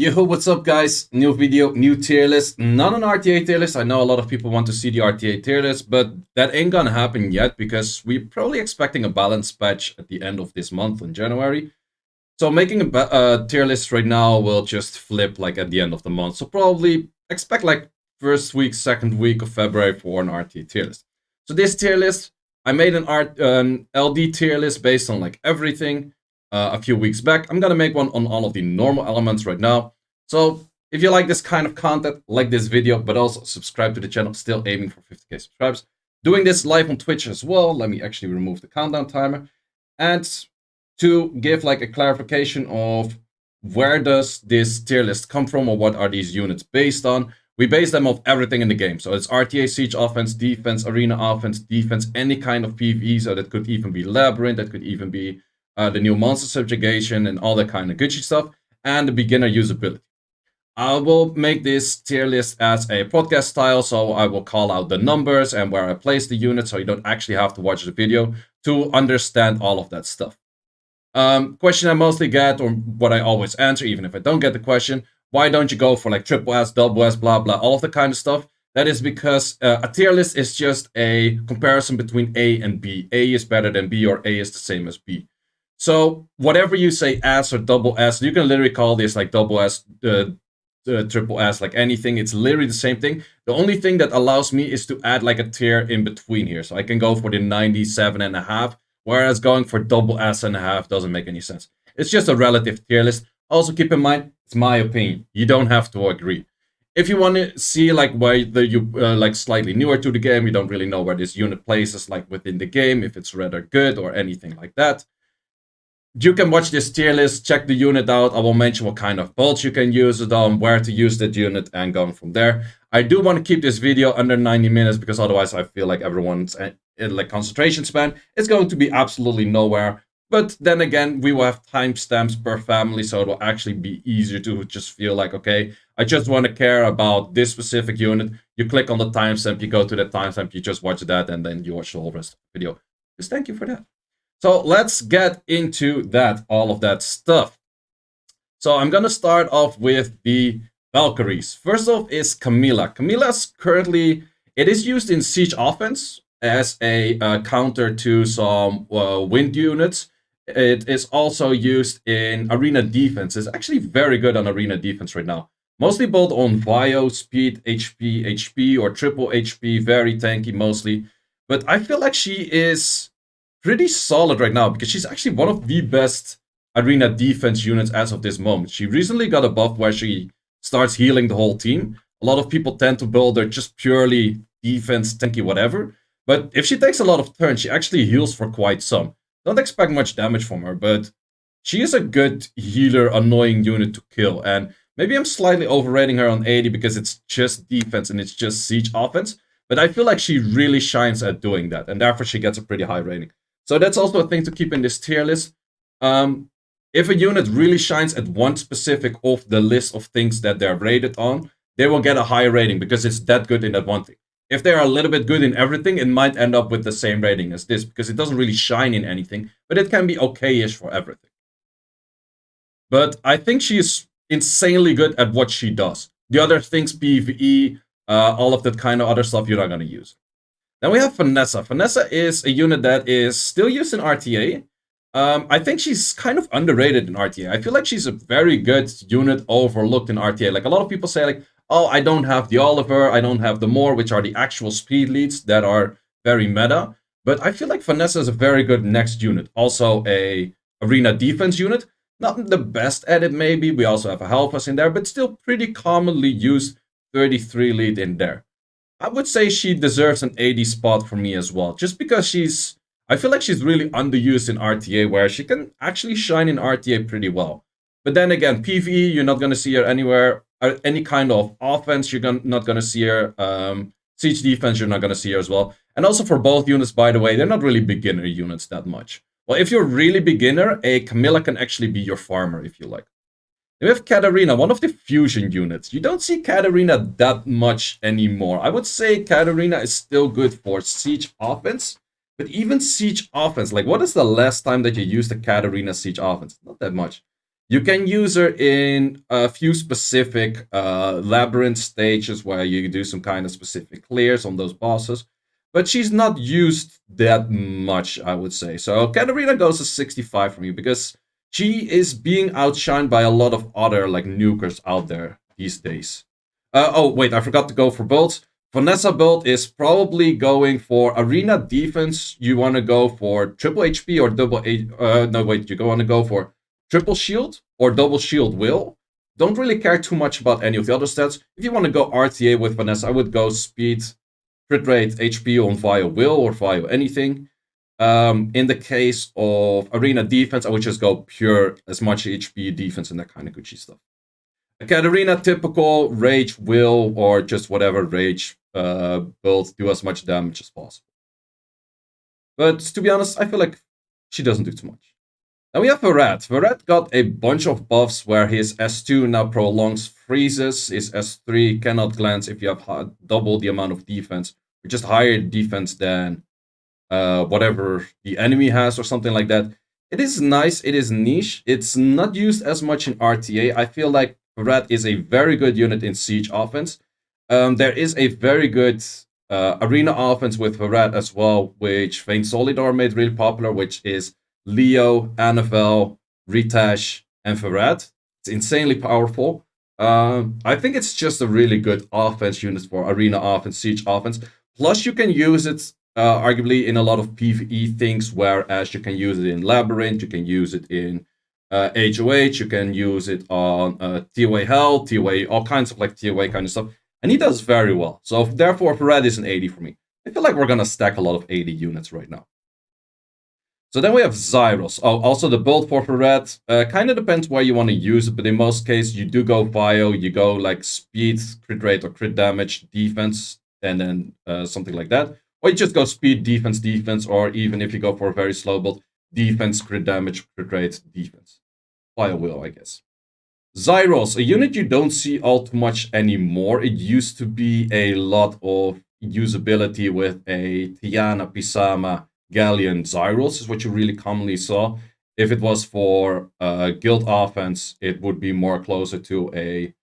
Yo, what's up, guys? New video, new tier list. Not an RTA tier list. I know a lot of people want to see the RTA tier list, but that ain't gonna happen yet because we're probably expecting a balance patch at the end of this month in January. So making a tier list right now will just flip like at the end of the month. So probably expect like first week, second week of February for an RTA tier list. So this tier list, I made an LD tier list based on like everything. A few weeks back. I'm gonna make one on all of the normal elements right now. So if you like this kind of content, like this video, but also subscribe to the channel, still aiming for 50k subscribers. Doing this live on Twitch as well. Let me actually remove the countdown timer. And to give like a clarification of where does this tier list come from or what are these units based on. We base them off everything in the game. So it's RTA, Siege offense, defense, arena offense, defense, any kind of PvE. So that could even be Labyrinth, that could even be the new monster subjugation and all that kind of Gucci stuff, and the beginner usability. I will make this tier list as a podcast style, so I will call out the numbers and where I place the units, so you don't actually have to watch the video to understand all of that stuff. Question I mostly get, or what I always answer, even if I don't get the question, why don't you go for like triple S, double S, blah, blah, all of the kind of stuff? That is because a tier list is just a comparison between A and B. A is better than B, or A is the same as B. So whatever you say S or double S, you can literally call this like double S, triple S, like anything. It's literally the same thing. The only thing that allows me is to add like a tier in between here. So I can go for the 97.5, whereas going for double S and a half doesn't make any sense. It's just a relative tier list. Also keep in mind, it's my opinion. You don't have to agree. If you want to see like whether you like slightly newer to the game, you don't really know where this unit places like within the game, if it's rather good or anything like that, you can watch this tier list, check the unit out. I will mention what kind of bolts you can use it on, where to use that unit, and going from there. I do want to keep this video under 90 minutes because otherwise I feel like everyone's like concentration span is going to be absolutely nowhere. But then again, we will have timestamps per family, so it will actually be easier to just feel like, okay, I just want to care about this specific unit. You click on the timestamp, you go to the timestamp, you just watch that, and then you watch the whole rest of the video. Just thank you for that. So let's get into that, all of that stuff. So I'm going to start off with the Valkyries. First off is Camilla. Camilla's currently, it is used in Siege offense as a counter to some wind units. It is also used in arena defense. It's actually very good on arena defense right now. Mostly built on bio, speed, HP, or triple HP, very tanky mostly. But I feel like she is pretty solid right now because she's actually one of the best arena defense units as of this moment. She recently got a buff where she starts healing the whole team. A lot of people tend to build her just purely defense, tanky, whatever. But if she takes a lot of turns, she actually heals for quite some. Don't expect much damage from her, but she is a good healer, annoying unit to kill. And maybe I'm slightly overrating her on 80 because it's just defense and it's just siege offense. But I feel like she really shines at doing that, and therefore she gets a pretty high rating. So that's also a thing to keep in this tier list. If a unit really shines at one specific of the list of things that they're rated on, they will get a high rating because it's that good in that one thing. If they are a little bit good in everything, it might end up with the same rating as this because it doesn't really shine in anything, but it can be okay-ish for everything. But I think she is insanely good at what she does. The other things, PvE, all of that kind of other stuff, you're not going to use. Then we have Vanessa. Vanessa is a unit that is still used in RTA. I think she's kind of underrated in RTA. I feel like she's a very good unit overlooked in RTA. Like a lot of people say like, oh, I don't have the Oliver, I don't have the Moore, which are the actual speed leads that are very meta. But I feel like Vanessa is a very good next unit. Also a arena defense unit. Not the best at it maybe. We also have a Helpless in there, but still pretty commonly used 33 lead in there. I would say she deserves an 80 spot for me as well, just because I feel like she's really underused in RTA, where she can actually shine in RTA pretty well. But then again, PvE, you're not going to see her anywhere. Any kind of offense, you're not going to see her. Siege defense, you're not going to see her as well. And also for both units, by the way, they're not really beginner units that much. Well, if you're really beginner, a Camilla can actually be your farmer if you like. We have Katarina, one of the fusion units. You don't see Katarina that much anymore. I would say Katarina is still good for siege offense, but even siege offense, like what is the last time that you used a Katarina siege offense? Not that much. You can use her in a few specific labyrinth stages where you do some kind of specific clears on those bosses, but she's not used that much, I would say. So Katarina goes to 65 for me because she is being outshined by a lot of other like nukers out there these days. Oh wait, I forgot to go for builds. Vanessa build is probably going for arena defense. You want to go for triple HP or double H. No wait, you want to go for triple shield or double shield will. Don't really care too much about any of the other stats. If you want to go RTA with Vanessa, I would go speed, crit rate, HP on via will or via anything. In the case of arena defense, I would just go pure as much HP defense and that kind of Gucci stuff. Katarina, typical rage, will, or just whatever rage build, do as much damage as possible. But to be honest, I feel like she doesn't do too much. Now we have Verad. Verad got a bunch of buffs where his S2 now prolongs freezes, his S3 cannot glance if you have double the amount of defense, or just higher defense than whatever the enemy has or something like that. It is nice, it is niche, it's not used as much in RTA. I feel like Verad is a very good unit in siege offense. There is a very good arena offense with Verad as well, which Vayne Solidar made really popular, which is Leo, Annabelle, Ritash, and Verad. It's insanely powerful. I think it's just a really good offense unit for arena offense, siege offense. Plus, you can use it arguably in a lot of PvE things, whereas you can use it in Labyrinth, you can use it in HOH, you can use it on TOA Hell, TOA, all kinds of like TOA kind of stuff. And he does very well. So therefore, Verad is an 80 for me. I feel like we're going to stack a lot of 80 units right now. So then we have Zyros. Oh, also the build for Verad kind of depends where you want to use it, but in most cases, you do go Bio, you go like speed, crit rate, or crit damage, defense, and then something like that. Or you just go speed, defense, or even if you go for a very slow build, defense, crit damage, crit rate, defense. Fire will, I guess. Zyros, a unit you don't see all too much anymore. It used to be a lot of usability with a Tiana, Pisama, Galleon, Zyros is what you really commonly saw. If it was for guild offense, it would be more closer to a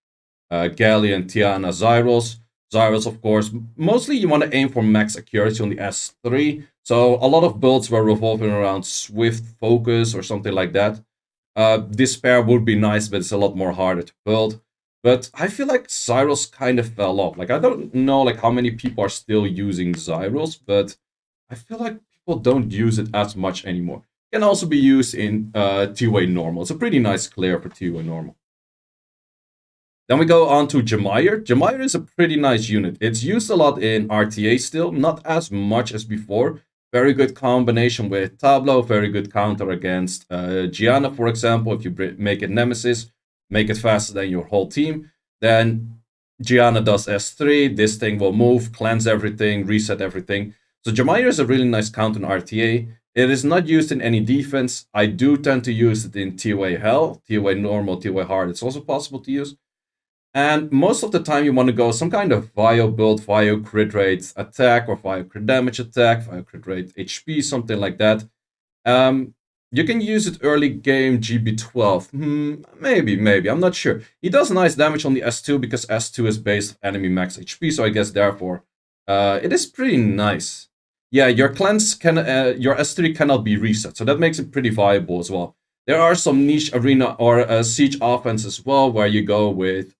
Galleon, Tiana, Zyros. Zyros, of course, mostly you want to aim for max accuracy on the S3. So a lot of builds were revolving around Swift Focus or something like that. This pair would be nice, but it's a lot more harder to build. But I feel like Zyros kind of fell off. Like I don't know like how many people are still using Zyros, but I feel like people don't use it as much anymore. It can also be used in two-way normal. It's a pretty nice clear for two-way normal. Then we go on to Chimera. Chimera is a pretty nice unit. It's used a lot in RTA still, not as much as before. Very good combination with Tableau, very good counter against Gianna, for example. If you make it Nemesis, make it faster than your whole team, then Gianna does S3, this thing will move, cleanse everything, reset everything. So Chimera is a really nice counter in RTA. It is not used in any defense. I do tend to use it in TOA Hell, TOA Normal, TOA Hard. It's also possible to use. And most of the time you want to go some kind of Vio build, Vio crit rate attack, or Vio crit damage attack, Vio crit rate HP, something like that. You can use it early game GB12. Maybe, I'm not sure. He does nice damage on the S2 because S2 is based on enemy max HP, so I guess therefore it is pretty nice. Yeah, your cleanse can, your S3 cannot be reset, so that makes it pretty viable as well. There are some niche arena or siege offense as well, where you go with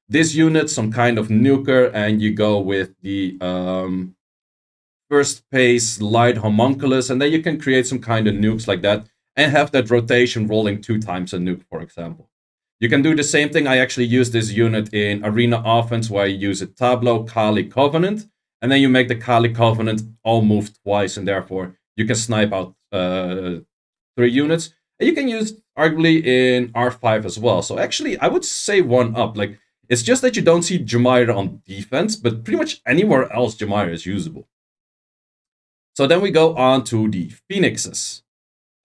this unit, some kind of nuker, and you go with the first pace light homunculus, and then you can create some kind of nukes like that, and have that rotation rolling 2 times a nuke, for example. You can do the same thing. I actually use this unit in arena offense, where you use a Tableau, Kali, Covenant, and then you make the Kali Covenant all move twice, and therefore you can snipe out 3 units. And you can use arguably in R5 as well. So actually, I would say 1 up. Like, it's just that you don't see Chimera on defense, but pretty much anywhere else Chimera is usable. So then we go on to the Phoenixes.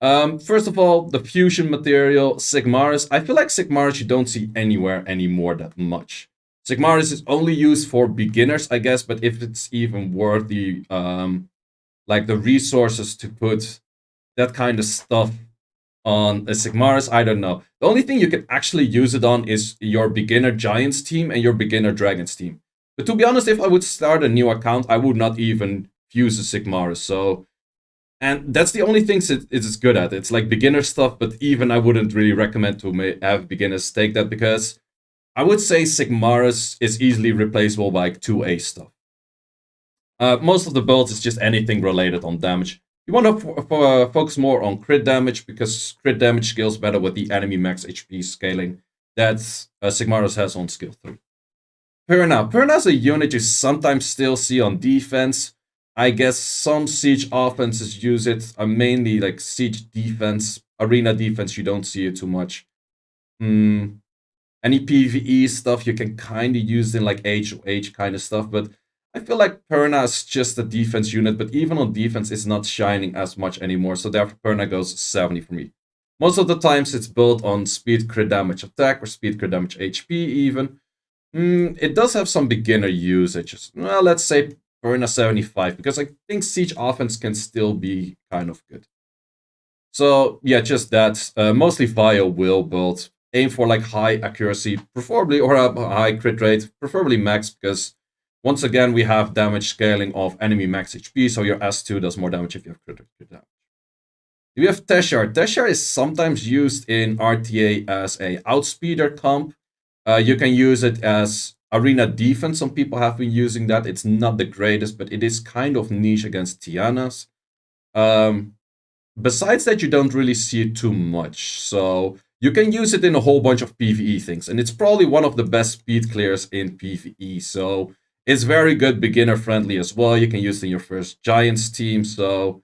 First of all, the fusion material, Sigmaris. I feel like Sigmaris you don't see anywhere anymore that much. Sigmaris is only used for beginners, I guess, but if it's even worth the like the resources to put that kind of stuff On a Sigmarus, I don't know. The only thing you can actually use it on is your beginner Giants team and your beginner Dragons team. But to be honest, if I would start a new account, I would not even use a Sigmarus. So, and that's the only things it is good at. It's like beginner stuff, but even I wouldn't really recommend to have beginners take that because I would say Sigmarus is easily replaceable by like 2A stuff. Most of the builds is just anything related on damage. You want to focus more on crit damage because crit damage scales better with the enemy max HP scaling that Sigmarus has on skill 3. Perna is a unit you sometimes still see on defense. I guess some siege offenses use it. Mainly like siege defense, arena defense. You don't see it too much. Any PvE stuff you can kind of use in like H kind of stuff, but I feel like Perna is just a defense unit, but even on defense, it's not shining as much anymore. So therefore, Perna goes 70 for me. Most of the times, it's built on speed crit damage attack or speed crit damage HP even. It does have some beginner usage. Well, let's say Perna 75, because I think siege offense can still be kind of good. So yeah, just that. Mostly Vio will build. Aim for like high accuracy, preferably, or a high crit rate, preferably max, because once again, we have damage scaling of enemy max HP, so your S2 does more damage if you have crit damage. We have Teshar. Teshar is sometimes used in RTA as a outspeeder comp. You can use it as arena defense. Some people have been using that. It's not the greatest, but it is kind of niche against Tianas. Besides that, you don't really see it too much. So you can use it in a whole bunch of PvE things, and it's probably one of the best speed clears in PvE. So it's very good, beginner friendly as well. You can use it in your first Giants team. So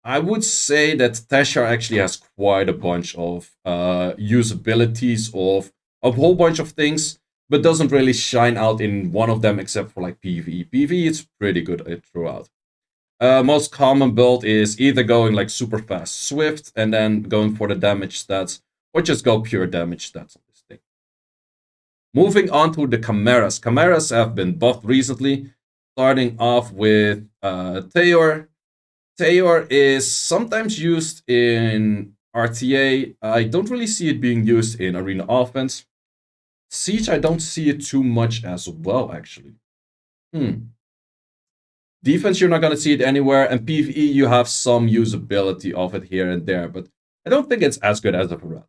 I would say that Teshar actually has quite a bunch of usabilities of a whole bunch of things, but doesn't really shine out in one of them except for like PvE. PvE is pretty good throughout. Most common build is either going like super fast Swift and then going for the damage stats, or just go pure damage stats on this thing. Moving on to the Chimeras. Chimeras have been buffed recently, starting off with Theor. Theor is sometimes used in RTA. I don't really see it being used in arena offense. Siege, I don't see it too much as well, actually. Defense, you're not going to see it anywhere, and PvE, you have some usability of it here and there, but I don't think it's as good as a Varad.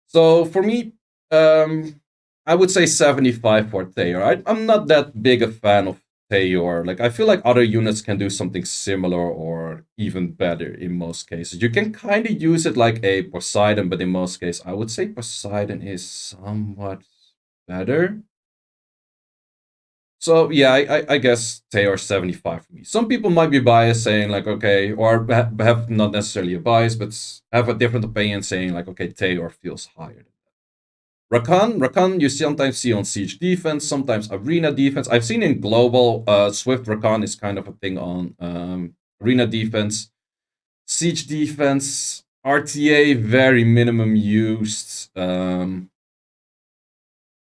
So for me, I would say 75 for Theor. I'm not that big a fan of Theor. Like, I feel like other units can do something similar or even better in most cases. You can kind of use it like a Poseidon, but in most cases, I would say Poseidon is somewhat better. So yeah, I guess Theor 75 for me. Some people might be biased saying like, okay, or have not necessarily a bias, but have a different opinion saying like, okay, Theor feels higher. Rakan you sometimes see on siege defense, sometimes arena defense. I've seen in global, Swift Rakan is kind of a thing on arena defense. Siege defense, RTA, very minimum used.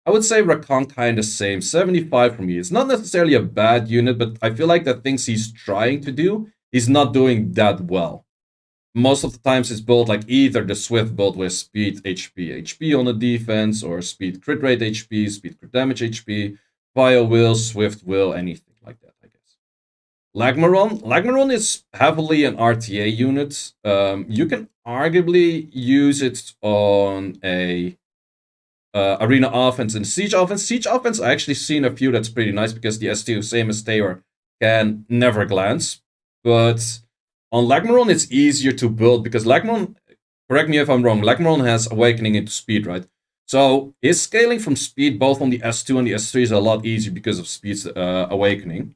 I would say Rakan kind of same, 75 for me. It's not necessarily a bad unit, but I feel like the things he's trying to do, he's not doing that well. Most of the times it's built like either the Swift build with speed HP on the defense, or speed crit rate HP, speed crit damage HP, Vio will, Swift will, anything like that, I guess. Lagmaron is heavily an RTA unit. You can arguably use it on a arena offense and siege offense. Siege offense, I actually seen a few that's pretty nice because the S2, same as Theor, can never glance. But on Lagmaron, it's easier to build because Lagmaron, correct me if I'm wrong, Lagmaron has Awakening into speed, right? So his scaling from speed, both on the S2 and the S3, is a lot easier because of speed's Awakening.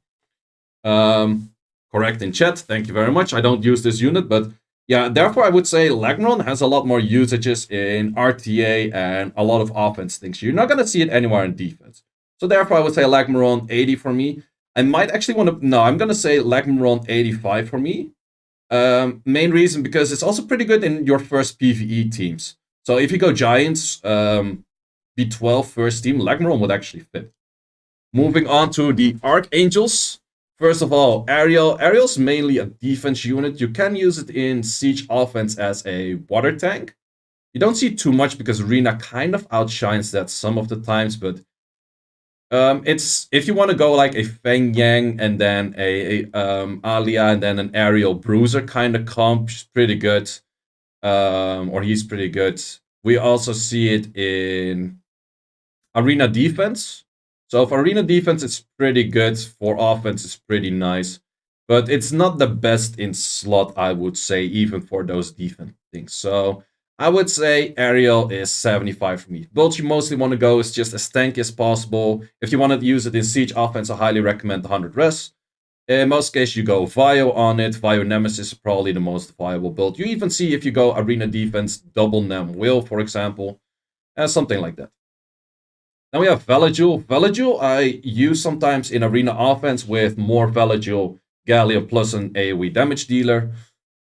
Correct in chat, thank you very much. I don't use this unit, but yeah, therefore I would say Lagmaron has a lot more usages in RTA and a lot of offense things. You're not going to see it anywhere in defense. So therefore I would say Lagmaron 80 for me. I might actually want to, no, I'm going to say Lagmaron 85 for me. Main reason because it's also pretty good in your first PvE teams. So if you go Giants, B12 first team, Lagmaron would actually fit. Moving on to the Archangels. First of all, Aerial's mainly a defense unit. You can use it in siege offense as a water tank. You don't see too much because Arena kind of outshines that some of the times, but it's if you want to go like a Feng Yang and then a Alia and then an Aerial Bruiser kind of comp, she's pretty good. Or he's pretty good. We also see it in Arena defense. So for Arena defense, it's pretty good. For offense, it's pretty nice. But it's not the best in slot, I would say, even for those defense things. So I would say Aerial is 75 for me. Build you mostly want to go is just as tanky as possible. If you want to use it in siege offense, I highly recommend the 100 res. In most cases, you go Vio on it. Vio Nemesis is probably the most viable build. You even see if you go Arena Defense, double Nem Will, for example. Something like that. Then we have Veligil. Veligil I use sometimes in Arena Offense with more Veligil Galleon plus an AoE damage dealer.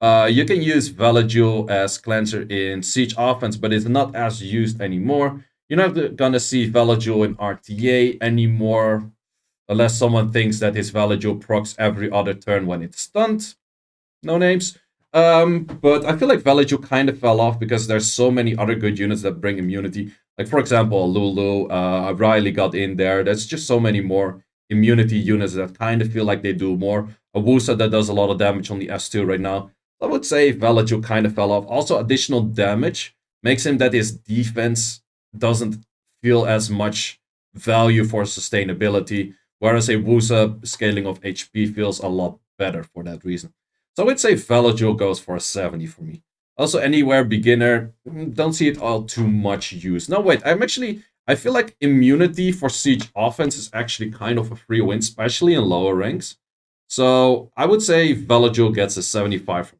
You can use Veligil as Cleanser in Siege Offense, but it's not as used anymore. You're not gonna see Veligil in RTA anymore, unless someone thinks that his Veligil procs every other turn when it's stunned. No names. But I feel like Veligil kind of fell off because there's so many other good units that bring immunity. Like, for example, Lulu, Riley got in there. There's just so many more immunity units that kind of feel like they do more. A Wusa that does a lot of damage on the S2 right now. I would say Veligil kind of fell off. Also, additional damage makes him that his defense doesn't feel as much value for sustainability. Whereas a Wusa scaling of HP feels a lot better for that reason. So I would say Veligil goes for a 70 for me. Also, anywhere beginner, don't see it all too much used. No, wait, I feel like immunity for siege offense is actually kind of a free win, especially in lower ranks. So I would say Veligil gets a 75 for me.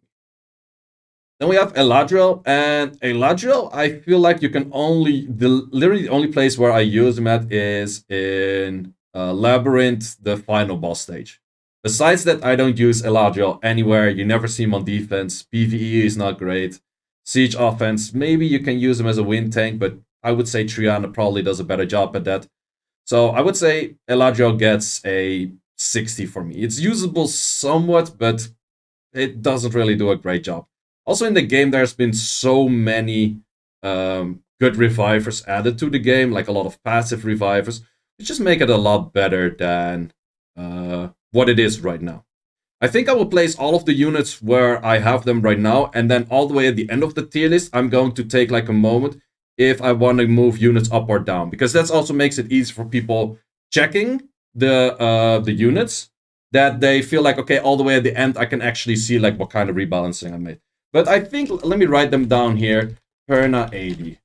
Then we have Eladriel, and Eladriel, I feel like you can literally the only place where I use him at is in Labyrinth, the final boss stage. Besides that, I don't use Eladriel anywhere. You never see him on defense. PvE is not great. Siege offense, maybe you can use him as a wind tank, but I would say Triana probably does a better job at that. So I would say Eladriel gets a 60 for me. It's usable somewhat, but it doesn't really do a great job. Also in the game, there's been so many good revivers added to the game, like a lot of passive revivers, which just make it a lot better than what it is right now. I think I will place all of the units where I have them right now, and then all the way at the end of the tier list, I'm going to take like a moment if I want to move units up or down, because that also makes it easy for people checking the units, that they feel like, okay, all the way at the end, I can actually see like what kind of rebalancing I made. But I think, let me write them down here, Perna 80.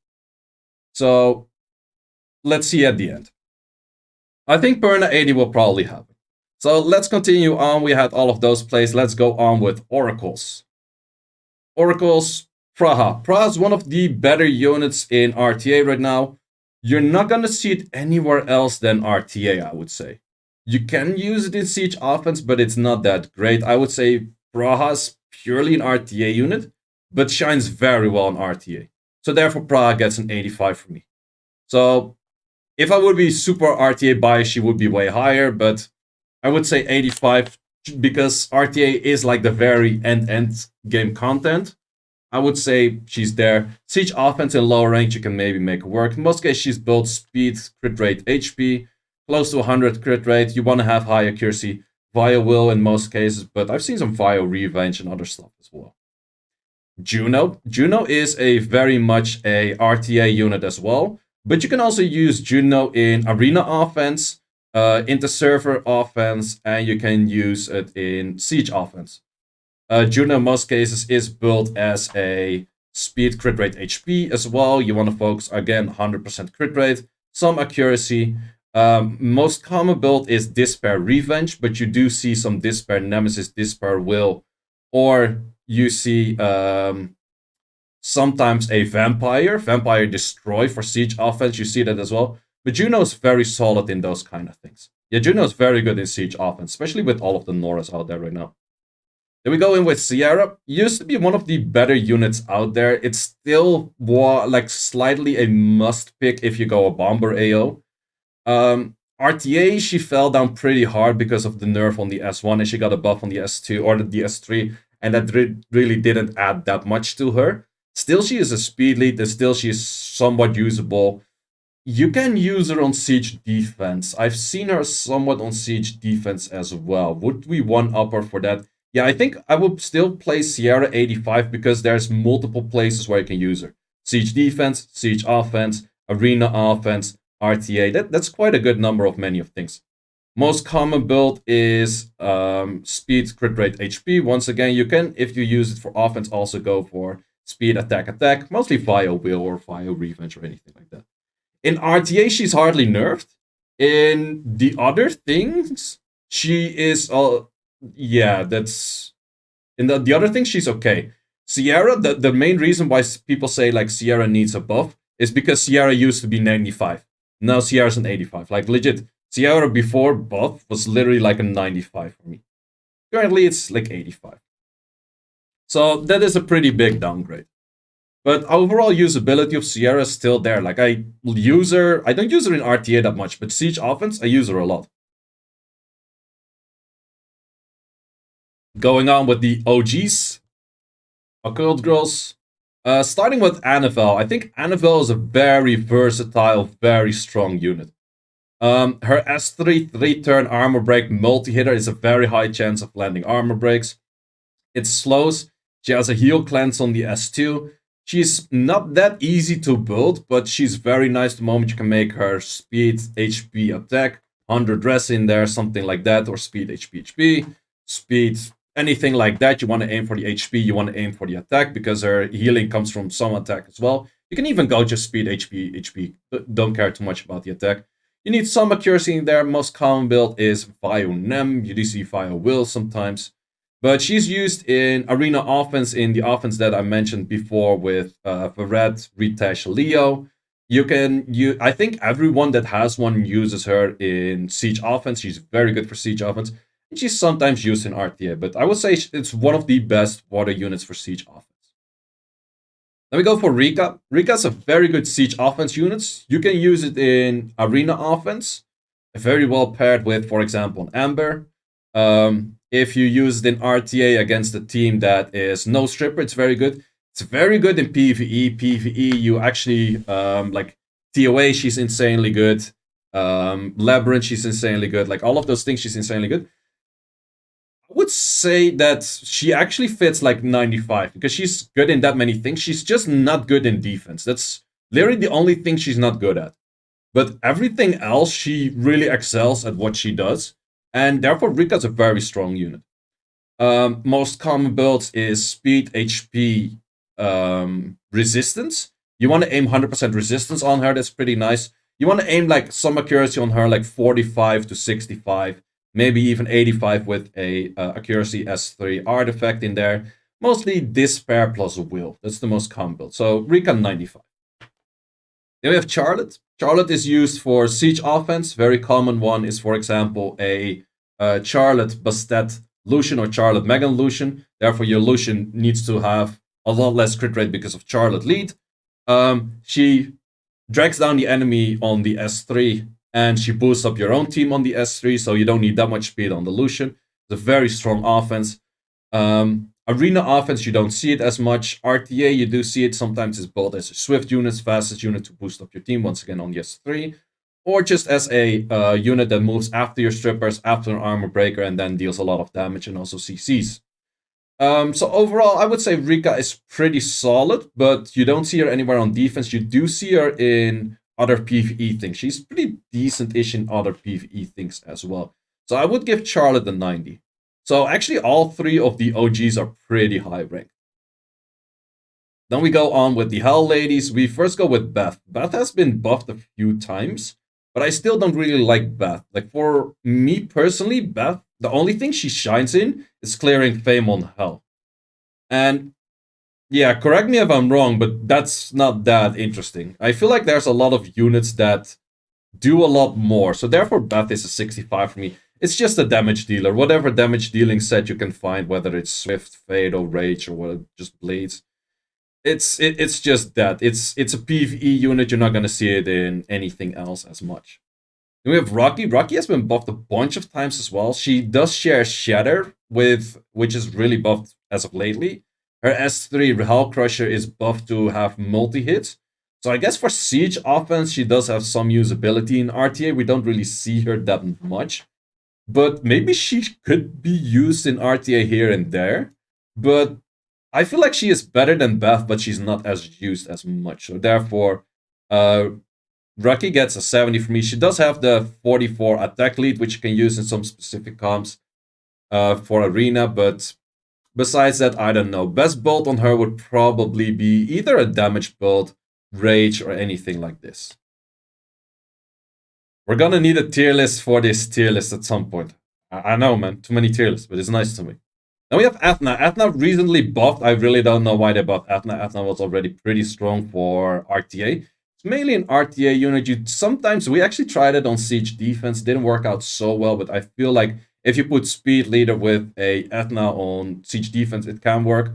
So let's see at the end. I think Perna 80 will probably happen. So let's continue on. We had all of those plays. Let's go on with Oracles. Oracles, Praha. Praha is one of the better units in RTA right now. You're not going to see it anywhere else than RTA, I would say. You can use it in Siege offense, but it's not that great. I would say Praha is purely an RTA unit, but shines very well in RTA. So therefore, Praha gets an 85 for me. So if I would be super RTA biased, she would be way higher, but I would say 85 because RTA is like the very end game content. I would say she's there. Siege offense in lower range, you can maybe make it work. In most cases, she's built speed, crit rate, HP, close to 100 crit rate. You want to have high accuracy. Vio will in most cases, but I've seen some Vio revenge and other stuff as well. Juno. Juno is a very much a RTA unit as well, but you can also use Juno in arena offense, inter-server offense, and you can use it in siege offense. Juno in most cases is built as a speed, crit rate, HP as well. You want to focus, again, 100% crit rate, some accuracy. Most common build is Despair Revenge, but you do see some Despair Nemesis, Despair Will, or you see sometimes a Vampire Destroy for siege offense. You see that as well. But Juno is very solid in those kind of things. Yeah, Juno is very good in siege offense, especially with all of the Noras out there right now. Then we go in with Sierra. Used to be one of the better units out there. It's still like slightly a must pick if you go a Bomber AO. RTA, she fell down pretty hard because of the nerf on the S1, and she got a buff on the S2 or the S3, and that really didn't add that much to her. Still, she is a speed lead, and still she is somewhat usable. You can use her on siege defense. I've seen her somewhat on siege defense as well. Would we one-up her for that? Yeah, I think I would still play Sierra 85 because there's multiple places where you can use her. Siege defense, siege offense, arena offense, RTA. That's quite a good number of many of things. Most common build is speed, crit rate, HP. Once again, you can, if you use it for offense, also go for speed, attack, mostly via will or via revenge or anything like that. In RTA, she's hardly nerfed. In the other things, she is yeah, that's in the other things she's okay. Sierra, the main reason why people say like Sierra needs a buff is because Sierra used to be 95. Now Sierra's an 85. Like legit, Sierra before buff was literally like a 95 for me. Currently it's like 85. So that is a pretty big downgrade. But overall usability of Sierra is still there. Like I don't use her in RTA that much, but Siege offense, I use her a lot. Going on with the OGs, Occult girls. Starting with Annabelle. I think Annabelle is a very versatile, very strong unit. Her S3 3-turn armor break multi-hitter is a very high chance of landing armor breaks. It slows. She has a heal cleanse on the S2. She's not that easy to build, but she's very nice the moment you can make her speed, HP, attack, 100 res in there, something like that, or speed, HP, speed, anything like that. You want to aim for the HP, you want to aim for the attack, because her healing comes from some attack as well. You can even go just speed, HP, don't care too much about the attack. You need some accuracy in there. Most common build is Vio Nem. You do see Vio Will sometimes. But she's used in arena offense, in the offense that I mentioned before with Varet, Ritash, Leo. I think everyone that has one uses her in siege offense. She's very good for siege offense. And she's sometimes used in RTA, but I would say it's one of the best water units for siege offense. Then we go for Rika. Rika's a very good siege offense unit. You can use it in arena offense, very well paired with, for example, Amber. If you use it in RTA against a team that is no stripper, it's very good. It's very good in PvE. PvE, you actually, like, TOA, she's insanely good. Labyrinth, she's insanely good. Like, all of those things, she's insanely good. I would say that she actually fits like 95 because she's good in that many things. She's just not good in defense. That's literally the only thing she's not good at. But everything else, she really excels at what she does. And therefore, Rika's a very strong unit. Most common builds is speed, HP, resistance. You want to aim 100% resistance on her. That's pretty nice. You want to aim like some accuracy on her, like 45 to 65. Maybe even 85 with a accuracy S3 artifact in there. Mostly Despair plus Will. That's the most common build. So Rika 95. Then we have Charlotte. Charlotte is used for siege offense. Very common one is, for example, a Charlotte Bastet Lucian or Charlotte Megan Lucian. Therefore, your Lucian needs to have a lot less crit rate because of Charlotte lead. She drags down the enemy on the S3, and she boosts up your own team on the S3, so you don't need that much speed on the Lucian. It's a very strong offense. Arena offense, you don't see it as much. RTA, you do see it. Sometimes it's built as a swift unit, fastest unit to boost up your team, once again on the S3. Or just as a unit that moves after your strippers, after an armor breaker, and then deals a lot of damage and also CCs. So overall, I would say Rika is pretty solid, but you don't see her anywhere on defense. You do see her in other PvE things. She's pretty decent-ish in other PvE things as well. So I would give Charlotte a 90. So actually all three of the OGs are pretty high ranked. Then we go on with the Hell Ladies. We first go with Beth. Beth has been buffed a few times, but I still don't really like Beth. Like for me personally, Beth, the only thing she shines in is clearing Fame on Hell. And yeah, correct me if I'm wrong, but that's not that interesting. I feel like there's a lot of units that do a lot more. So therefore, Beth is a 65 for me. It's just a damage dealer. Whatever damage dealing set you can find, whether it's Swift, Fade, or Rage, or whatever, just Blades. It's just that. It's a PvE unit. You're not going to see it in anything else as much. Then we have Rocky. Rocky has been buffed a bunch of times as well. She does share Shatter with, which is really buffed as of lately. Her S3 Hull Crusher is buffed to have multi-hits. So I guess for Siege offense, she does have some usability. In RTA, we don't really see her that much. But maybe she could be used in RTA here and there. But I feel like she is better than Beth, but she's not as used as much. So therefore, Rocky gets a 70 from me. She does have the 44 attack lead, which you can use in some specific comps for Arena, but besides that, I don't know. Best build on her would probably be either a damage build, rage, or anything like this. We're gonna need a tier list for this tier list at some point. I know, man. Too many tier lists, but it's nice to me. Then we have Athena. Athena recently buffed. I really don't know why they buffed Athena. Athena was already pretty strong for RTA. It's mainly an RTA unit. Sometimes we actually tried it on Siege defense. Didn't work out so well, but I feel like if you put Speed Leader with a Athena on Siege defense, it can work.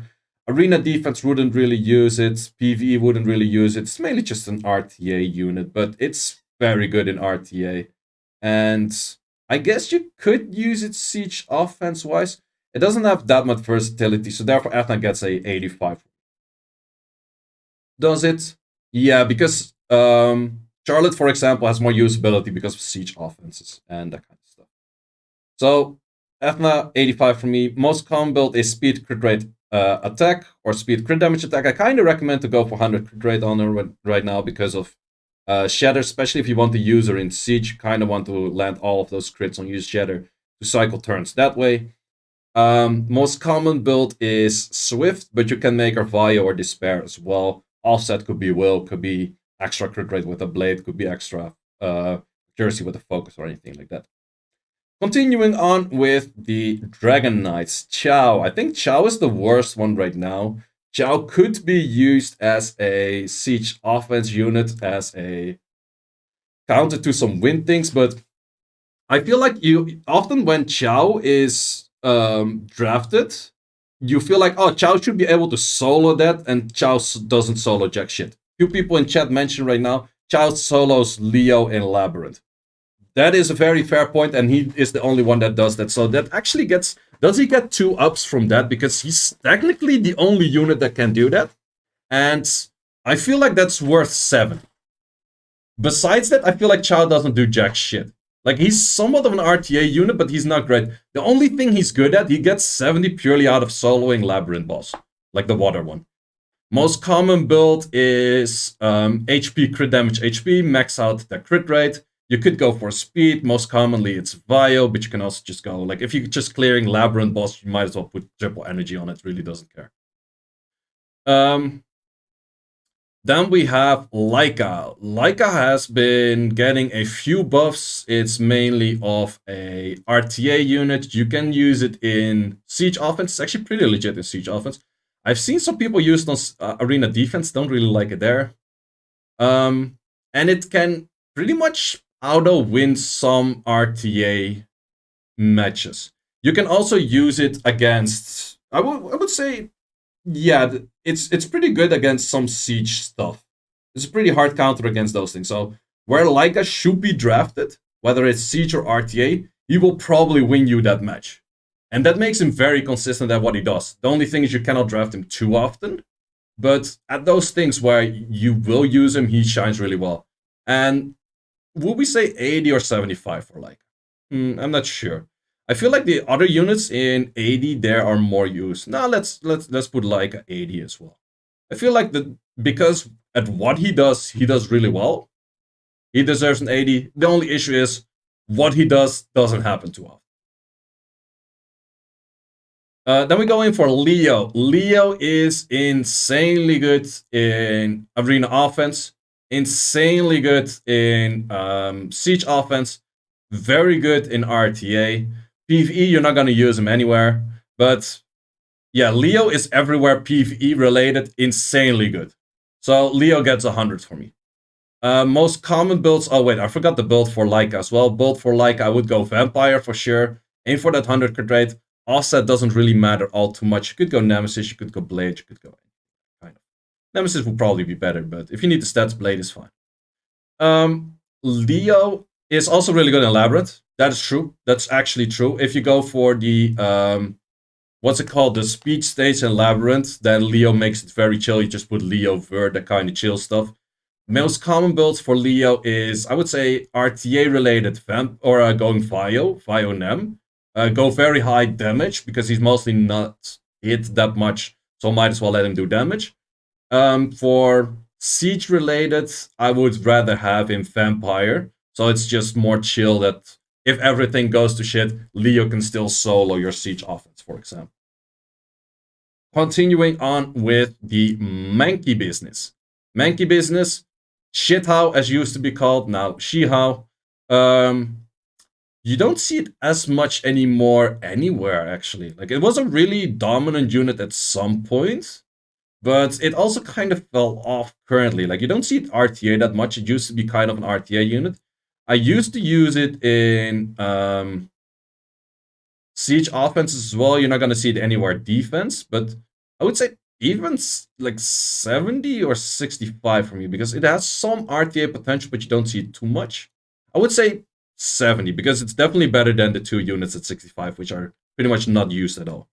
Arena defense wouldn't really use it. PvE wouldn't really use it. It's mainly just an RTA unit, but it's very good in RTA. And I guess you could use it Siege offense-wise. It doesn't have that much versatility, so therefore Athena gets a 85. Does it? Yeah, because Charlotte, for example, has more usability because of Siege offenses and that kind of stuff. So Athena, 85 for me. Most common build is speed crit rate attack or speed crit damage attack. I kind of recommend to go for 100 crit rate on her right now because of Shatter, especially if you want to use her in Siege. You kind of want to land all of those crits on use Shatter to cycle turns that way. Most common build is Swift, but you can make her Vio or Despair as well. Offset could be Will, could be extra crit rate with a Blade, could be extra accuracy with a Focus or anything like that. Continuing on with the Dragon Knights, Chow. I think Chow is the worst one right now. Chow could be used as a Siege offense unit, as a counter to some wind things, but I feel like you often when Chow is drafted, you feel like, oh, Chow should be able to solo that, and Chow doesn't solo jack shit. Few people in chat mentioned right now, Chow solos Leo in Labyrinth. That is a very fair point, and he is the only one that does that. So that actually gets... Does he get 2 ups from that? Because he's technically the only unit that can do that. And I feel like that's worth 7. Besides that, I feel like Chow doesn't do jack shit. Like, he's somewhat of an RTA unit, but he's not great. The only thing he's good at, he gets 70 purely out of soloing Labyrinth boss. Like the water one. Most common build is HP, crit damage, HP, max out the crit rate. You could go for speed. Most commonly, it's Vio, but you can also just go... Like, if you're just clearing Labyrinth boss, you might as well put triple energy on it. Really doesn't care. Then we have Laika. Laika has been getting a few buffs. It's mainly of a RTA unit. You can use it in Siege offense. It's actually pretty legit in Siege offense. I've seen some people use it on Arena defense. Don't really like it there. And it can pretty much auto-win some RTA matches. You can also use it against... I would say... Yeah, it's pretty good against some Siege stuff. It's a pretty hard counter against those things. So where Laika should be drafted, whether it's Siege or RTA, he will probably win you that match. And that makes him very consistent at what he does. The only thing is you cannot draft him too often. But at those things where you will use him, he shines really well. And would we say 80 or 75 for Laika? I'm not sure. I feel like the other units in 80 there are more used. Now let's put Laika 80 as well. I feel like because at what he does really well. He deserves an 80. The only issue is what he does doesn't happen too often. Then we go in for Leo. Leo is insanely good in Arena offense. Insanely good in Siege offense. Very good in RTA. PvE, you're not going to use him anywhere. But yeah, Leo is everywhere PvE related. Insanely good. So Leo gets 100 for me. Most common builds... Oh wait, I forgot the build for Laika as well. Build for Laika, I would go Vampire for sure. Aim for that 100 crit rate. Offset doesn't really matter all too much. You could go Nemesis, you could go Blade, you could go... Kind of. Nemesis would probably be better, but if you need the stats, Blade is fine. Leo is also really good in Labyrinth. That is true. That's actually true. If you go for the what's it called, the speed stage in Labyrinth, then Leo makes it very chill. You just put Leo Vert, that kind of chill stuff. Most common builds for Leo is, I would say, RTA related vamp or going Vio Nem. Go very high damage because he's mostly not hit that much, so might as well let him do damage. For siege related, I would rather have him Vampire, so it's just more chill that if everything goes to shit, Leo can still solo your siege offense, for example. Continuing on with the Mankey business. Mankey business, Shithao as used to be called, now Shihao. You don't see it as much anymore anywhere, actually. Like, it was a really dominant unit at some point, but it also kind of fell off currently. Like, you don't see it RTA that much. It used to be kind of an RTA unit. I used to use it in siege offenses as well. You're not going to see it anywhere defense, but I would say even like 70 or 65 for me, because it has some RTA potential, but you don't see it too much. I would say 70, because it's definitely better than the two units at 65, which are pretty much not used at all.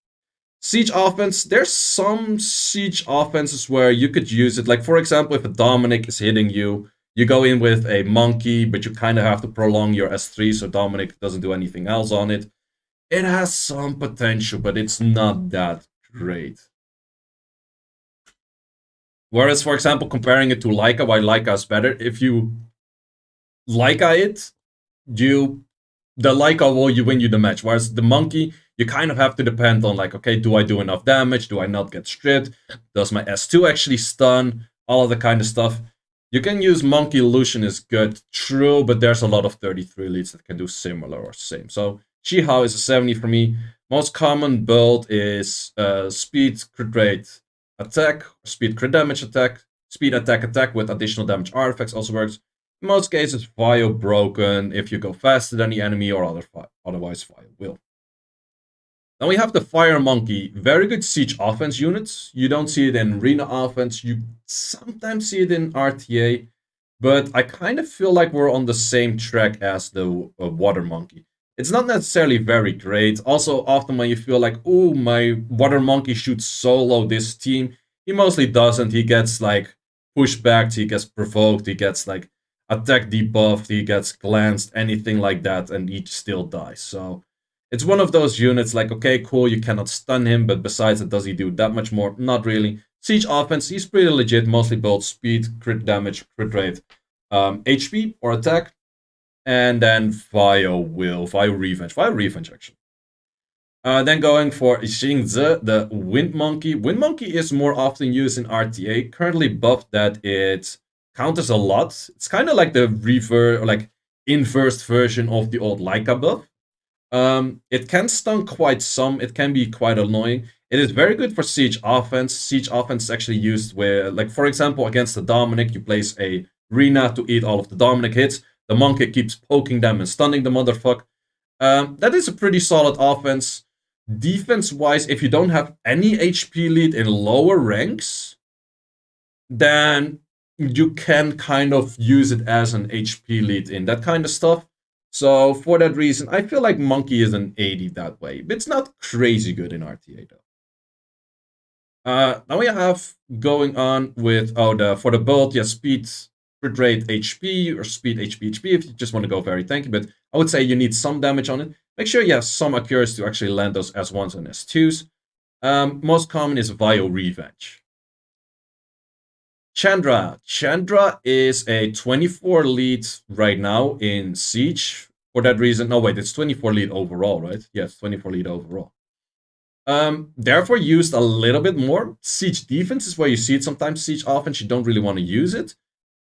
Siege offense, there's some siege offenses where you could use it. Like, for example, if a Dominic is hitting you, you go in with a monkey, but you kind of have to prolong your S3 so Dominic doesn't do anything else on it. It has some potential, but it's not that great. Whereas, for example, comparing it to Leica, why Leica is better, if you Leica it, the Leica will win you the match. Whereas the monkey, you kind of have to depend on, like, okay, do I do enough damage? Do I not get stripped? Does my S2 actually stun? All of the kind of stuff. You can use Monkey Illusion is good, true, but there's a lot of 33 elites that can do similar or same. So Shihao is a 70 for me. Most common build is speed crit rate attack, speed crit damage attack, speed attack with additional damage artifacts also works. In most cases, Vio broken if you go faster than the enemy, or otherwise Vio will. Then we have the Fire Monkey. Very good siege offense units. You don't see it in arena offense. You sometimes see it in RTA. But I kind of feel like we're on the same track as the Water Monkey. It's not necessarily very great. Also, often when you feel like, oh, my Water Monkey should solo this team, he mostly doesn't. He gets, like, pushed back, he gets provoked, he gets, like, attack debuffed, he gets glanced, anything like that, and he still dies. So it's one of those units like, okay, cool, you cannot stun him, but besides that, does he do that much more? Not really. Siege offense, he's pretty legit, mostly built speed, crit damage, crit rate, HP or attack, and then Vio Revenge actually. Then going for Xingzi, the Wind Monkey. Wind Monkey is more often used in RTA, currently buffed that it counters a lot. It's kind of like the reverse, or like inverse version of the old Leica buff. It can stun quite some. It can be quite annoying. It is very good for siege offense. Siege offense is actually used where, like, for example, against the Dominic, you place a Rina to eat all of the Dominic hits. The monkey keeps poking them and stunning the motherfucker. That is a pretty solid offense. Defense-wise, if you don't have any HP lead in lower ranks, then you can kind of use it as an HP lead in that kind of stuff. So for that reason, I feel like Monkey is an 80 that way. But it's not crazy good in RTA though. Now we have going on with, for the build, yeah, speed, crit rate, HP, or speed, HP if you just want to go very tanky. But I would say you need some damage on it. Make sure you have some accuracy to actually land those S1s and S2s. Most common is Vio Revenge. Chandra is a 24 lead right now in Siege. For that reason, no wait, it's 24 lead overall, right? Yes, 24 lead overall. Therefore used a little bit more. Siege defense is where you see it sometimes. Siege offense, you don't really want to use it.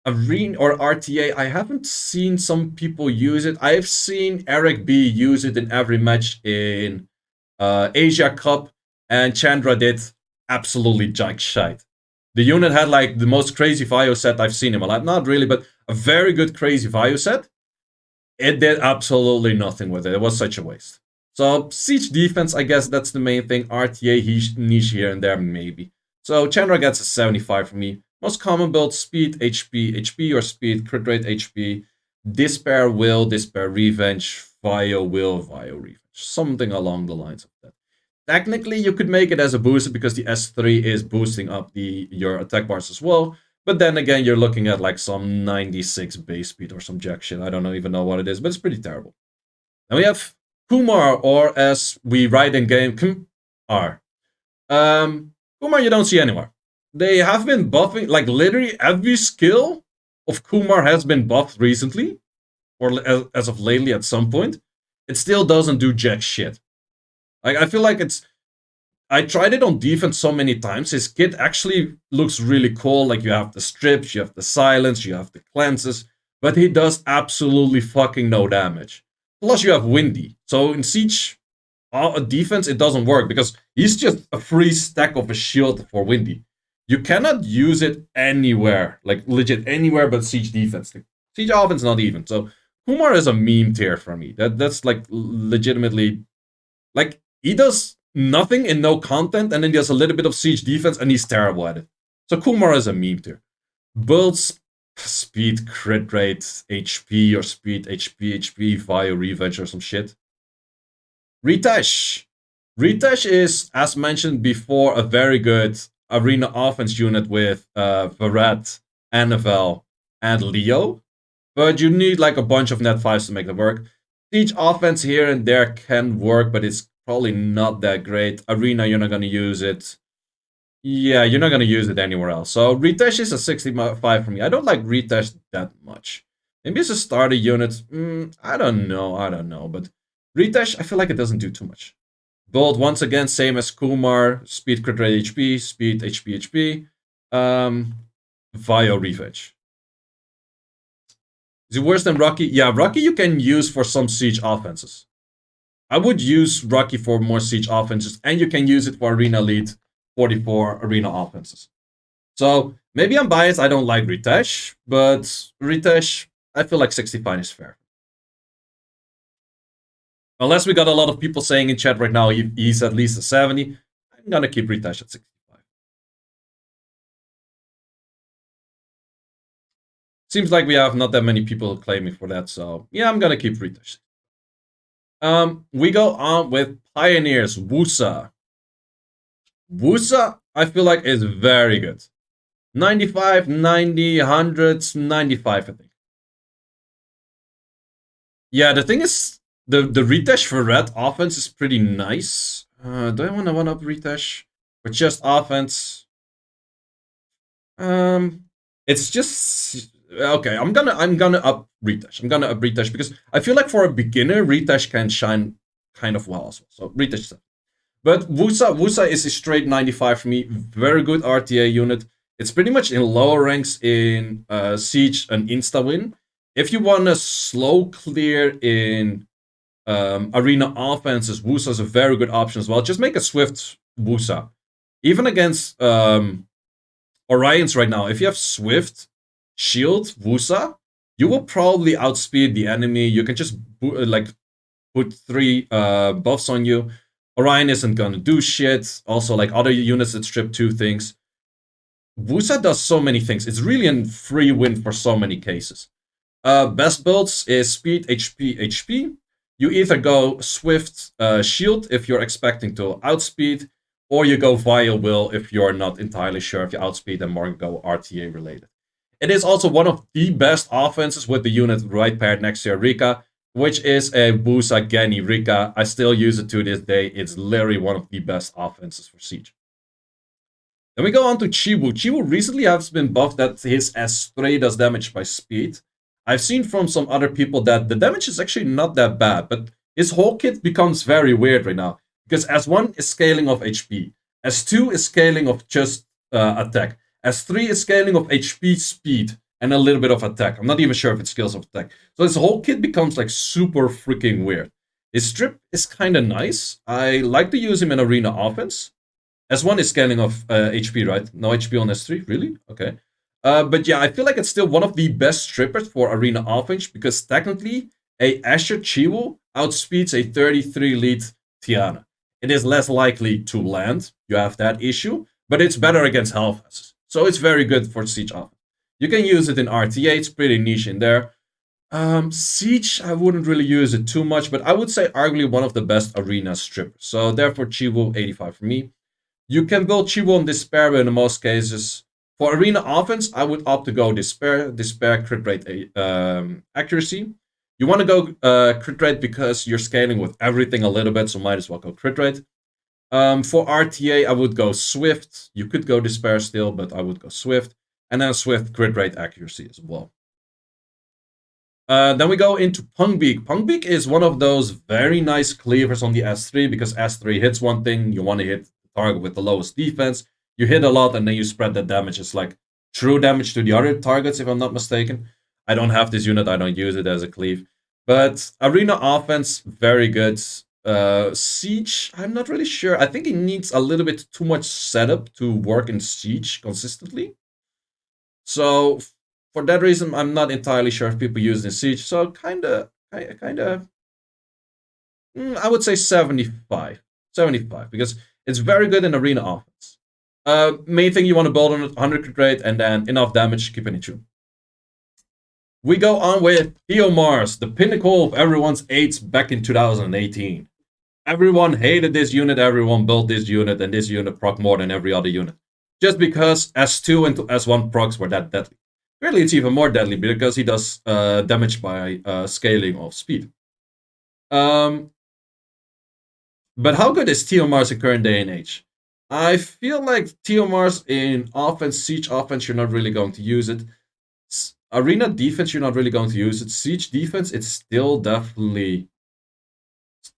Arena or RTA, I haven't seen some people use it. I've seen Eric B use it in every match in Asia Cup, and Chandra did absolutely jack shite. The unit had like the most crazy Vio set I've seen in my life. Not really, but a very good crazy Vio set. It did absolutely nothing with it. It was such a waste. So siege defense, I guess that's the main thing. RTA niche here and there, maybe. So Chandra gets a 75 from me. Most common build, speed, HP, or speed, crit rate, HP. Despair Will, Despair Revenge, Vio Will, Vio Revenge. Something along the lines of that. Technically, you could make it as a booster because the S3 is boosting up your attack bars as well. But then again, you're looking at like some 96 base speed or some jack shit. I don't even know what it is, but it's pretty terrible. And we have Kumar, or as we write in game, Kumar. Kumar you don't see anywhere. They have been buffing, like literally every skill of Kumar has been buffed recently, or as of lately at some point. It still doesn't do jack shit. Like, I feel like I tried it on defense so many times. His kit actually looks really cool. Like, you have the strips, you have the silence, you have the cleanses, but he does absolutely fucking no damage. Plus, you have Windy. So in Siege defense, it doesn't work because he's just a free stack of a shield for Windy. You cannot use it anywhere, like legit anywhere but Siege defense. Like, Siege offense not even. So Kumar is a meme tier for me. That's like legitimately, like, he does nothing in no content, and then he does a little bit of Siege defense, and he's terrible at it. So Kumar is a meme tier. Builds speed, crit rate, HP, or speed, HP, Vio Revenge, or some shit. Ritesh. Ritesh is, as mentioned before, a very good arena offense unit with Varette, Annabelle, and Leo. But you need like a bunch of Nat5s to make it work. Siege offense here and there can work, but it's probably not that great. Arena, you're not going to use it. Yeah, you're not going to use it anywhere else. So Ritesh is a 65 for me. I don't like Ritesh that much. Maybe it's a starter unit. I don't know. But Ritesh, I feel like it doesn't do too much. Build, once again, same as Kumar. Speed, crit rate, HP. Speed, HP. Vio Revenge. Is it worse than Rocky? Yeah, Rocky you can use for some Siege offenses. I would use Rocky for more Siege offenses, and you can use it for Arena Elite 44 Arena offenses. So maybe I'm biased, I don't like Ritesh, but Ritesh, I feel like 65 is fair. Unless we got a lot of people saying in chat right now he's at least a 70, I'm gonna keep Ritesh at 65. Seems like we have not that many people claiming for that, so yeah, I'm gonna keep Ritesh. We go on with Pioneers, Wusa. Wusa, I feel like, is very good. 95, 90, 100, 95, I think. Yeah, the thing is, the Ritesh for red offense is pretty nice. Do I want to one-up Ritesh? With just offense? It's just... Okay, I'm gonna up Ritesh. I'm gonna up Ritesh because I feel like for a beginner, Ritesh can shine kind of well as well. So Ritesh 7. But Wusa is a straight 95 for me. Very good RTA unit. It's pretty much in lower ranks in Siege an insta-win. If you want a slow clear in arena offenses, Wusa is a very good option as well. Just make a swift Wusa. Even against Orions right now, if you have swift, shield, Wusa, you will probably outspeed the enemy. You can just put 3 buffs on you. Orion isn't gonna do shit. Also, like other units that strip 2 things. Wusa does so many things. It's really a free win for so many cases. Best builds is speed, HP. You either go swift, shield if you're expecting to outspeed, or you go Vile Will if you're not entirely sure if you outspeed and more go RTA related. It is also one of the best offenses with the unit right paired next to Rika, which is a Wusa Geni Rika. I still use it to this day. It's literally one of the best offenses for Siege. Then we go on to Chiwu. Chiwu recently has been buffed that his S3 does damage by speed. I've seen from some other people that the damage is actually not that bad, but his whole kit becomes very weird right now. Because S1 is scaling of HP. S2 is scaling of just attack. S3 is scaling of HP, speed, and a little bit of attack. I'm not even sure if it scales of attack. So this whole kit becomes like super freaking weird. His strip is kind of nice. I like to use him in arena offense. S1 is scaling of HP, right? No HP on S3? Really? Okay. But yeah, I feel like it's still one of the best strippers for arena offense because technically a Asher Chiwu outspeeds a 33 lead Tiana. It is less likely to land. You have that issue, but it's better against Hellfest. So it's very good for Siege offense. You can use it in RTA. It's pretty niche in there. Siege, I wouldn't really use it too much, but I would say arguably one of the best arena strippers. So therefore, Chiwu 85 for me. You can build Chiwu on Despair, but in most cases, for arena offense, I would opt to go Despair. Despair crit rate accuracy. You want to go crit rate because you're scaling with everything a little bit, so might as well go crit rate. For RTA, I would go Swift. You could go Despair still, but I would go Swift. And then Swift crit rate accuracy as well. Then we go into Pungbeak. Pungbeak is one of those very nice cleavers on the S3 because S3 hits one thing, you want to hit the target with the lowest defense. You hit a lot and then you spread that damage. It's like true damage to the other targets, if I'm not mistaken. I don't have this unit, I don't use it as a cleave. But arena offense, very good. Siege, I'm not really sure. I think it needs a little bit too much setup to work in Siege consistently. So for that reason, I'm not entirely sure if people use it in Siege. So I would say 75. 75, because it's very good in arena offense. Main thing you want to build on 100 crit rate and then enough damage, keep it true. We go on with Theomars, the pinnacle of everyone's 8s back in 2018. Everyone hated this unit, everyone built this unit, and this unit proc more than every other unit. Just because S2 and S1 procs were that deadly. Really, it's even more deadly because he does damage by scaling of speed. But how good is Theomars in current day and age? I feel like Theomars in offense, Siege offense, you're not really going to use it. Arena defense, you're not really going to use it. Siege defense, it's still definitely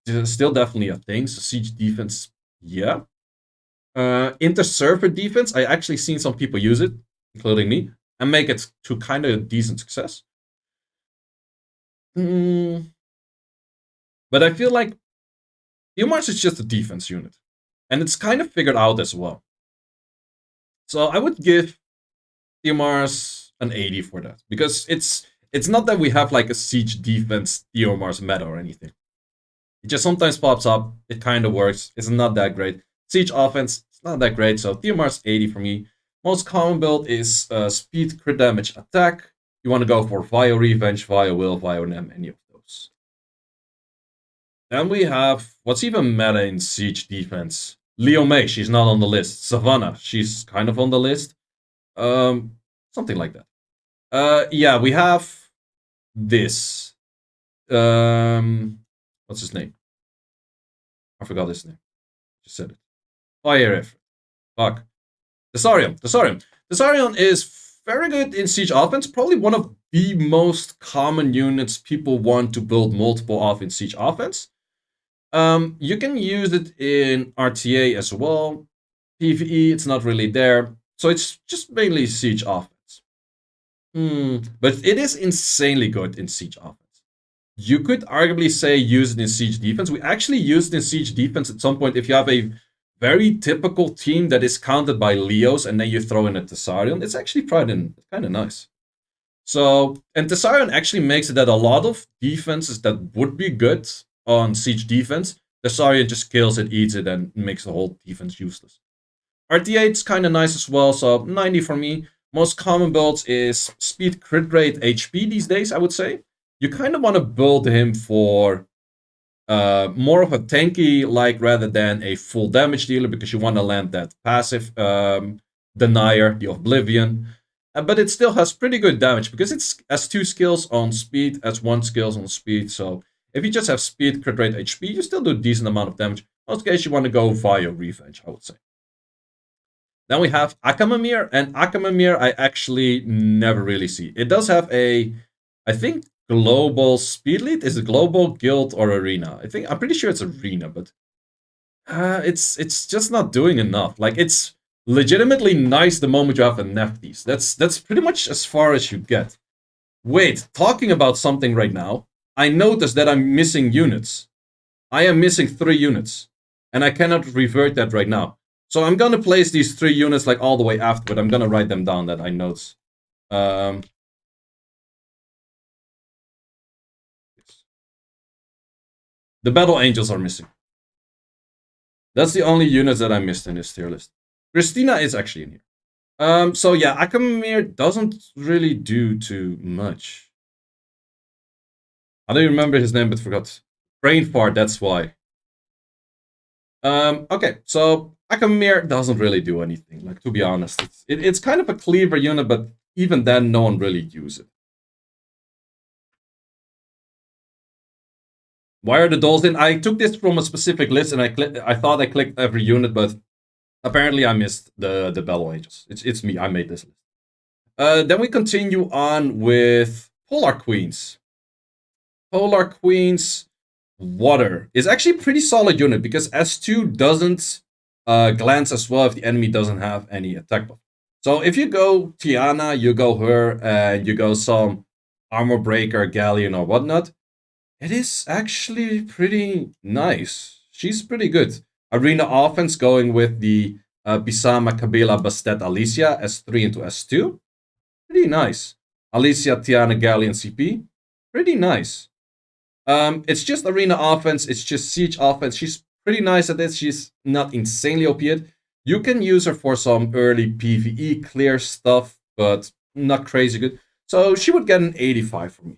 a thing. So Siege defense, yeah. Inter-server defense, I actually seen some people use it, including me, and make it to kind of decent success. But I feel like Theomars is just a defense unit. And it's kind of figured out as well. So I would give Theomars an 80 for that. Because it's not that we have like a Siege defense Theomars meta or anything. It just sometimes pops up. It kind of works. It's not that great. Siege offense, it's not that great. So Theomars 80 for me. Most common build is speed, crit damage, attack. You want to go for Vio Revenge, Vio Will, Vio Nem, any of those. Then we have, what's even meta in Siege defense? Leo Mage, she's not on the list. Savannah, she's kind of on the list. Something like that. Yeah, we have this. What's his name? I forgot his name. Just said it. Fire Ifrit. Fuck. Thessarion is very good in Siege offense. Probably one of the most common units people want to build multiple of in Siege offense. You can use it in RTA as well. PvE, it's not really there. So it's just mainly Siege offense. But it is insanely good in Siege offense. You could arguably say use it in Siege defense. We actually used it in Siege defense at some point if you have a very typical team that is counted by Leos and then you throw in a Thessarion. It's actually kind of nice. So, and Thessarion actually makes it that a lot of defenses that would be good on Siege defense, Thessarion just kills it, eats it, and makes the whole defense useless. RTA is kind of nice as well, so 90 for me. Most common builds is speed, crit rate, HP these days, I would say. You kind of want to build him for more of a tanky like rather than a full damage dealer because you want to land that passive denier, the Oblivion. But it still has pretty good damage because it has 2 skills on speed, has 1 skills on speed. So if you just have speed, crit rate, HP, you still do a decent amount of damage. In most cases, you want to go via Revenge, I would say. Then we have Akamamir, and Akamamir I actually never really see. It does have a, I think, global speed lead. Is it global, guild, or arena? I'm pretty sure it's arena, but it's just not doing enough. Like, it's legitimately nice the moment you have a Nat5. That's pretty much as far as you get. Wait, talking about something right now, I noticed that I'm missing units. I am missing 3 units, and I cannot revert that right now. So I'm gonna place these 3 units like all the way after, but I'm gonna write them down that I noticed. The Battle Angels are missing. That's the only units that I missed in this tier list. Christina is actually in here. So yeah, Akamamir doesn't really do too much. I don't remember his name, but forgot. Brain fart, that's why. Okay, so Akamir doesn't really do anything, like, to be honest. It's kind of a cleaver unit, but even then, no one really uses it. Why are the dolls in? I took this from a specific list, and I thought I clicked every unit, but apparently I missed the Battle Angels. It's me, I made this list. Then we continue on with Polar Queens. Polar Queens Water is actually a pretty solid unit because S2 doesn't glance as well if the enemy doesn't have any attack buff. So if you go Tiana, you go her, and you go some Armor Breaker, Galleon, or whatnot, it is actually pretty nice. She's pretty good. Arena offense going with the Bisama, Kabila, Bastet, Alicia, S3 into S2. Pretty nice. Alicia, Tiana, Galleon, CP. Pretty nice. It's just arena offense. It's just siege offense. She's pretty nice at it. She's not insanely OP yet. You can use her for some early PvE clear stuff, but not crazy good. So she would get an 85 from me.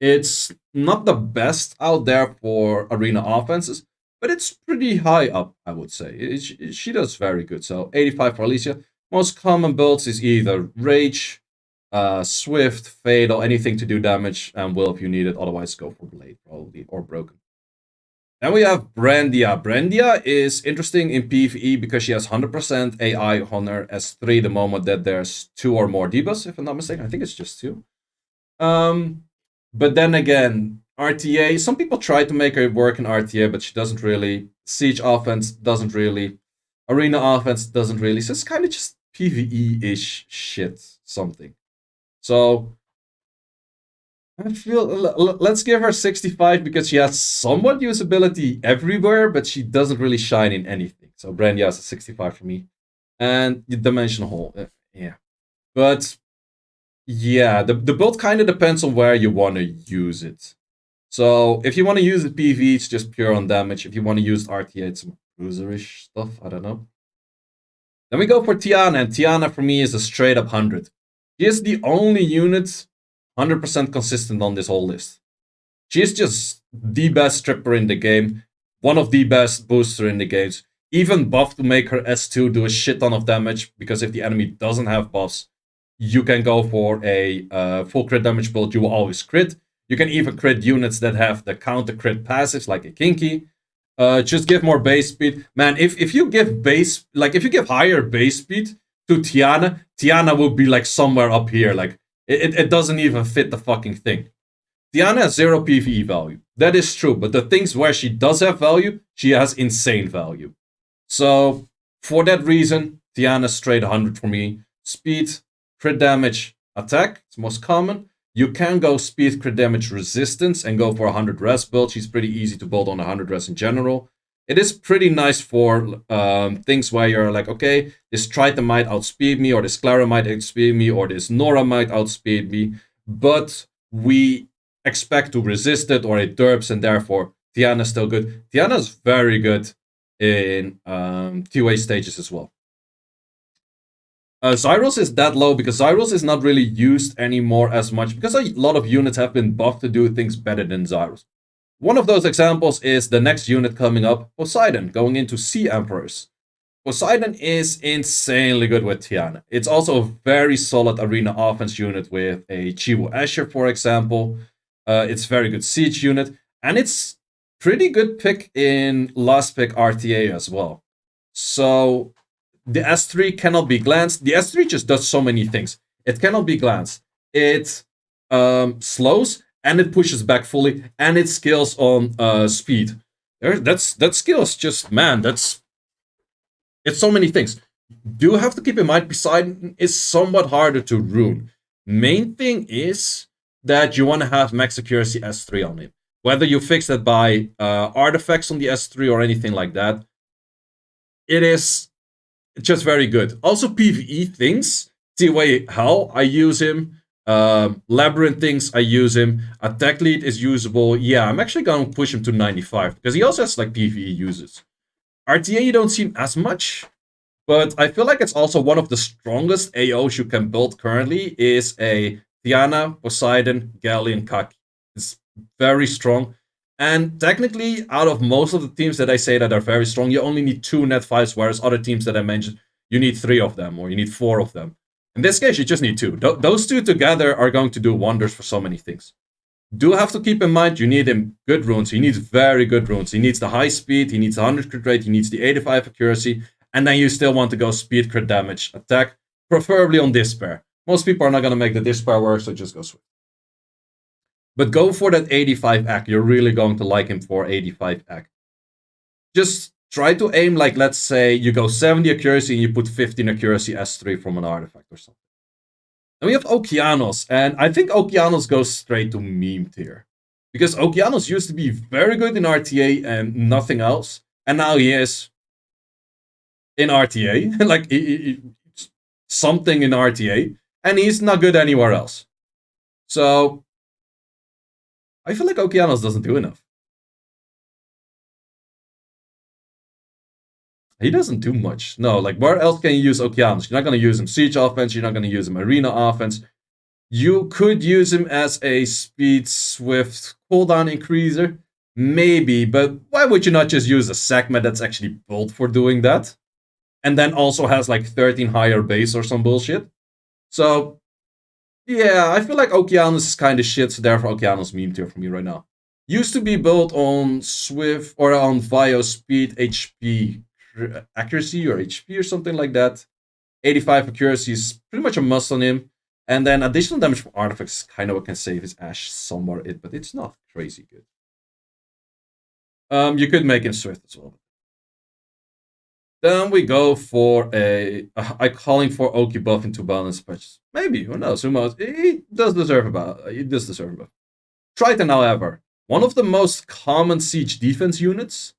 It's not the best out there for arena offenses, but it's pretty high up, I would say. She does very good. So 85 for Alicia. Most common builds is either Rage, Swift, Fatal, anything to do damage, and Will if you need it. Otherwise, go for Blade, probably, or Broken. Then we have Brandia. Brandia is interesting in PvE because she has 100% AI on her S3 the moment that there's 2 or more debuffs, if I'm not mistaken. I think it's just 2. But then again, RTA, some people try to make her work in RTA, but she doesn't really. Siege offense doesn't really. Arena offense doesn't really. So it's kind of just PvE-ish shit, something. So I feel let's give her 65 because she has somewhat usability everywhere, but she doesn't really shine in anything. So Brandia has a 65 for me. And the Dimension Hole, yeah. But yeah, the build kind of depends on where you want to use it. So if you want to use it PvE, it's just pure on damage. If you want to use RTA, it's some cruiserish stuff. I don't know. Then we go for Tiana, and Tiana for me is a straight up 100. She is the only unit 100% consistent on this whole list. She is just the best stripper in the game, one of the best booster in the games. Even buffed to make her S2 do a shit ton of damage, because if the enemy doesn't have buffs, you can go for a full crit damage build. You will always crit. You can even crit units that have the counter crit passives, like a Kinky. Just give more base speed. Man, if you give if you give higher base speed to Tiana, Tiana will be like somewhere up here. Like, it doesn't even fit the fucking thing. Tiana has 0 PvE value. That is true, but the things where she does have value, she has insane value. So, for that reason, Tiana straight 100 for me. Speed, crit damage, attack, it's most common. You can go speed, crit damage, resistance, and go for 100 res build. She's pretty easy to build on 100 res in general. It is pretty nice for things where you're like, okay, this Triton might outspeed me, or this Clara might outspeed me, or this Nora might outspeed me, but we expect to resist it, or it derps, and therefore Tiana's still good. Tiana's very good in 2A stages as well. Zyros is that low because Zyros is not really used anymore as much because a lot of units have been buffed to do things better than Zyros. One of those examples is the next unit coming up, Poseidon, going into Sea Emperors. Poseidon is insanely good with Tiana. It's also a very solid arena offense unit with a Chiwu Asher, for example. It's very good siege unit, and it's pretty good pick in last pick RTA as well. So the S3 cannot be glanced. The S3 just does so many things. It cannot be glanced. It slows, and it pushes back fully, and it skills on speed. That skills just, man, it's so many things. Do have to keep in mind, Poseidon is somewhat harder to rune. Main thing is that you want to have max accuracy S3 on it. Whether you fix that by artifacts on the S3 or anything like that, it is just very good. Also PvE things, TOA Hell, I use him. Labyrinth things, I use him. Attack lead is usable. Yeah, I'm actually gonna push him to 95 because he also has like PvE uses. RTA you don't see him as much, but I feel like it's also one of the strongest AOs you can build currently is a Tiana, Poseidon, Galleon, Kaki. It's very strong. And technically, out of most of the teams that I say that are very strong, you only need 2 Nat5s, whereas other teams that I mentioned, you need 3 of them, or you need 4 of them. In this case, you just need 2. Those 2 together are going to do wonders for so many things. Do have to keep in mind, you need him good runes. He needs very good runes. He needs the high speed, he needs the 100 crit rate, he needs the 85 accuracy, and then you still want to go speed, crit damage, attack, preferably on Despair. Most people are not going to make the Despair work, so just go Swift. But go for that 85 AC. You're really going to like him for 85 AC. Just try to aim like, let's say, you go 70 accuracy and you put 15 accuracy S3 from an artifact or something. And we have Okeanos, and I think Okeanos goes straight to meme tier. Because Okeanos used to be very good in RTA and nothing else, and now he is in RTA, like something in RTA, and he's not good anywhere else. So I feel like Okeanos doesn't do enough. He doesn't do much. No, like where else can you use Okeanos? You're not going to use him Siege offense, you're not going to use him Arena offense. You could use him as a speed swift cooldown increaser, maybe, but why would you not just use a segment that's actually built for doing that? And then also has like 13 higher base or some bullshit. So, yeah, I feel like Okeanos is kind of shit, so therefore Okeanos meme tier for me right now. Used to be built on Swift or on Vio speed, HP accuracy or HP or something like that. 85 accuracy is pretty much a must on him. And then additional damage from artifacts kind of what can save his Ash somewhat, but it's not crazy good. You could make him Swift as well. Then we go for I'm calling for Oki buff into balance patches. Maybe, who knows? Who knows? He does deserve a buff. He does deserve a buff. Triton, however, one of the most common siege defense units.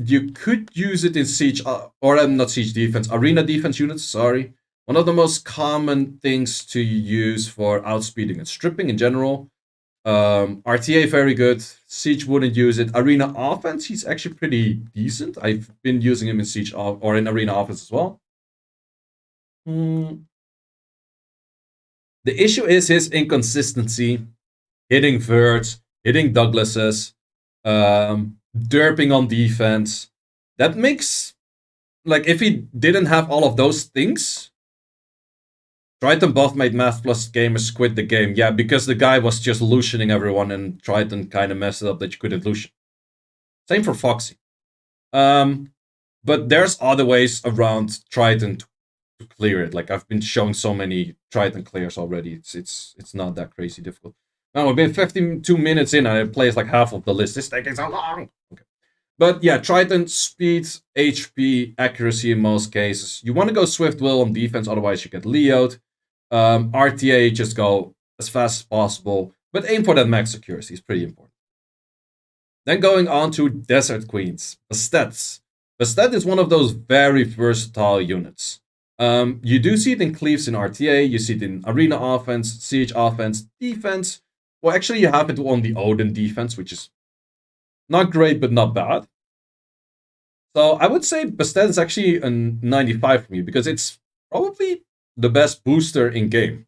You could use it in siege, or not siege defense, arena defense units. Sorry, one of the most common things to use for outspeeding and stripping in general. RTA very good. Siege wouldn't use it. Arena offense, he's actually pretty decent. I've been using him in siege or in arena offense as well. The issue is his inconsistency, hitting Verts, hitting Douglases, derping on defense. That makes, like, if he didn't have all of those things, Triton buff made Math Plus gamers quit the game. Yeah, because the guy was just Lucianing everyone and Triton kind of messed it up that you couldn't Lucian. Same for Foxy. But there's other ways around Triton to clear it. Like, I've been showing so many Triton clears already. It's not that crazy difficult. Now, we've been 52 minutes in and I played like half of the list. This taking so long. Okay. But yeah, Triton, speed, HP, accuracy in most cases. You want to go Swift Will on defense, otherwise you get Leo'd. RTA, just go as fast as possible, but aim for that max accuracy is pretty important. Then going on to Desert Queens, Bastet. Bastet is one of those very versatile units. You do see it in Cleaves in RTA, you see it in Arena offense, Siege offense, defense. Well, actually, you have it on the Odin defense, which is not great, but not bad. So I would say Bastet is actually a 95 for me, because it's probably the best booster in game.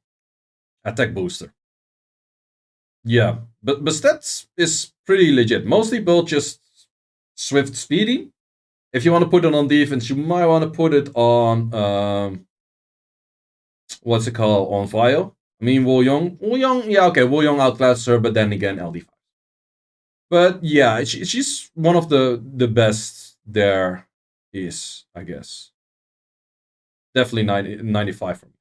Attack booster. Yeah, but Bastet is pretty legit. Mostly built just Swift Speedy. If you want to put it on defense, you might want to put it on, what's it called, on Vio. I mean, Wooyoung, yeah, okay, Wooyoung outclassed her, but then again, LD5. But yeah, she's one of the best there is, I guess. Definitely 95 for me.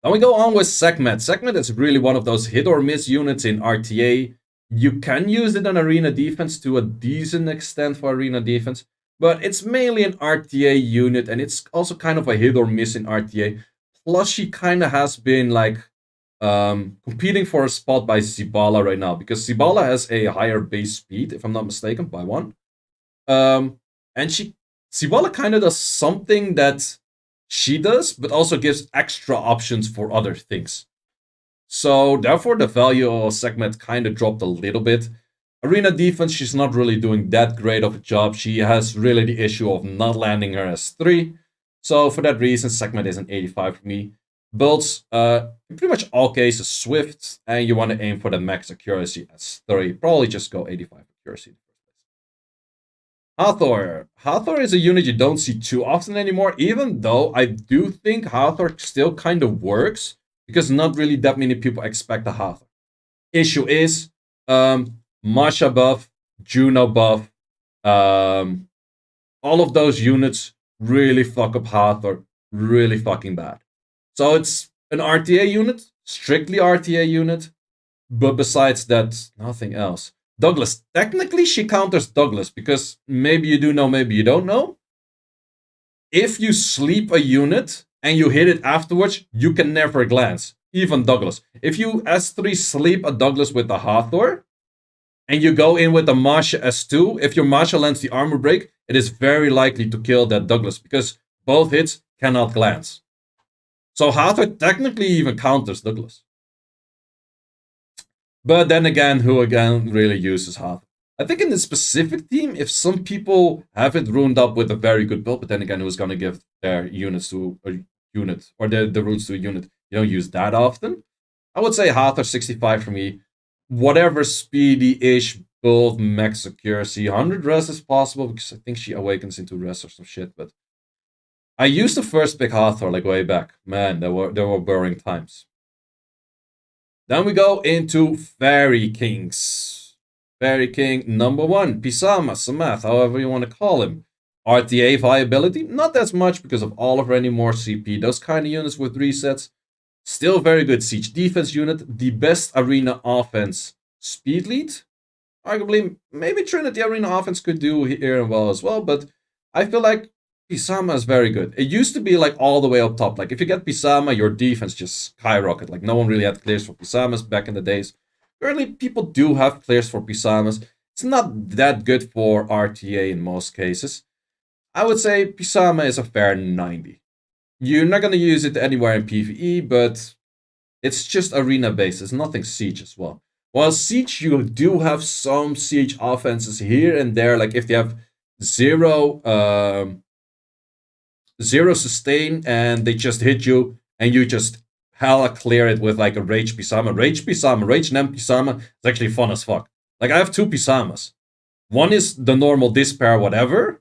Then we go on with Sekhmet. Sekhmet is really one of those hit or miss units in RTA. You can use it on arena defense to a decent extent for arena defense, but it's mainly an RTA unit, and it's also kind of a hit or miss in RTA. Plus, she kind of has been like competing for a spot by Zibala right now, because Zibala has a higher base speed, if I'm not mistaken, by 1. And Zibala kind of does something that she does, but also gives extra options for other things. So therefore, the value of Sekhmet kind of dropped a little bit. Arena defense, she's not really doing that great of a job. She has really the issue of not landing her S3. So for that reason, Sekhmet is an 85 for me. Builds, in pretty much all cases, Swift, and you want to aim for the max accuracy as 30. Probably just go 85 accuracy. Hathor. Hathor is a unit you don't see too often anymore, even though I do think Hathor still kind of works, because not really that many people expect a Hathor. Issue is, Masha buff, Juno buff, all of those units really fuck up Hathor really fucking bad. So it's an RTA unit, strictly RTA unit, but besides that, nothing else. Douglas, technically she counters Douglas, because maybe you do know, maybe you don't know. If you sleep a unit and you hit it afterwards, you can never glance, even Douglas. If you S3 sleep a Douglas with a Hathor, and you go in with a Masha S2, if your Masha lands the armor break, it is very likely to kill that Douglas, because both hits cannot glance. So Hathor technically even counters Douglas. But then again, who again really uses Hathor? I think in this specific team, if some people have it ruined up with a very good build, but then again, who's going to give their units to a unit, or the runes to a unit, you don't use that often. I would say Hathor 65 for me. Whatever speedy-ish build, max accuracy, 100 res is possible, because I think she awakens into res or some shit, but I used the first pick Hathor like way back. Man, there were boring times. Then we go into Fairy Kings. Fairy King number 1, Pisama, Samath, however you want to call him. RTA viability, not as much because of Oliver anymore, CP, those kind of units with resets. Still very good siege defense unit, the best arena offense speed lead. Arguably, maybe Trinity arena offense could do here and well as well, but I feel like Pisama is very good. It used to be like all the way up top. Like if you get Pisama, your defense just skyrocket. Like no one really had clears for Pisamas back in the days. Currently, people do have clears for Pisamas. It's not that good for RTA in most cases. I would say Pisama is a fair 90. You're not going to use it anywhere in PvE, but it's just arena based. It's nothing siege as well. While siege, you do have some siege offenses here and there. Like if you have zero sustain and they just hit you and you just hella clear it with like a Rage Pisama. Rage Nem Pisama is actually fun as fuck. Like I have 2 Pisamas. One is the normal Despair whatever,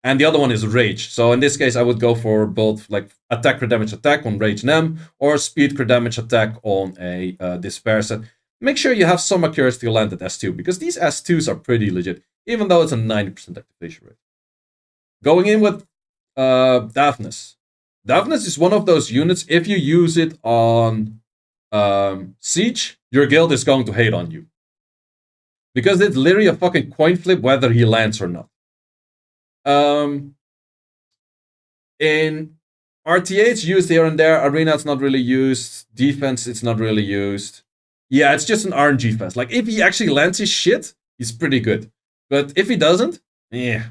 and the other one is Rage. So in this case, I would go for both like attack crit damage attack on Rage Nem or speed crit damage attack on a Despair set. Make sure you have some accuracy to land at S2, because these S2s are pretty legit, even though it's a 90% activation rate. Going in with Daphnis. Daphnis is one of those units, if you use it on Siege, your guild is going to hate on you. Because it's literally a fucking coin flip whether he lands or not. In RTA, it's used here and there. Arena, it's not really used. Defense, it's not really used. Yeah, it's just an RNG fest. Like, if he actually lands his shit, he's pretty good. But if he doesn't, yeah.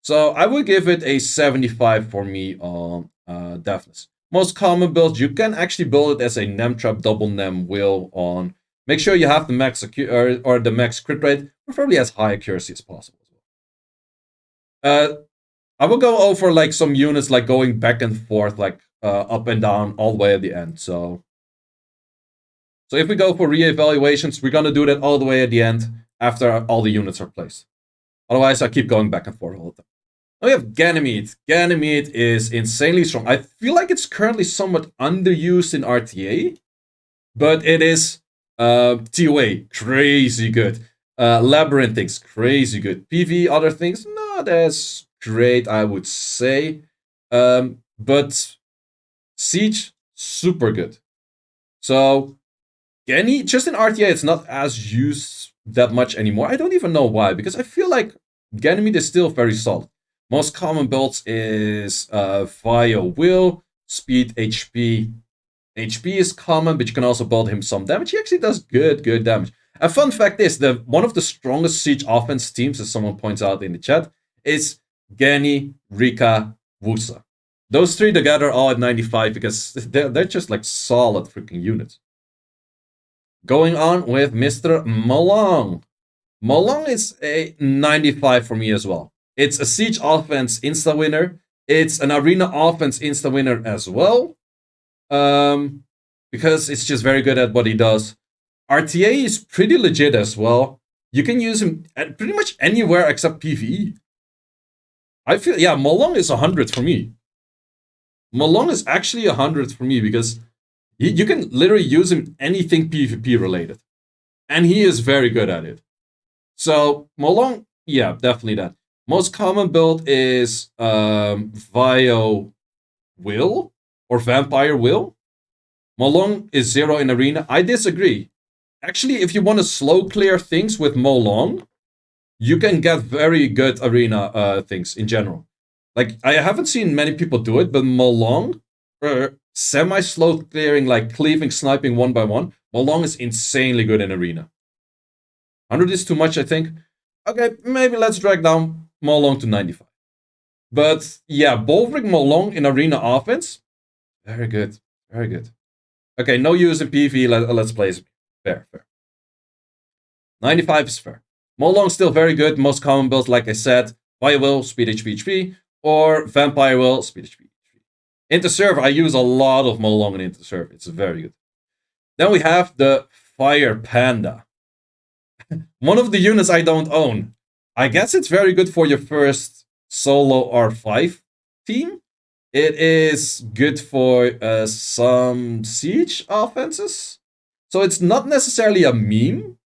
So I would give it a 75 for me on Daphnis. Most common builds, you can actually build it as a Nem Trap double Nem will on. Make sure you have the max or the max crit rate, preferably as high accuracy as possible. I will go over like some units like going back and forth, like up and down all the way at the end. So if we go for re-evaluations, we're gonna do that all the way at the end after all the units are placed. Otherwise, I keep going back and forth all the time. Now we have Ganymede. Ganymede is insanely strong. I feel like it's currently somewhat underused in RTA, but it is TOA, crazy good. Labyrinthings, crazy good. PV, other things, not as great, I would say. But Siege, super good. So, Genny, just in RTA, it's not as used that much anymore. I don't even know why, because I feel like Ganymede is still very solid. Most common builds is Via Will, Speed, HP. HP is common, but you can also build him some damage. He actually does good damage. A fun fact is that one of the strongest Siege offense teams, as someone points out in the chat, is Genny, Rika, Wusa. Those three together all at 95 because they're just like solid freaking units. Going on with Mr. Molong. Molong is a 95 for me as well. It's a Siege offense insta-winner. It's an Arena offense insta-winner as well. Because it's just very good at what he does. RTA is pretty legit as well. You can use him at pretty much anywhere except PvE. I feel, yeah, Molong is 100 for me. Molong is actually 100 for me because you can literally use him anything PvP related. And he is very good at it. So, Molong, yeah, definitely that. Most common build is Vio Will or Vampire Will. Molong is 0 in Arena. I disagree. Actually, if you want to slow clear things with Molong, you can get very good Arena things in general. Like, I haven't seen many people do it, but Molong, semi-slow clearing, like cleaving, sniping one by one, Molong is insanely good in Arena. 100 is too much, I think. Okay, maybe let's drag down Molong to 95. But yeah, Bolvrig Molong in Arena offense, very good, very good. Okay, no use in PvE, let's play it. Fair, fair. 95 is fair. Molong still very good, most common build, like I said, Fire Will, Speed HP HP, or Vampire Will, Speed HP HP. Interserve, I use a lot of Molong in Interserve, it's very good. Then we have the Fire Panda. One of the units I don't own. I guess it's very good for your first solo R5 team. It is good for some siege offenses. So it's not necessarily a meme,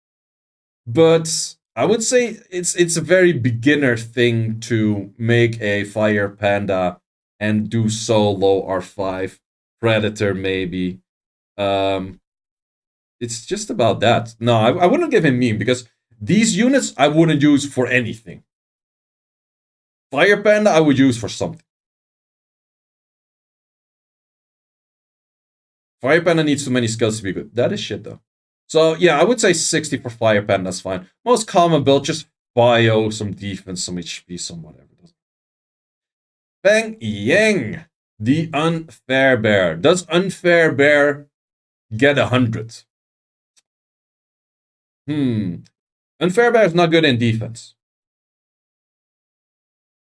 but I would say it's a very beginner thing to make a Fire Panda and do solo R5 Predator maybe. It's just about that. No, I wouldn't give him meme because these units I wouldn't use for anything. Fire Panda I would use for something. Fire Panda needs too many skills to be good. That is shit though. So yeah, I would say 60 for Fire Panda, that's fine. Most common build, just bio, some defense, some HP, some whatever. Feng Yang, the Unfair Bear. Does Unfair Bear get 100? Unfair Bear is not good in defense.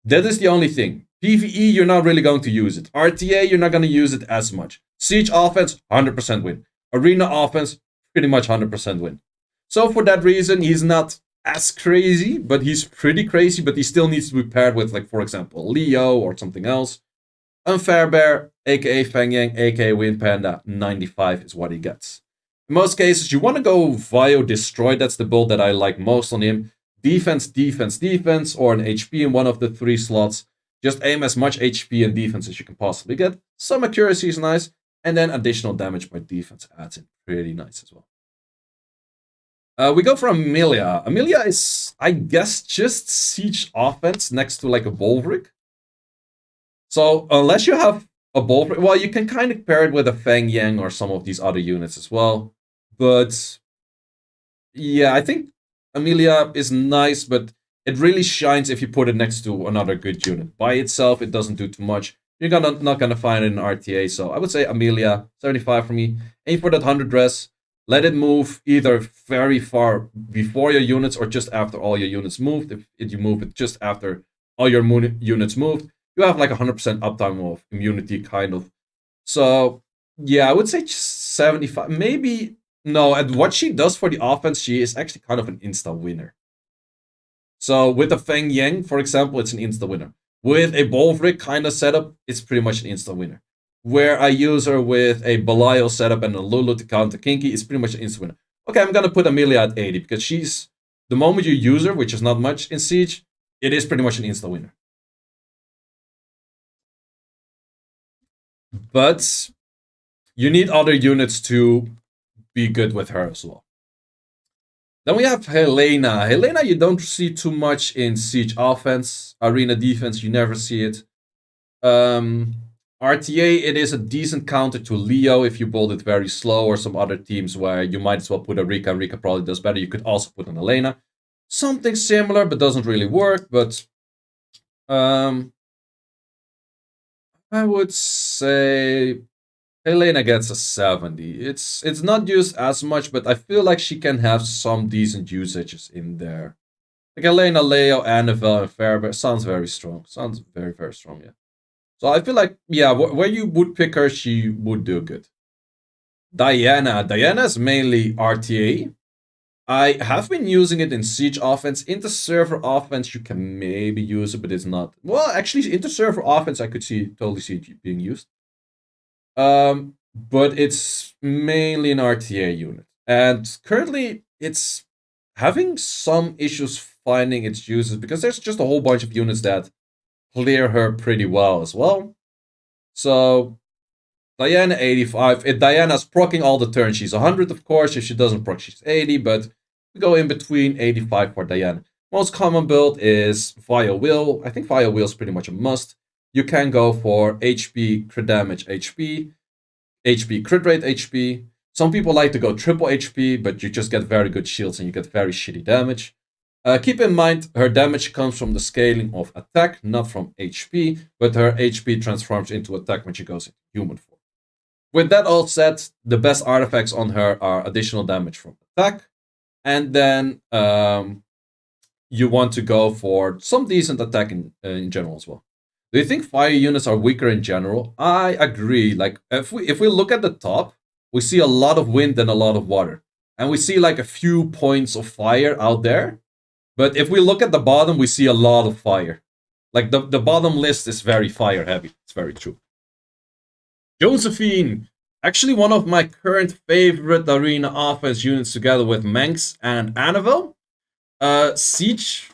That is the only thing. PvE, you're not really going to use it. RTA, you're not going to use it as much. Siege offense, 100% win. Arena offense, pretty much 100% win. So for that reason, he's not as crazy, but he's pretty crazy, but he still needs to be paired with, like, for example, Leo or something else. Unfair Bear, aka Feng Yang, aka Wind Panda, 95 is what he gets. In most cases, you want to go Vio Destroy. That's the build that I like most on him. Defense, defense, defense, or an HP in one of the 3 slots. Just aim as much HP and defense as you can possibly get. Some accuracy is nice. And then additional damage by defense adds in pretty nice as well. We go for Amelia. Amelia is, I guess, just siege offense next to like a Bolvrig. So unless you have a Bolvrig, well, you can kind of pair it with a Feng Yang or some of these other units as well. But yeah, I think Amelia is nice, but it really shines if you put it next to another good unit. By itself, it doesn't do too much. You're not gonna find it in RTA, so I would say Amelia, 75 for me. Aim for that 100 dress. Let it move either very far before your units or just after all your units moved. If you move it just after all your units moved, you have like 100% uptime of immunity, kind of. So yeah, I would say 75. Maybe no. And what she does for the offense, she is actually kind of an insta winner. So with a Feng Yang, for example, it's an insta winner. With a Bolvrig kind of setup, it's pretty much an insta winner. Where I use her with a Belial setup and a Lulu to counter Kinky, it's pretty much an insta winner. Okay, I'm gonna put Amelia at 80 because she's, the moment you use her, which is not much in Siege, it is pretty much an insta winner. But you need other units to be good with her as well. Then we have Helena. Helena, you don't see too much in Siege offense. Arena defense, you never see it. RTA, it is a decent counter to Leo if you build it very slow, or some other teams where you might as well put a Rika, and Rika probably does better. You could also put an Helena. Something similar, but doesn't really work. But I would say Helena gets a 70. It's not used as much, but I feel like she can have some decent usages in there. Like Helena, Leo, Annabelle, and Fairbear sounds very strong. Sounds very, very strong, yeah. So I feel like, yeah, where you would pick her, she would do good. Diana's mainly RTA. I have been using it in Siege offense. Into server offense, you can maybe use it, but it's not. Well, actually, into server offense, I could totally see it being used. But it's mainly an RTA unit, and currently it's having some issues finding its uses because there's just a whole bunch of units that clear her pretty well as well. So Diana 85. If Diana's proccing all the turns, she's 100, of course. If she doesn't proc, she's 80, but we go in between 85 for Diana. Most common build is Via Will. I think Via Will is pretty much a must. You can go for HP, crit damage, HP, crit rate, HP. Some people like to go triple HP, but you just get very good shields and you get very shitty damage. Keep in mind, her damage comes from the scaling of attack, not from HP, but her HP transforms into attack when she goes into human form. With that all said, the best artifacts on her are additional damage from attack, and then you want to go for some decent attack in general as well. Do you think fire units are weaker in general? I agree. Like if we look at the top, we see a lot of wind and a lot of water, and we see like a few points of fire out there. But if we look at the bottom, we see a lot of fire. Like the bottom list is very fire heavy. It's very true. Josephine, actually one of my current favorite arena offense units together with Manx and Annabelle. Siege.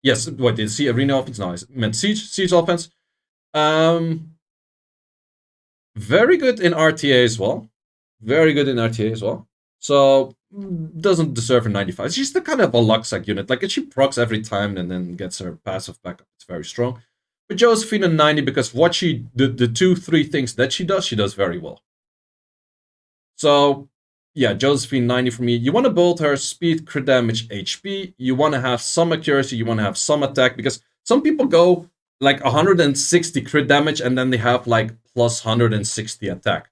Yes, what did see arena offense? No, I meant siege offense. Very good in RTA as well. Very good in RTA as well. So doesn't deserve a 95. She's the kind of a Luxac unit. Like if she procs every time and then gets her passive back up, it's very strong. But Josephine a 90 because what the 2-3 things that she does very well. So yeah, Josephine 90 for me. You want to build her speed, crit damage, HP. You want to have some accuracy. You want to have some attack because some people go like 160 crit damage and then they have like plus 160 attack.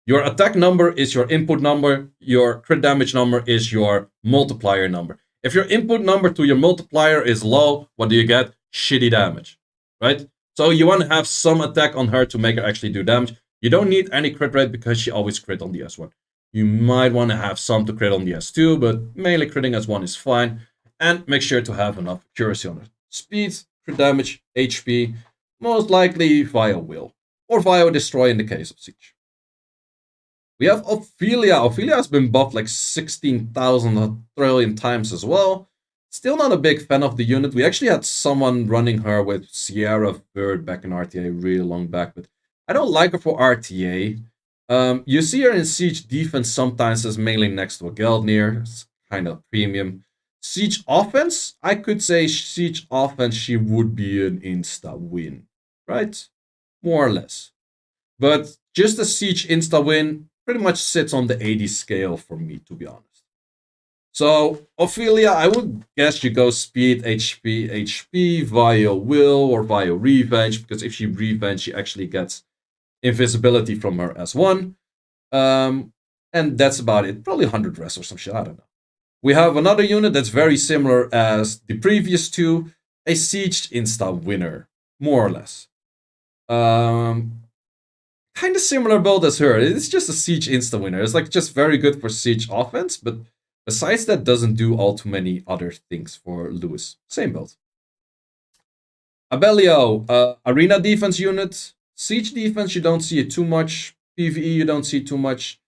Your attack number is your input number. Your crit damage number is your multiplier number. If your input number to your multiplier is low, what do you get? Shitty damage, right? So you want to have some attack on her to make her actually do damage. You don't need any crit rate because she always crit on the S1. You might want to have some to crit on the S2, but mainly critting S1 is fine. And make sure to have enough accuracy on it. Speed, crit damage, HP, most likely via will. Or via destroy in the case of Siege. We have Ophelia. Ophelia has been buffed like 16,000 trillion times as well. Still not a big fan of the unit. We actually had someone running her with Sierra Bird back in RTA really long back, but I don't like her for RTA. You see her in Siege defense sometimes as mainly next to a Geldnir. It's kind of premium. Siege offense, I could say Siege offense, she would be an insta win, right? More or less. But just a Siege insta win pretty much sits on the 80 scale for me, to be honest. So, Ophelia, I would guess you go speed, HP via will or via revenge, because if she revenge, she actually gets invisibility from her S1. And that's about it. Probably 100 rest or some shit, I don't know. We have another unit that's very similar as the previous two, a Siege insta winner, more or less. Kind of similar build as her. It's just a Siege insta winner. It's like just very good for Siege offense, but besides that, doesn't do all too many other things for Lewis. Same build. Abellio, arena defense unit. Siege defense, you don't see it too much. PvE, you don't see too much.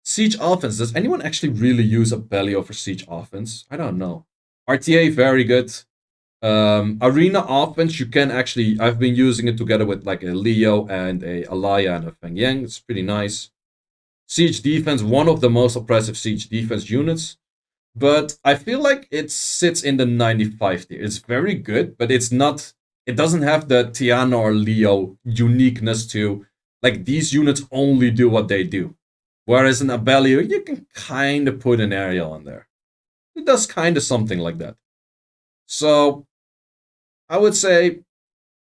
Siege offense, does anyone actually really use Abellio for Siege offense? I don't know. RTA, very good. Arena offense, you can actually, I've been using it together with like a Leo and a Alaya and a Feng Yang. It's pretty nice. Siege defense, one of the most oppressive Siege defense units. But I feel like it sits in the 95 tier. It's very good, but it's not, it doesn't have the Tiana or Leo uniqueness to, like, these units only do what they do. Whereas in Abellio, you can kind of put an Ariel on there. It does kind of something like that. So, I would say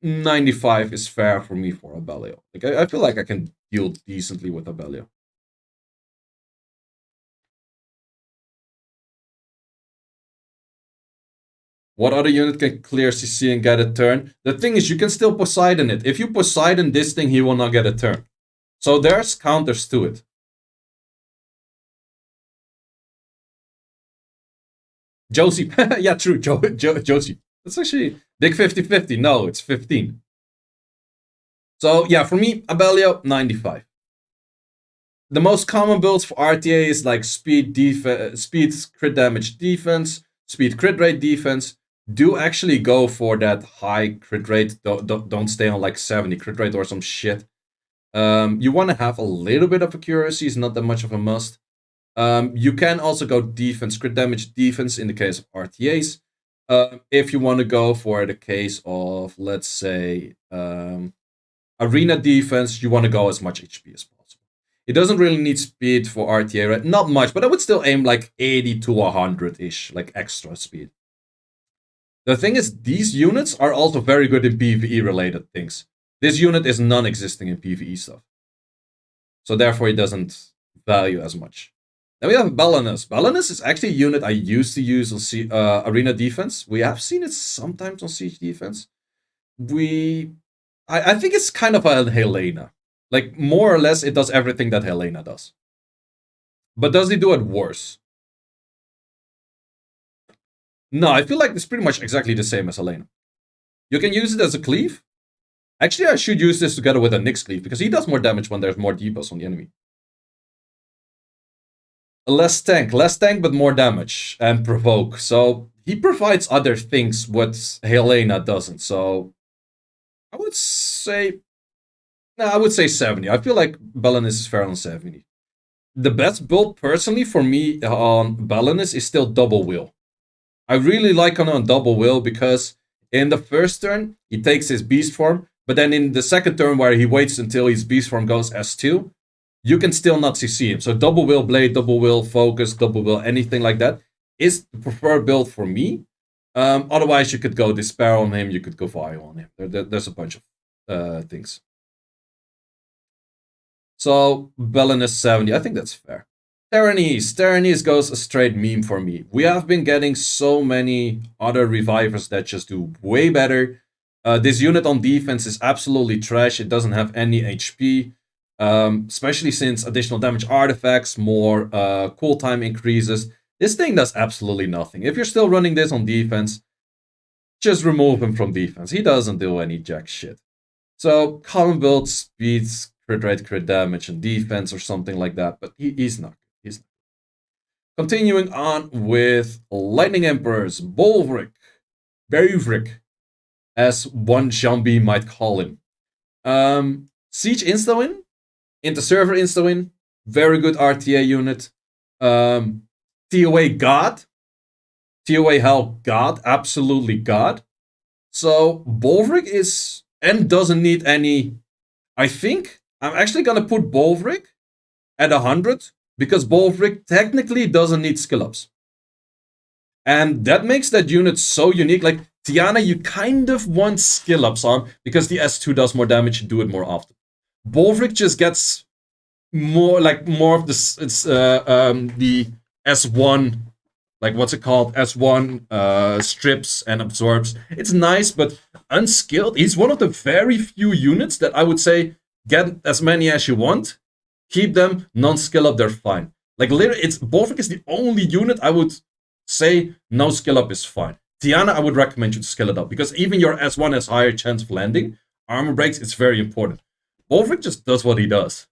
95 is fair for me for Abellio. Like, I feel like I can deal decently with Abellio. What other unit can clear CC and get a turn? The thing is, you can still Poseidon it. If you Poseidon this thing, he will not get a turn. So there's counters to it. Josie. Yeah, true. Josie. That's actually big 50-50. No, it's 15. So yeah, for me, Abelio, 95. The most common builds for RTA is like speed, speed, crit damage defense, speed, crit rate defense. Do actually go for that high crit rate. Don't stay on like 70 crit rate or some shit. You want to have a little bit of accuracy. It's not that much of a must. You can also go defense, crit damage defense in the case of RTAs. If you want to go for the case of, let's say, arena defense, you want to go as much HP as possible. It doesn't really need speed for RTA, right? Not much, but I would still aim like 80 to 100-ish, like extra speed. The thing is, these units are also very good in PvE-related things. This unit is non-existing in PvE stuff. So therefore, it doesn't value as much. Then we have Belanus. Belanus is actually a unit I used to use on arena defense. We have seen it sometimes on siege defense. I think it's kind of a Helena. Like, more or less, it does everything that Helena does. But does he do it worse? No, I feel like it's pretty much exactly the same as Helena. You can use it as a cleave. Actually, I should use this together with a Nyx cleave, because he does more damage when there's more debuffs on the enemy. Less tank, but more damage and provoke. So he provides other things what Helena doesn't. So I would say 70. I feel like Belanus is fair on 70. The best build personally for me on Belanus is still double wheel. I really like him on double wheel because in the first turn he takes his beast form, but then in the second turn where he waits until his beast form goes S2, you can still not CC him. So double wheel blade, double wheel focus, double wheel anything like that is the preferred build for me. Otherwise, you could go Despair on him, you could go Vile on him. There's a bunch of things. So Belanus 70, I think that's fair. Terranese goes a straight meme for me. We have been getting so many other revivers that just do way better. This unit on defense is absolutely trash. It doesn't have any HP. Especially since additional damage artifacts, more cool time increases. This thing does absolutely nothing. If you're still running this on defense, just remove him from defense. He doesn't do any jack shit. So common build speeds, crit rate, crit damage, and defense or something like that. But he's not. He's not. Continuing on with Lightning Emperors, Bolvric, as one Jambi might call him. Siege insta-win, into server insta-win, very good RTA unit. TOA God, TOA Hell God, absolutely God. So Bolvric is, and doesn't need any, I think, I'm actually gonna put Bolvric at 100, because Bolvric technically doesn't need skill ups. And that makes that unit so unique. Like, Tiana, you kind of want skill ups on, because the S2 does more damage, you do it more often. Bolvric just gets more of this. It's the S1, like what's it called? S1 strips and absorbs. It's nice, but unskilled. He's one of the very few units that I would say get as many as you want, keep them, non-skill up, they're fine. Like literally, Bolvric is the only unit I would say no skill up is fine. Tiana, I would recommend you to skill it up, because even your S1 has higher chance of landing. Armor breaks, it's very important. Bolvric just does what he does.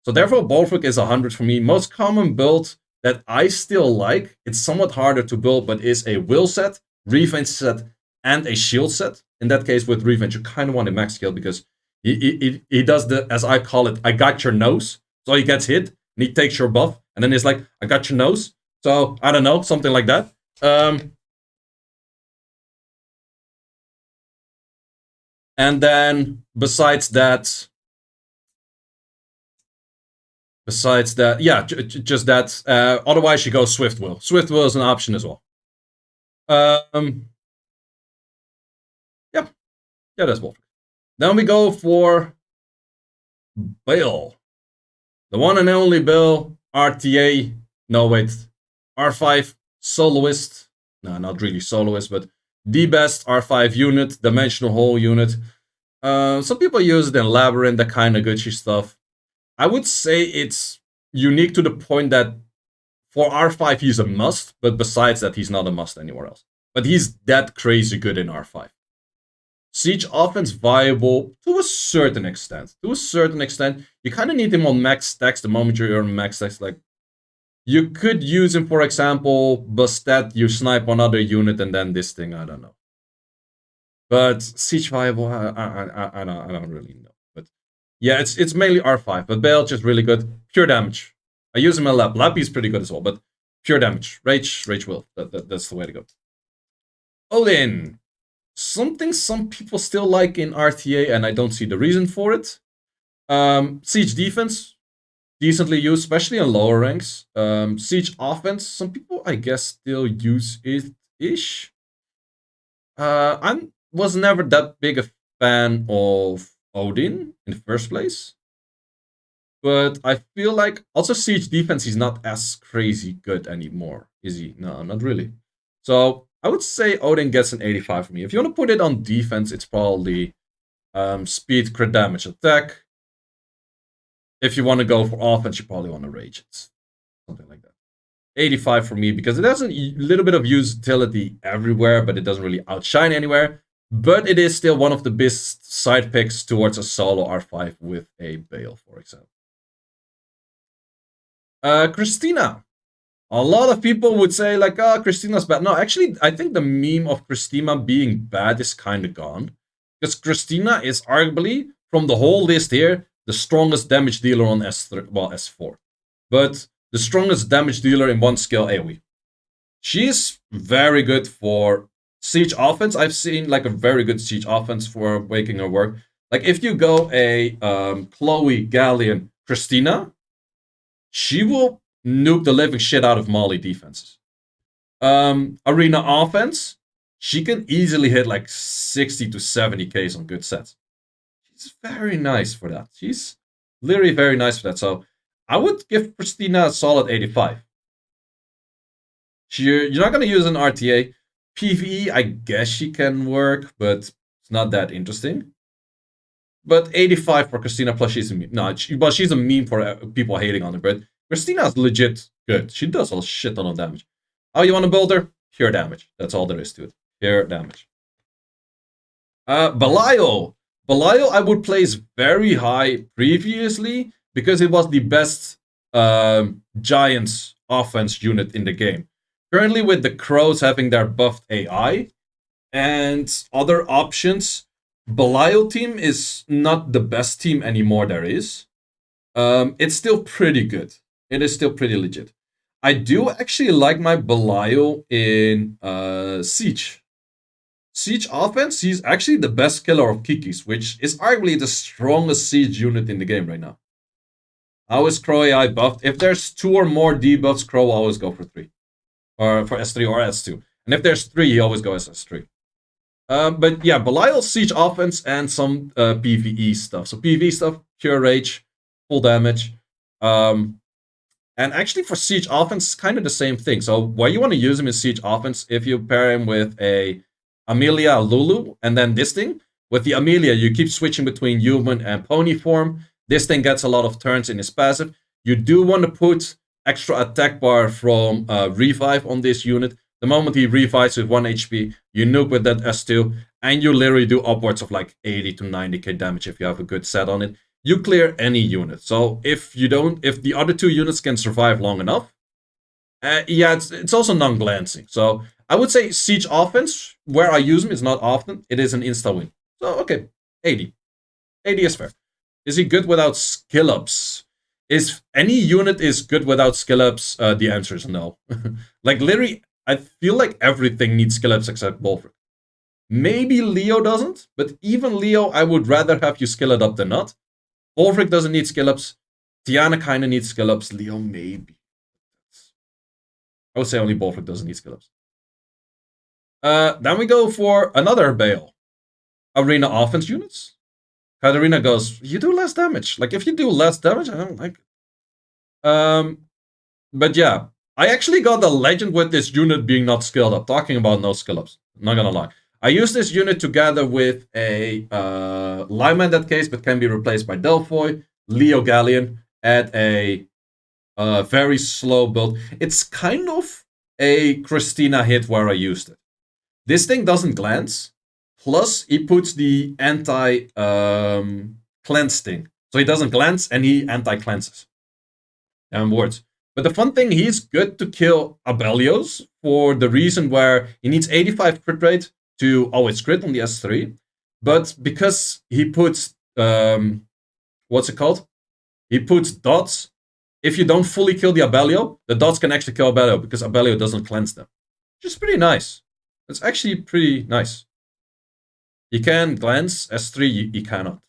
So therefore, Bolvric is 100 for me. Most common build that I still like, it's somewhat harder to build, but is a will set, revenge set, and a shield set. In that case, with revenge, you kind of want a max skill, because he does the, as I call it, I got your nose. So he gets hit, and he takes your buff, and then he's like, I got your nose. So, I don't know, something like that. And then, besides that, yeah, just that. Otherwise, you go Swift Will. Swift Will is an option as well. Yeah, that's Wolf. Then we go for Bill, the one and only Bill. RTA. No, wait. R5 soloist. no, not really soloist, but the best R5 unit, dimensional hole unit. Some people use it in Labyrinth, that kind of Gucci stuff. I would say it's unique to the point that for R5 he's a must, but besides that he's not a must anywhere else. But he's that crazy good in R5. Siege offense viable to a certain extent. To a certain extent, you kind of need him on max stacks the moment you're on max stacks. Like, you could use him, for example, Bastet, you snipe another unit and then this thing, I don't know. But Siege viable, I don't really know. But yeah, it's mainly R5, but Bale just really good. Pure damage. I use him in Lap. Lappy is pretty good as well, but pure damage. Rage will. That's the way to go. Odin. Something some people still like in RTA, and I don't see the reason for it. Siege defense, decently used, especially in lower ranks. Siege offense, some people, I guess, still use it-ish. I was never that big a fan of Odin in the first place. But I feel like also Siege defense, he's not as crazy good anymore, is he? No, not really. So I would say Odin gets an 85 for me. If you want to put it on defense, it's probably speed, crit damage, attack. If you want to go for offense, you probably want to rage it. Something like that. 85 for me because it has a little bit of utility everywhere, but it doesn't really outshine anywhere. But it is still one of the best side picks towards a solo R5 with a Bale, for example. Christina. A lot of people would say, like, oh, Christina's bad. No, actually, I think the meme of Christina being bad is kind of gone. Because Christina is arguably, from the whole list here, the strongest damage dealer on S3, well, S4. But the strongest damage dealer in one skill AoE. She's very good for siege offense. I've seen, like, a very good siege offense for making her work. Like, if you go a Chloe, Galleon, Christina, she will nuke the living shit out of Molly defenses. Arena offense, she can easily hit like 60 to 70 Ks on good sets. She's very nice for that. She's literally very nice for that. So I would give Christina a solid 85. You're not going to use an RTA. PvE, I guess she can work, but it's not that interesting. But 85 for Christina, plus she's a meme. No, she's a meme for people hating on her, but Christina's legit good. She does a shit ton of damage. How you want to build her? Pure damage. That's all there is to it. Pure damage. Belial. Belial I would place very high previously because it was the best Giants offense unit in the game. Currently with the Crows having their buffed AI and other options, Belial team is not the best team anymore there is. It's still pretty good. It is still pretty legit. I do actually like my Belial in Siege. Siege offense, he's actually the best killer of Kikis, which is arguably the strongest Siege unit in the game right now. How is Crow AI buffed? If there's 2 or more debuffs, Crow always go for 3. Or for S3 or S2. And if there's 3, he always goes S3. But yeah, Belial, Siege offense, and some PvE stuff. So PvE stuff, pure rage, full damage. And actually for Siege offense, it's kind of the same thing. So why you want to use him in Siege offense, if you pair him with a Amelia Lulu, and then this thing, with the Amelia, you keep switching between human and pony form. This thing gets a lot of turns in his passive. You do want to put extra attack bar from Revive on this unit. The moment he revives with 1 HP, you nuke with that S2, and you literally do upwards of like 80 to 90k damage if you have a good set on it. You clear any unit. So if the other 2 units can survive long enough, yeah, it's also non-glancing. So I would say Siege offense, where I use him, is not often. It is an insta win. So okay, 80. 80 is fair. Is he good without skill ups? Is any unit is good without skill ups? The answer is no. Like literally, I feel like everything needs skill ups except Wolfric. Maybe Leo doesn't, but even Leo, I would rather have you skill it up than not. Wolfric doesn't need skill ups. Tiana kind of needs skill ups. Leo maybe. I would say only Wolfric doesn't need skill ups. Then we go for another Bale. Arena offense units. Katarina goes, you do less damage. Like, if you do less damage, I don't like it. But yeah, I actually got the legend with this unit being not skilled up. Talking about no skill ups. Not gonna lie. I use this unit together with a Lyma in that case, but can be replaced by Delphoy, Leo Galleon at a very slow build. It's kind of a Christina hit where I used it. This thing doesn't glance. Plus, he puts the anti cleanse thing. So he doesn't glance and he anti cleanses. And words. But the fun thing, he's good to kill Abelios for the reason where he needs 85 crit rate to always crit on the S3. But because he puts, what's it called? He puts dots. If you don't fully kill the Abelio, the dots can actually kill Abelio because Abelio doesn't cleanse them. Which is pretty nice. It's actually pretty nice. He can glance, S3 he cannot.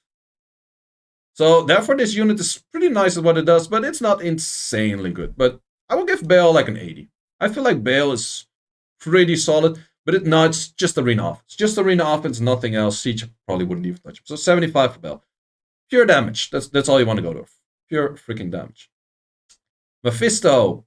So therefore this unit is pretty nice at what it does, but it's not insanely good. But I will give Bale like an 80. I feel like Bale is pretty solid, but it's just arena offense. Just arena offense, nothing else. Siege probably wouldn't even touch him. So 75 for Bale. Pure damage. That's all you want to go to. Pure freaking damage. Mephisto.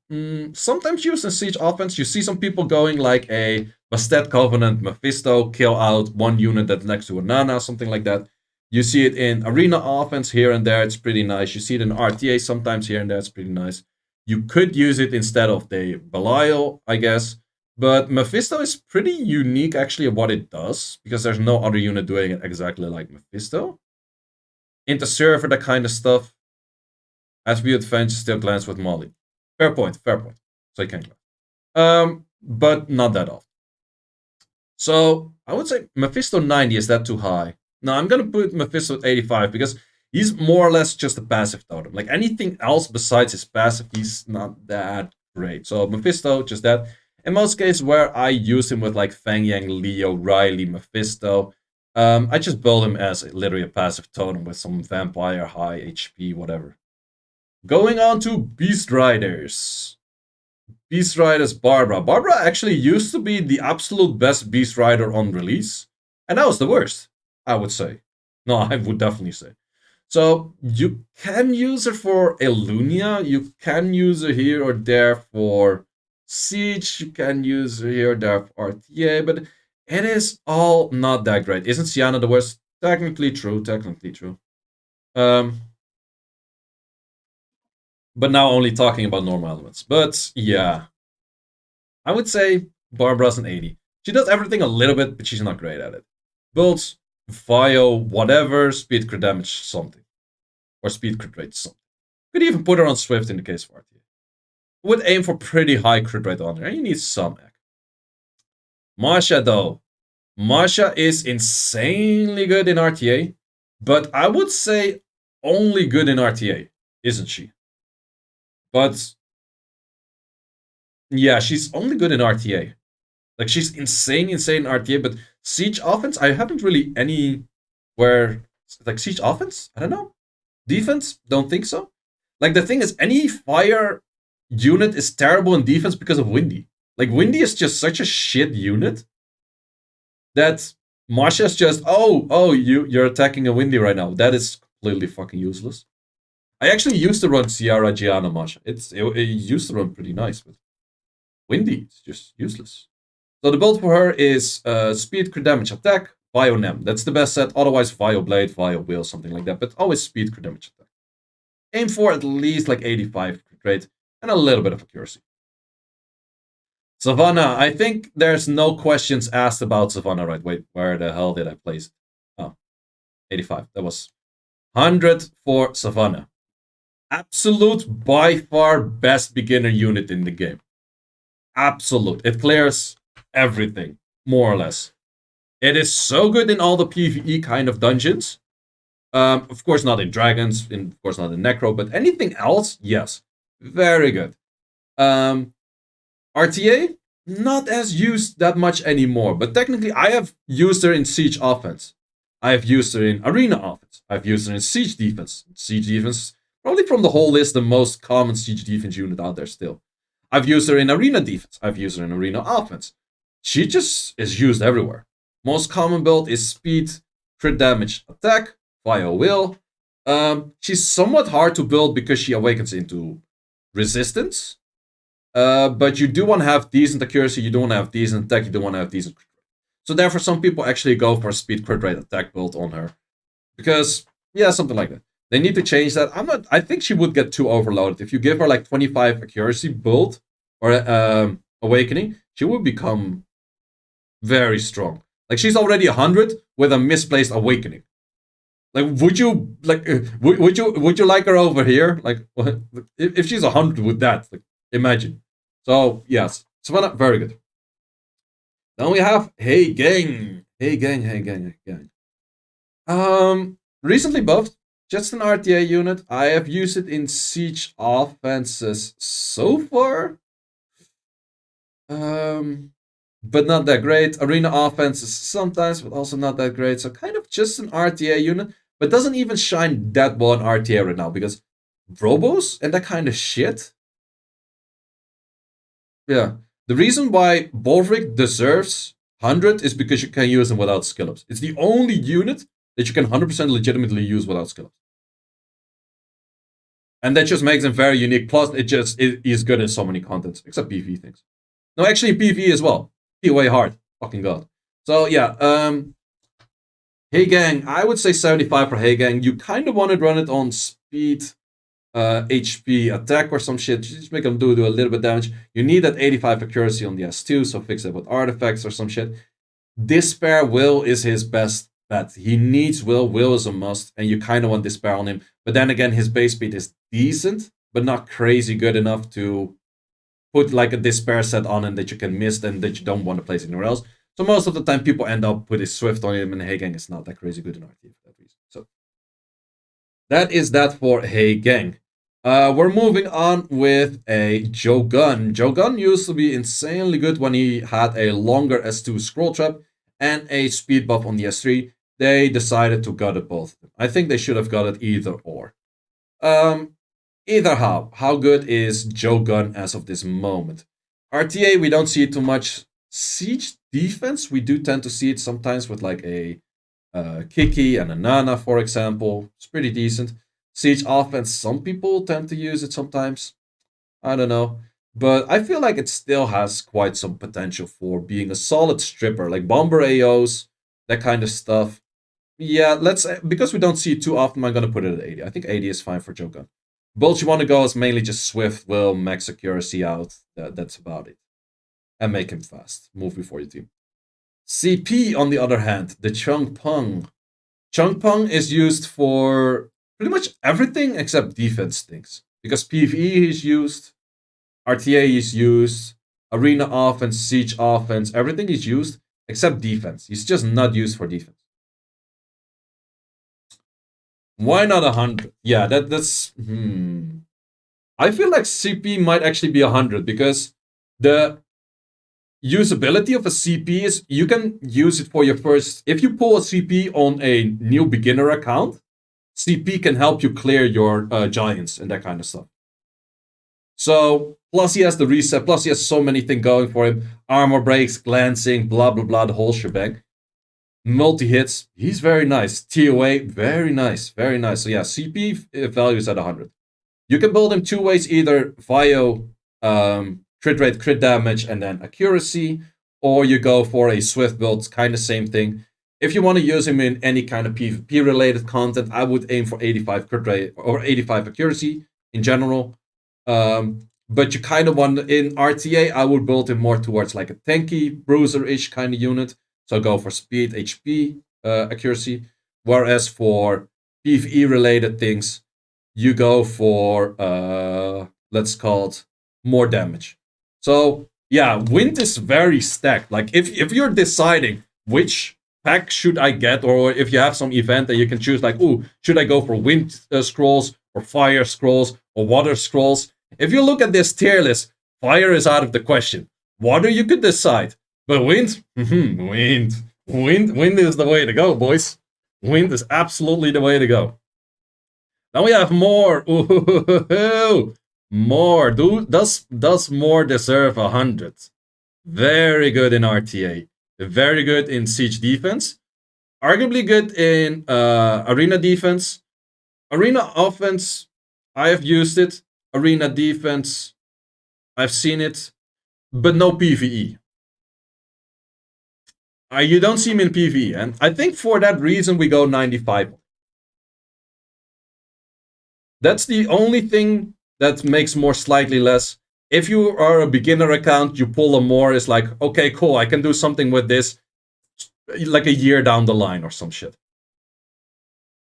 Sometimes used in Siege offense, you see some people going like a Bastet Covenant, Mephisto, kill out one unit that's next to a Nana, something like that. You see it in arena offense here and there, it's pretty nice. You see it in RTA sometimes here and there, it's pretty nice. You could use it instead of the Belial, I guess. But Mephisto is pretty unique actually at what it does, because there's no other unit doing it exactly like Mephisto. Into server, that kind of stuff. As we advance, still glance with Molly. Fair point, fair point. So you can glance. But not that often. So I would say Mephisto 90, is that too high? No, I'm gonna put Mephisto at 85 because he's more or less just a passive totem. Like anything else besides his passive, he's not that great. So Mephisto, just that. In most cases where I use him with like Fang Yang, Leo, Riley, Mephisto, I just build him as literally a passive totem with some vampire, high HP, whatever. Going on to Beast Riders. Beast Riders Barbara. Barbara actually used to be the absolute best Beast Rider on release. And that was the worst, I would say. No, I would definitely say. So you can use her for Elunia. You can use her here or there for Siege. You can use her here or there for RTA. But it is all not that great. Isn't Sienna the worst? Technically true. Technically true. But now only talking about normal elements. But yeah, I would say Barbara's an 80. She does everything a little bit, but she's not great at it. Builds, Vio, whatever, speed crit damage something. Or speed crit rate something. Could even put her on Swift in the case of RTA. Would aim for pretty high crit rate on her, and you need some egg. Masha though. Masha is insanely good in RTA, but I would say only good in RTA, isn't she? But yeah, she's only good in RTA. Like she's insane in RTA, but Siege offense, I haven't really anywhere like Siege offense. I don't know. Defense, don't think so. Like the thing is, any fire unit is terrible in defense because of Windy. Like Windy is just such a shit unit that Masha's just you're attacking a Windy right now. That is completely fucking useless. I actually used to run Ciara, Gianna, Masha. It used to run pretty nice, but Windy is just useless. So the build for her is speed, crit damage, attack, Vio Nem. That's the best set. Otherwise, Vio Blade, Vio Wheel, something like that. But always speed, crit damage, attack. Aim for at least like 85 crit rate and a little bit of accuracy. Savannah, I think there's no questions asked about Savannah, right? Wait, where the hell did I place it? Oh, 85. That was 100 for Savannah. Absolute, by far, best beginner unit in the game. Absolute. It clears everything, more or less. It is so good in all the PvE kind of dungeons. Of course, not in Dragons, of course, not in Necro, but anything else, yes. Very good. RTA, not as used that much anymore, but technically I have used her in Siege offense. I have used her in Arena offense. I've used her in Siege defense. Siege defense, probably from the whole list, the most common Siege defense unit out there still. I've used her in Arena defense. I've used her in Arena offense. She just is used everywhere. Most common build is speed, crit damage, attack, Vio Will. She's somewhat hard to build because she awakens into resistance. But you do want to have decent accuracy, you do want to have decent attack, you do want to have decent crit rate. So therefore, some people actually go for a speed crit rate attack build on her. Because, yeah, something like that. They need to change that. I think she would get too overloaded. If you give her like 25 accuracy build or awakening, she would become very strong. Like she's already 100 with a misplaced awakening. Like, would you would you like her over here? Like, if she's 100 with that, like, imagine. So yes, Savannah, very good. Then we have Hey Gang, Hey Gang, Hey Gang, Hey Gang. Recently buffed, just an RTA unit. I have used it in siege offenses so far. But not that great. Arena offenses sometimes, but also not that great. So kind of just an RTA unit, but doesn't even shine that well in RTA right now because Robos and that kind of shit. Yeah. The reason why Bolvik deserves 100 is because you can use him without skill ups. It's the only unit that you can 100% legitimately use without skill ups. And that just makes him very unique. Plus, it is good in so many contents, except PvE things. No, actually PvE as well. PoE hard. Fucking god. So yeah, Hey Gang, I would say 75 for Hey Gang. You kind of want to run it on speed, HP, attack or some shit. Just make them do a little bit damage. You need that 85 accuracy on the S2, so fix it with artifacts or some shit. Despair Will is his best bet. He needs Will. Will is a must, and you kind of want Despair on him. But then again, his base speed is decent, but not crazy good enough to put like a Despair set on him that you can miss and that you don't want to place anywhere else. So most of the time, people end up putting Swift on him, and Hey Gang is not that crazy good in RT for that reason. So that is that for Hey Gang. We're moving on with a Jogun. Jogun used to be insanely good when he had a longer S2 scroll trap and a speed buff on the S3. They decided to gut it both. I think they should have got it either or. Either how good is Jogun as of this moment? RTA, we don't see it too much. Siege defense, we do tend to see it sometimes with like a Kiki and a Nana, for example. It's pretty decent. Siege offense, some people tend to use it sometimes. I don't know. But I feel like it still has quite some potential for being a solid stripper, like Bomber AOs, that kind of stuff. Yeah, because we don't see it too often, I'm going to put it at 80. I think 80 is fine for Jogun. Builds you want to go is mainly just Swift, Will, max accuracy out. That's about it. And make him fast. Move before your team. CP, on the other hand, the Chung Pung. Chung Pung is used for pretty much everything except defense things. Because PvE is used, RTA is used, Arena offense, Siege offense, everything is used except defense. He's just not used for defense. Why not 100? Yeah, that's... I feel like CP might actually be 100 because the usability of a CP is you can use it for your first... If you pull a CP on a new beginner account, CP can help you clear your giants and that kind of stuff. So, plus he has the reset, plus he has so many things going for him. Armor breaks, glancing, blah, blah, blah, the whole shebang. Multi-hits, he's very nice. TOA, very nice, very nice. So yeah, CP value is at 100. You can build him two ways, either via crit rate, crit damage, and then accuracy, or you go for a Swift build, kind of same thing. If you want to use him in any kind of PvP-related content, I would aim for 85 crit rate or 85 accuracy in general. But you kind of want, in RTA, I would build him more towards like a tanky, bruiser-ish kind of unit. So go for speed, HP, accuracy. Whereas for PvE-related things, you go for, let's call it, more damage. So, yeah, Wind is very stacked. Like, if you're deciding which pack should I get, or if you have some event that you can choose, like, ooh, should I go for Wind scrolls, or Fire scrolls, or Water scrolls? If you look at this tier list, Fire is out of the question. Water you could decide. But Wind? Wind is the way to go, boys. Wind is absolutely the way to go. Now we have more. Ooh, more. Does more deserve 100? Very good in RTA. Very good in siege defense. Arguably good in arena defense. Arena offense, I have used it. Arena defense, I've seen it, but no PvE. You don't see him in PvE, and I think for that reason we go 95. That's the only thing that makes more slightly less. If you are a beginner account, you pull a more, it's like, okay, cool, I can do something with this like a year down the line or some shit.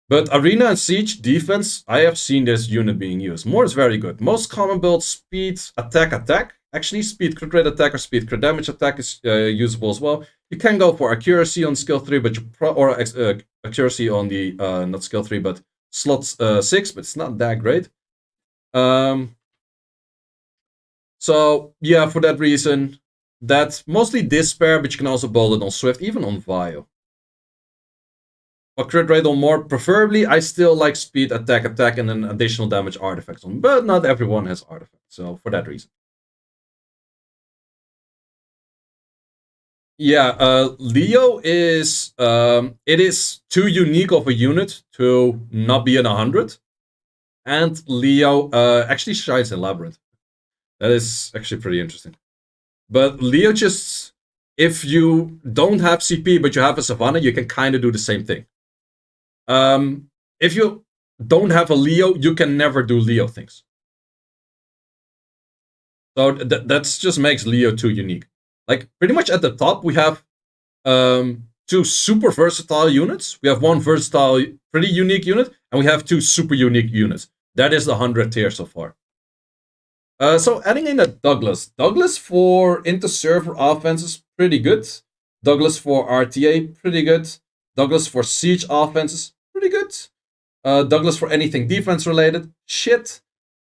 But Arena and Siege defense, I have seen this unit being used. More is very good. Most common build, speed, attack. Actually, speed crit rate attack or speed crit damage attack is usable as well. You can go for accuracy on skill 3, but or accuracy on the, not skill 3, but slot 6, but it's not that great. So, yeah, for that reason, that's mostly Despair, but you can also build it on Swift, even on Vio. A crit rate on more, preferably, I still like speed, attack, and then additional damage artifacts on, but not everyone has artifacts, so for that reason. Yeah, Leo is, it is too unique of a unit to not be in 100, and Leo actually shines in Labyrinth. That is actually pretty interesting. But Leo just, if you don't have CP but you have a Savannah, you can kind of do the same thing. If you don't have a Leo, you can never do Leo things. So that just makes Leo too unique. Like, pretty much at the top, we have 2 super versatile units. We have 1 versatile, pretty unique unit, and we have 2 super unique units. That is the 100 tier so far. So adding in a Douglas. Douglas for inter-server offense is pretty good. Douglas for RTA, pretty good. Douglas for siege offense is pretty good. Douglas for anything defense related, shit.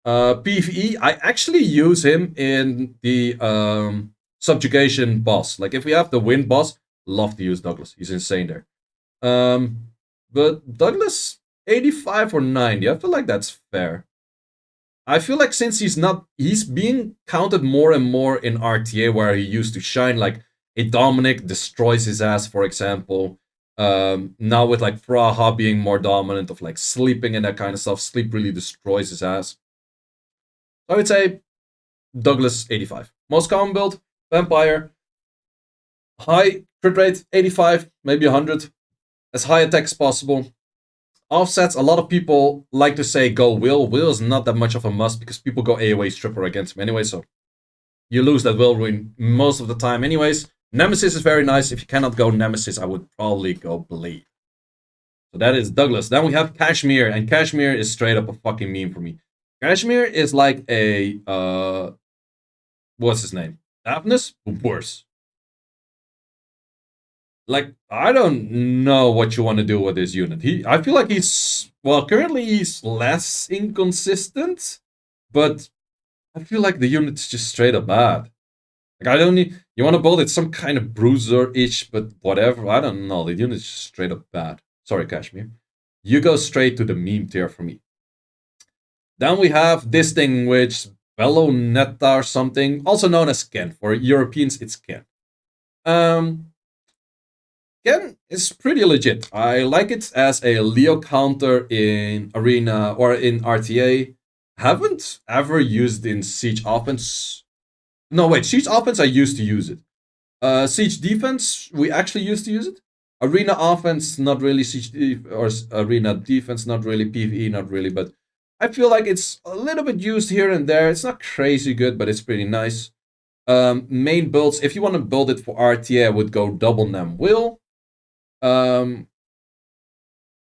PvE, I actually use him in the subjugation boss. Like, if we have the wind boss, love to use Douglas. He's insane there. But Douglas 85 or 90, I feel like that's fair. I feel like since he's being counted more and more in RTA where he used to shine, like a Dominic destroys his ass, for example. Now with like Praha being more dominant of like sleeping and that kind of stuff, sleep really destroys his ass. I would say Douglas 85. Most common build, Vampire. High crit rate, 85, maybe 100. As high attack as possible. Offsets, a lot of people like to say go Will. Will is not that much of a must because people go AoE stripper against him anyway, so you lose that Will ruin most of the time anyways. Nemesis is very nice. If you cannot go Nemesis, I would probably go Blade. So that is Douglas. Then we have Kashmir, and Kashmir is straight up a fucking meme for me. Kashmir is like a, what's his name? Avnus? Worse. Like, I don't know what you want to do with this unit. I feel like he's, well, currently he's less inconsistent, but I feel like the unit is just straight up bad. Like, I don't need, you want to build it some kind of bruiser-ish, but whatever, I don't know. The unit is just straight up bad. Sorry, Kashmir. You go straight to the meme tier for me. Then we have this thing, which Bellonetta or something, also known as Ken. For Europeans, it's Ken. Ken is pretty legit. I like it as a Leo counter in Arena or in RTA. Haven't ever used in Siege offense. No, wait, Siege offense, I used to use it. Siege defense, we actually used to use it. Arena offense, not really. Siege or Arena defense, not really. PvE, not really. But I feel like it's a little bit used here and there. It's not crazy good, but it's pretty nice. Main builds, if you want to build it for RTA, I would go double Nem Will.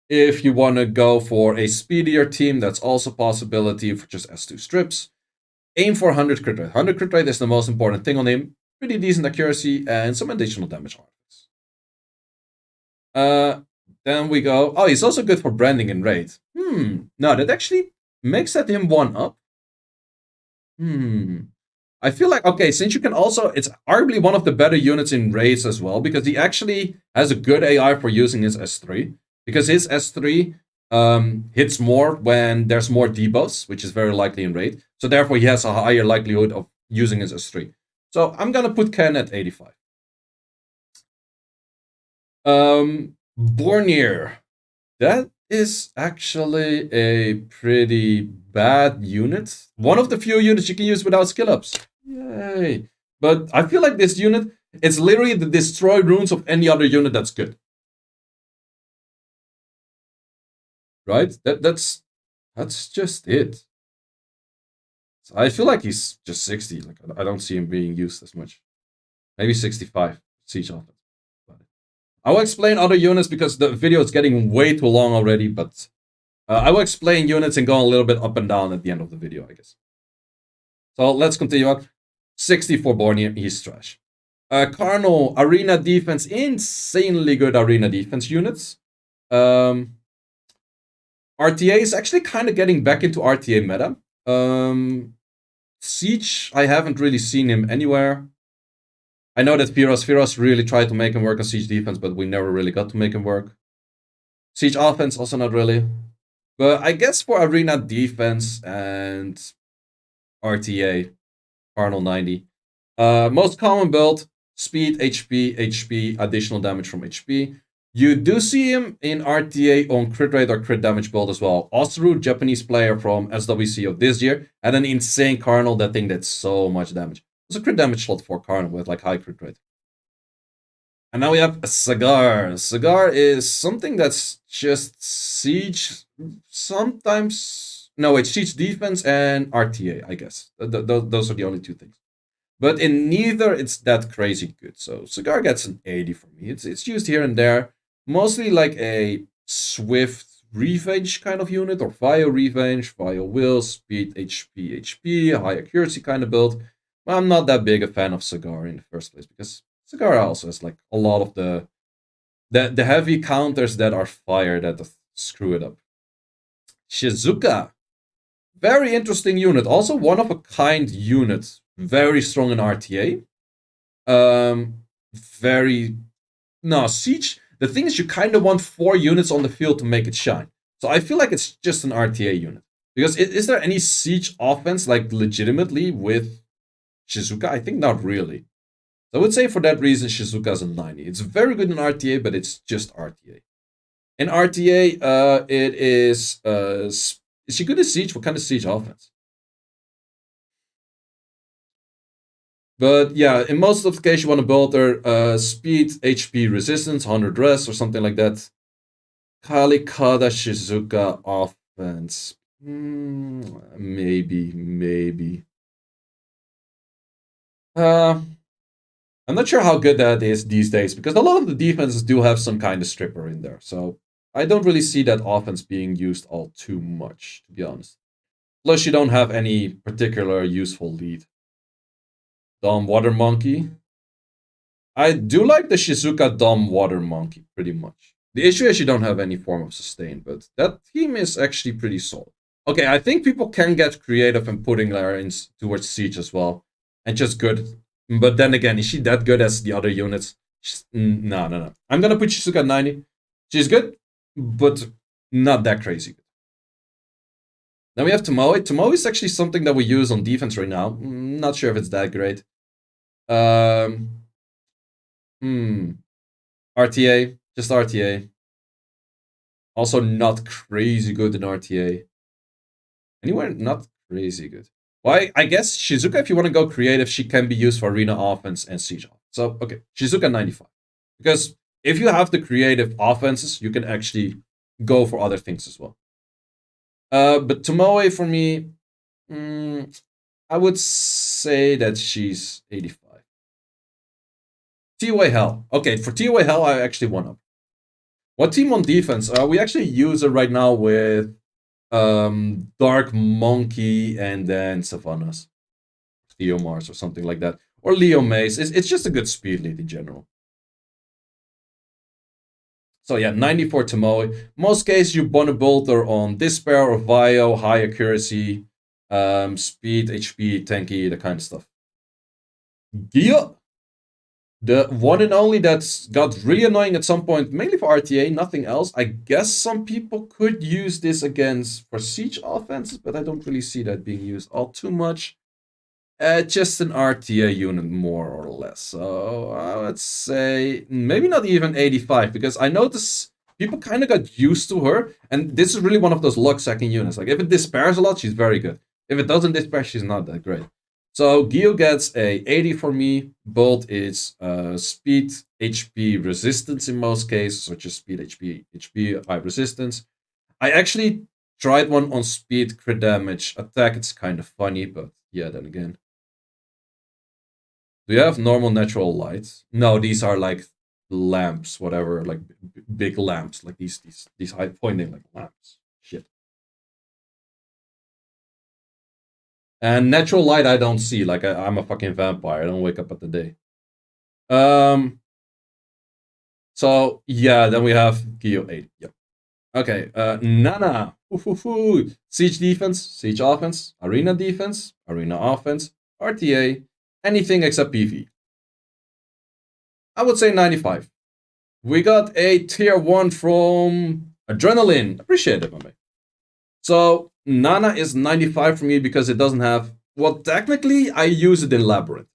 If you want to go for a speedier team, that's also a possibility for just S2 strips. Aim for 100 crit rate. 100 crit rate is the most important thing on him. Pretty decent accuracy and some additional damage artifacts. Then we go. Oh, he's also good for branding and raid. No, that actually makes that him 1-up. I feel like, okay, since you can also, it's arguably one of the better units in raids as well, because he actually has a good AI for using his S3. Because his S3 hits more when there's more debuffs, which is very likely in raid. So therefore, he has a higher likelihood of using his S3. So I'm gonna put Ken at 85. Bornir. That is actually a pretty bad unit. One of the few units you can use without skill ups. Yay. But I feel like this unit, it's literally the destroy runes of any other unit that's good. Right? That's just it. So I feel like he's just 60. Like I don't see him being used as much. Maybe 65 siege offense. I will explain other units because the video is getting way too long already, but I will explain units and go a little bit up and down at the end of the video, I guess. So let's continue on. 64 Borneo, he's trash. Carnal, arena defense, insanely good arena defense units. RTA is actually kind of getting back into RTA meta. Siege, I haven't really seen him anywhere. I know that Firas really tried to make him work on Siege defense, but we never really got to make him work. Siege offense, also not really. But I guess for arena defense and RTA, Carnal 90. Most common build, speed, HP, additional damage from HP. You do see him in RTA on crit rate or crit damage build as well. Osru, Japanese player from SWC of this year, and an insane Carnal that thing that's so much damage. It's a crit damage slot for Carnal with like high crit rate. And now we have a Cigar. Cigar is something that's just siege, sometimes... No, it's siege defense and RTA, I guess. Those are the only two things. But in neither, it's that crazy good. So Cigar gets an 80 for me. It's used here and there. Mostly like a swift revenge kind of unit, or Vio revenge, Vio will, speed, HP, high accuracy kind of build. But I'm not that big a fan of Cigar in the first place, because Cigar also has like a lot of the heavy counters that are fire that screw it up. Shizuka. Very interesting unit. Also one of a kind unit. Very strong in RTA. Siege. The thing is, you kind of want 4 units on the field to make it shine. So I feel like it's just an RTA unit. Because is there any siege offense, like legitimately, with Shizuka? I think not really. So I would say for that reason, Shizuka's a 90. It's very good in RTA, but it's just RTA. In RTA, it is... is she good at siege? What kind of siege offense? But yeah, in most of the case, you want to build her speed, HP, resistance, 100 res, or something like that. Kalikada Shizuka offense. Maybe. I'm not sure how good that is these days, because a lot of the defenses do have some kind of stripper in there. So I don't really see that offense being used all too much, to be honest. Plus, you don't have any particular useful lead. Dumb Water Monkey. I do like the Shizuka Dumb Water Monkey, pretty much. The issue is you don't have any form of sustain, but that team is actually pretty solid. Okay, I think people can get creative in putting her in towards Siege as well. And just good. But then again, is she that good as the other units? No. I'm gonna put Shizuka at 90. She's good, but not that crazy good. Then we have Tomoe. Tomoe is actually something that we use on defense right now. Not sure if it's that great. RTA. Just RTA. Also not crazy good in RTA. Anywhere not crazy good. Well, I guess Shizuka, if you want to go creative, she can be used for arena offense and siege offense. So, okay, Shizuka 95. Because if you have the creative offenses, you can actually go for other things as well. But Tomoe, for me, I would say that she's 85. TOA Hell. Okay, for TOA Hell, I actually won up. What team on defense? We actually use it right now with Dark Monkey and then Savannahs. Leo Mars or something like that. Or Leo Mace. It's just a good speed lead in general. So yeah, 94 Tomoe. Most cases you want to build her on Despair or Vio, high accuracy, speed, HP, tanky, that kind of stuff. Gia. The one and only that got really annoying at some point, mainly for RTA, nothing else. I guess some people could use this against for siege offenses, but I don't really see that being used all too much. Just an RTA unit, more or less. So I would say maybe not even 85, because I notice people kind of got used to her, and this is really one of those luck sacking units. Like if it despairs a lot, she's very good. If it doesn't despair, she's not that great. So Gio gets a 80 for me. Bolt is speed, HP, resistance in most cases, so just speed, HP, high resistance. I actually tried one on speed, crit damage, attack. It's kind of funny, but yeah, then again. Do you have normal natural lights? No, these are like lamps, whatever, like big lamps, like these high pointing like lamps. Shit. And natural light I don't see. Like I'm a fucking vampire. I don't wake up at the day. So yeah, then we have Geo 8. Yep. Okay. Nana. Siege defense, siege offense, arena defense, arena offense, RTA, anything except PV. I would say 95. We got a tier 1 from Adrenaline. Appreciate it, my man. So Nana is 95 for me because it doesn't have. Well, technically, I use it in Labyrinth.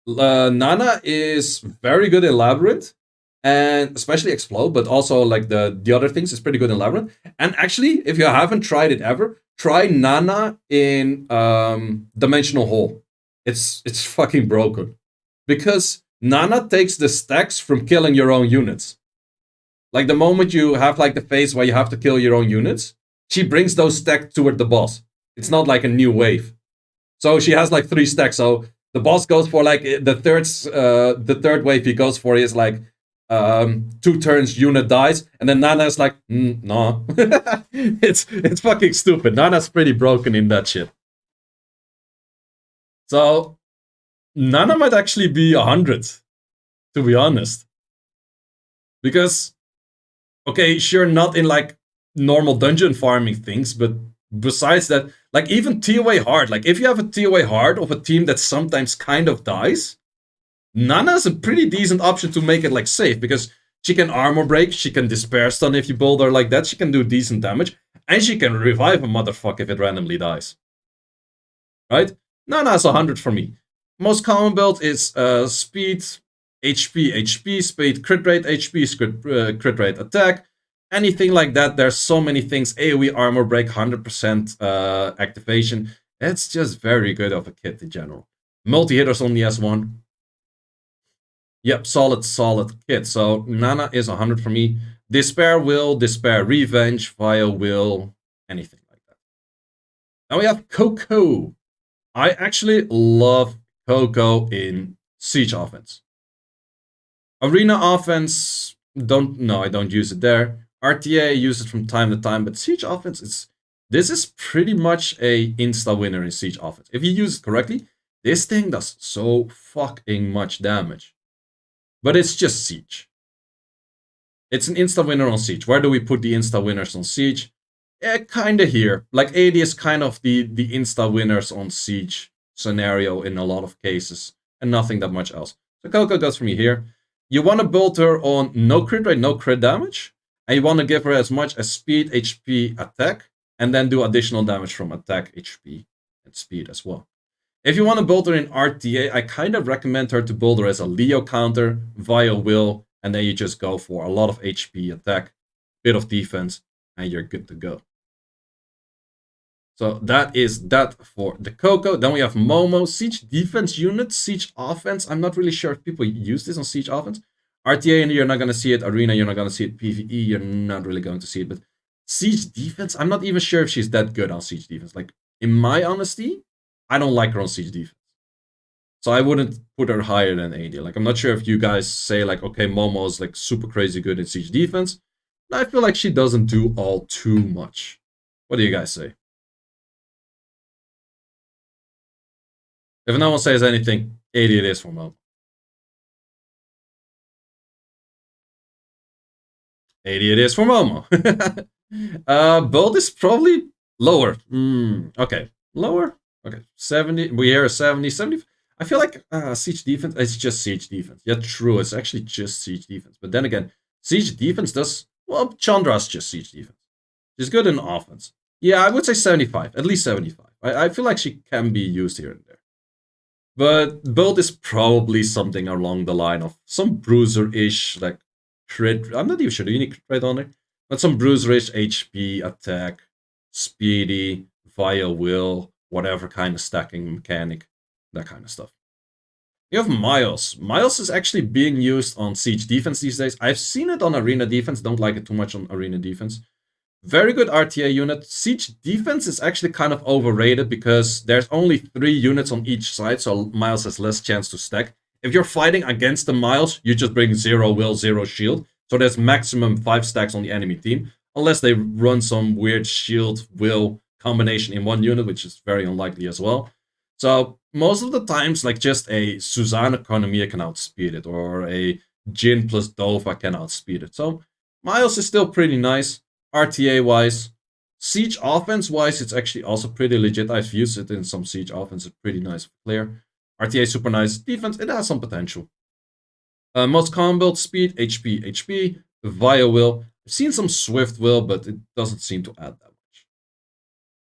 Nana is very good in Labyrinth, and especially Explode, but also like the other things is pretty good in Labyrinth. And actually, if you haven't tried it ever, try Nana in Dimensional Hole. It's fucking broken because Nana takes the stacks from killing your own units. Like the moment you have like the phase where you have to kill your own units, she brings those stacks toward the boss. It's not like a new wave. So she has like 3 stacks. So the boss goes for like the third wave he goes for is like 2 turns unit dies, and then Nana's like, no. it's fucking stupid. Nana's pretty broken in that shit. So Nana might actually be 100, to be honest. Because, okay, sure, not in like normal dungeon farming things, but besides that, like even TOA hard, like if you have a TOA hard of a team that sometimes kind of dies, Nana's a pretty decent option to make it like safe because she can armor break, she can despair stun if you build her like that, she can do decent damage, and she can revive a motherfucker if it randomly dies. Right? Nana's 100 for me. Most common build is speed, HP, speed, crit rate, HP, crit rate, attack. Anything like that, there's so many things. AoE armor break, 100% activation. It's just very good of a kit in general. Multi-hitters on the S1. Yep, solid kit. So Nana is 100 for me. Despair Will, Despair Revenge, Via Will, anything like that. Now we have Coco. I actually love Coco in Siege offense. Arena offense, I don't use it there. RTA, I use it from time to time, but Siege offense, this is pretty much a insta winner in Siege offense. If you use it correctly, this thing does so fucking much damage. But it's just Siege. It's an insta winner on Siege. Where do we put the insta winners on Siege? Yeah, kinda here. Like 80 is kind of the insta winners on Siege scenario in a lot of cases, and nothing that much else. So Coco goes for me here. You want to build her on no crit rate, no crit damage, and you want to give her as much as speed, HP, attack, and then do additional damage from attack, HP, and speed as well. If you want to build her in RTA, I kind of recommend her to build her as a Leo counter via Will, and then you just go for a lot of HP, attack, bit of defense, and you're good to go. So that is that for the Coco. Then we have Momo, Siege defense unit, Siege offense. I'm not really sure if people use this on Siege offense. RTA, you're not going to see it. Arena, you're not going to see it. PvE, you're not really going to see it. But Siege defense, I'm not even sure if she's that good on Siege defense. Like, in my honesty, I don't like her on Siege defense. So I wouldn't put her higher than 80. Like, I'm not sure if you guys say, like, okay, Momo is, like, super crazy good in Siege defense. I feel like she doesn't do all too much. What do you guys say? If no one says anything, 80 it is for Momo. 80 it is for Momo. Build is probably lower. Okay, lower? Okay, 70. We hear 70, 70. I feel like Siege defense, it's just Siege defense. Yeah, true, it's actually just Siege defense. But then again, Siege defense does, well, Chandra's just Siege defense. She's good in offense. Yeah, I would say 75, at least 75. I feel like she can be used here and there. But build is probably something along the line of some bruiser-ish, like crit. I'm not even sure. Do you need crit on there? But some bruiser-ish HP, attack, speedy, via will, whatever kind of stacking mechanic, that kind of stuff. You have Miles. Miles is actually being used on Siege defense these days. I've seen it on Arena defense, don't like it too much on Arena defense. Very good RTA unit. Siege defense is actually kind of overrated because there's only 3 units on each side, so Miles has less chance to stack. If you're fighting against the Miles, you just bring 0 will, 0 shield. So there's maximum 5 stacks on the enemy team. Unless they run some weird shield will combination in one unit, which is very unlikely as well. So most of the times, like just a Susanna Konomiya can outspeed it, or a Jin plus Dova can outspeed it. So Miles is still pretty nice. RTA-wise, Siege offense-wise, it's actually also pretty legit. I've used it in some Siege offense. It's pretty nice player. RTA super nice. Defense, it has some potential. Most common build, speed, HP, HP, Via will. I've seen some Swift will, but it doesn't seem to add that much.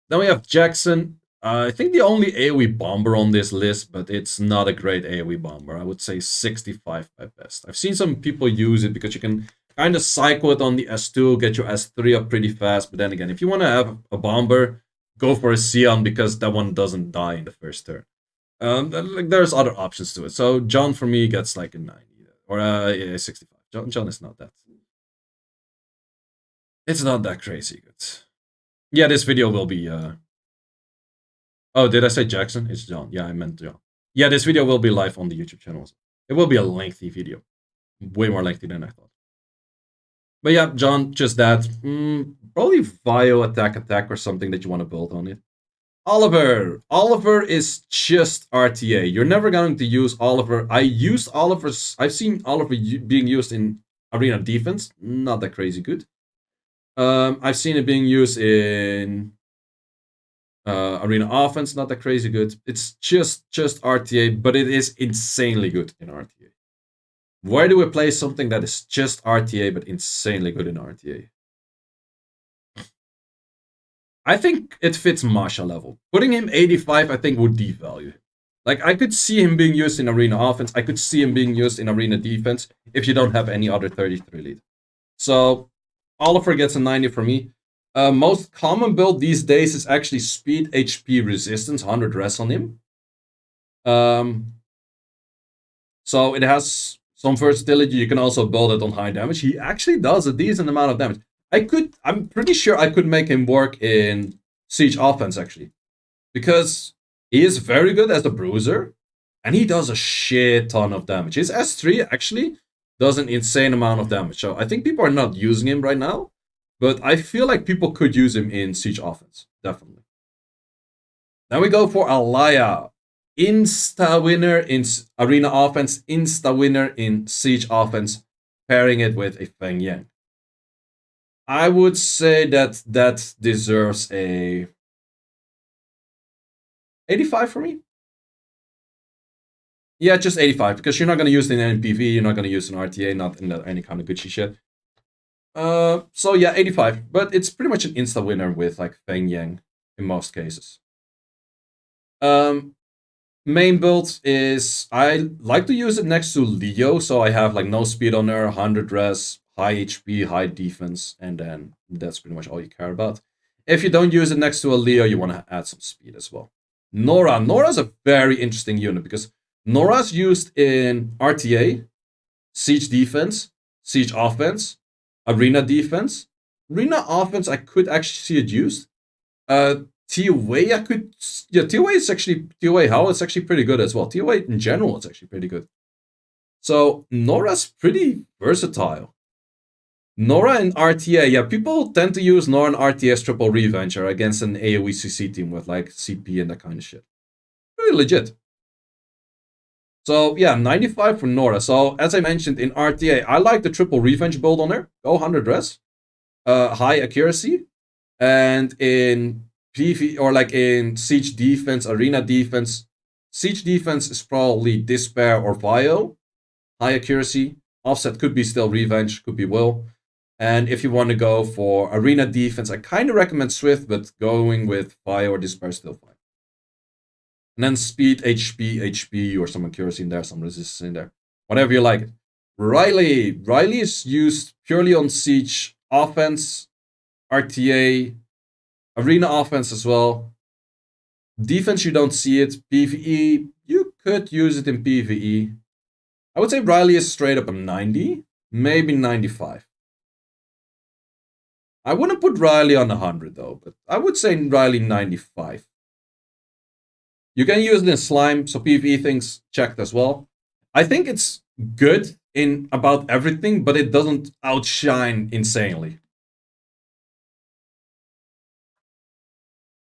Then we have Jackson. I think the only AoE bomber on this list, but it's not a great AoE bomber. I would say 65 at best. I've seen some people use it because you can kind of cycle it on the S2, get your S3 up pretty fast. But then again, if you want to have a bomber, go for a Sion because that one doesn't die in the first turn. There's other options to it. So John for me gets like a 90 or a 65. John is not that. It's not that crazy good. Yeah, this video will be. Oh, did I say Jackson? It's John. Yeah, I meant John. Yeah, this video will be live on the YouTube channel. It will be a lengthy video, way more lengthy than I thought. But yeah, John, just that. Probably Vio attack or something that you want to build on it. Oliver. Oliver is just RTA. You're never going to use Oliver. I've seen Oliver being used in Arena defense. Not that crazy good. I've seen it being used in Arena offense. Not that crazy good. It's just RTA, but it is insanely good in RTA. Where do we play something that is just RTA but insanely good in RTA? I think it fits Masha level. Putting him 85, I think, would devalue him. Like, I could see him being used in Arena offense. I could see him being used in Arena defense if you don't have any other 33 lead. So, Oliver gets a 90 for me. Most common build these days is actually speed, HP, resistance, 100 res on him. So, it has some versatility. You can also build it on high damage. He actually does a decent amount of damage. I'm pretty sure I could make him work in Siege offense, actually. Because he is very good as a bruiser. And he does a shit ton of damage. His S3 actually does an insane amount of damage. So I think people are not using him right now. But I feel like people could use him in Siege offense. Definitely. Then we go for Alaya. Insta winner in Arena offense, insta winner in Siege offense, pairing it with a Feng Yang. I would say that deserves a 85 for me. Yeah, just 85, because you're not going to use it in NPV, you're not going to use it in RTA, not in any kind of Gucci shit. So yeah, 85, but it's pretty much an insta winner with like Feng Yang in most cases. Main build is, I like to use it next to Leo, so I have like no speed on her, 100 res, high HP, high defense, and then that's pretty much all you care about. If you don't use it next to a Leo, you want to add some speed as well. Nora. Nora's a very interesting unit because Nora's used in RTA, Siege defense, Siege offense, Arena defense. Arena offense, I could actually see it used. TOA, TOA is actually, TOA how it's actually pretty good as well. TOA in general is actually pretty good. So Nora's pretty versatile. Nora in RTA, yeah, people tend to use Nora in RTA as triple revenger against an AoE CC team with like CP and that kind of shit. Pretty legit. So yeah, 95 for Nora. So as I mentioned in RTA, I like the triple revenge build on her. Go 100 res, high accuracy, and in PV or like in Siege defense, Arena defense. Siege defense is probably Despair or Vio. High accuracy. Offset could be still Revenge, could be Will. And if you want to go for Arena defense, I kind of recommend Swift, but going with Vio or Despair is still fine. And then Speed, HP, or some accuracy in there, some resistance in there. Whatever you like. Riley. Riley is used purely on Siege offense, RTA, Arena offense as well. Defense, you don't see it. PvE, you could use it in PvE. I would say Riley is straight up a 90, maybe 95. I wouldn't put Riley on 100 though, but I would say Riley 95. You can use it in slime, so PvE things checked as well. I think it's good in about everything, but it doesn't outshine insanely.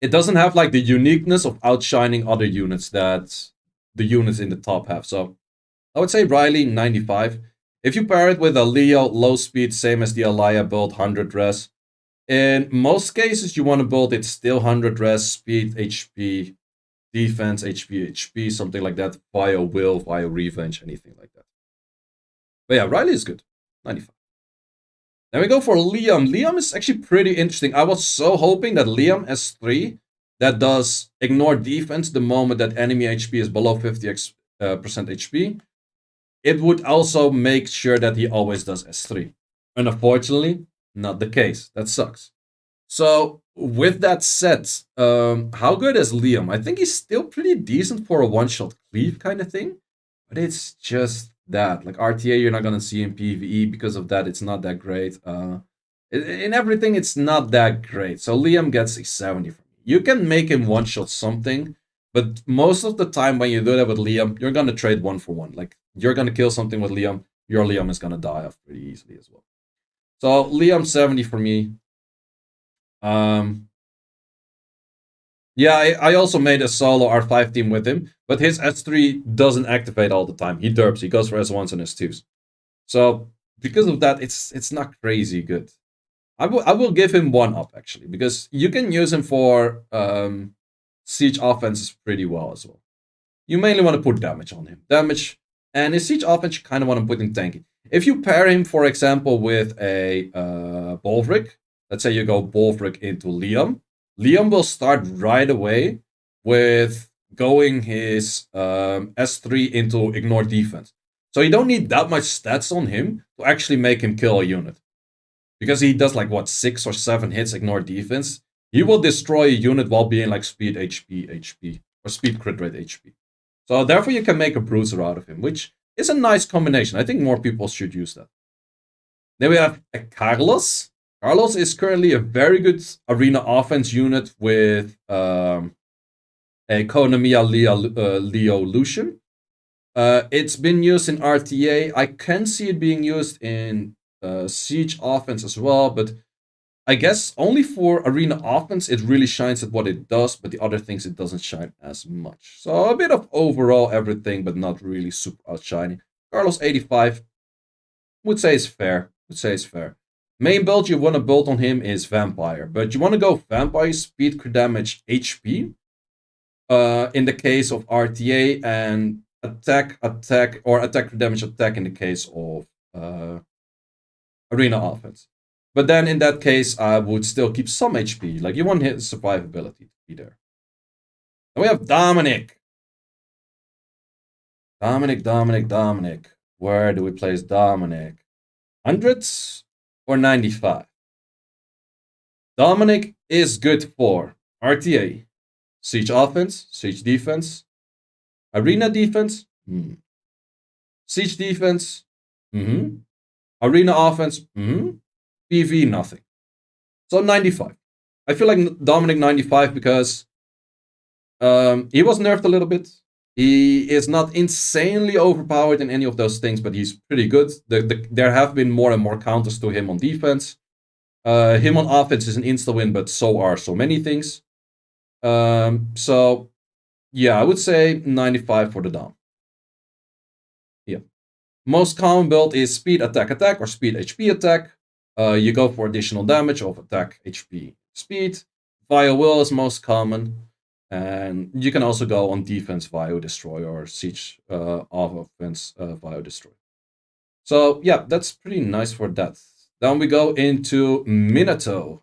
It doesn't have like the uniqueness of outshining other units that the units in the top have. So I would say Riley 95. If you pair it with a Leo low speed, same as the Alaya build, 100 res. In most cases, you want to build it still 100 res, speed, HP, defense, HP, something like that. Via will, via revenge, anything like that. But yeah, Riley is good. 95. Then we go for Liam. Liam is actually pretty interesting. I was so hoping that Liam S3 that does ignore defense the moment that enemy HP is below 50% HP. It would also make sure that he always does S3. And unfortunately, not the case. That sucks. So with that said, how good is Liam? I think he's still pretty decent for a one-shot cleave kind of thing. But it's just that. Like RTA, you're not gonna see in PvE because of that. It's not that great. In everything, it's not that great. So Liam gets a 70 from me. You can make him one-shot something, but most of the time when you do that with Liam, you're gonna trade one for one. Like you're gonna kill something with Liam, your Liam is gonna die off pretty easily as well. So Liam 70 for me. Yeah, I also made a solo R5 team with him, but his S3 doesn't activate all the time. He derps, he goes for S1s and S2s. So because of that, it's not crazy good. I will give him one up actually, because you can use him for siege offenses pretty well as well. You mainly want to put damage on him. Damage, and his siege offense you kind of want to put in tanky. If you pair him, for example, with a Bolvric, let's say you go Bolvric into Liam, Liam will start right away with going his S3 into ignore defense. So you don't need that much stats on him to actually make him kill a unit. Because he does like, what, 6 or 7 hits ignore defense. He will destroy a unit while being like speed HP, or speed crit rate HP. So therefore you can make a bruiser out of him, which is a nice combination. I think more people should use that. Then we have Carlos. Carlos is currently a very good arena offense unit with a Konamiya Leo Lucian. It's been used in RTA. I can see it being used in siege offense as well, but I guess only for arena offense it really shines at what it does, but the other things it doesn't shine as much. So a bit of overall everything, but not really super outshining. Carlos 85 would say is fair. Main build you want to build on him is Vampire, but you want to go Vampire, speed, crit damage, HP. In the case of RTA, and attack, or attack, crit damage, attack in the case of arena offense. But then in that case, I would still keep some HP. Like you want his survivability to be there. Then we have Dominic. Dominic. Where do we place Dominic? Hundreds or 95? Dominic is good for RTA, siege offense, siege defense, arena defense, siege defense, arena offense, PV nothing. So 95. I feel like Dominic 95 because he was nerfed a little bit. He is not insanely overpowered in any of those things, but he's pretty good. There have been more and more counters to him on defense. Him on offense is an insta-win, but so are so many things. So, yeah, I would say 95 for the Dom. Yeah. Most common build is speed attack or speed HP attack. You go for additional damage of attack, HP, speed. Via will is most common. And you can also go on defense via destroy or siege offense via destroy. So yeah, that's pretty nice for that. Then we go into Minato.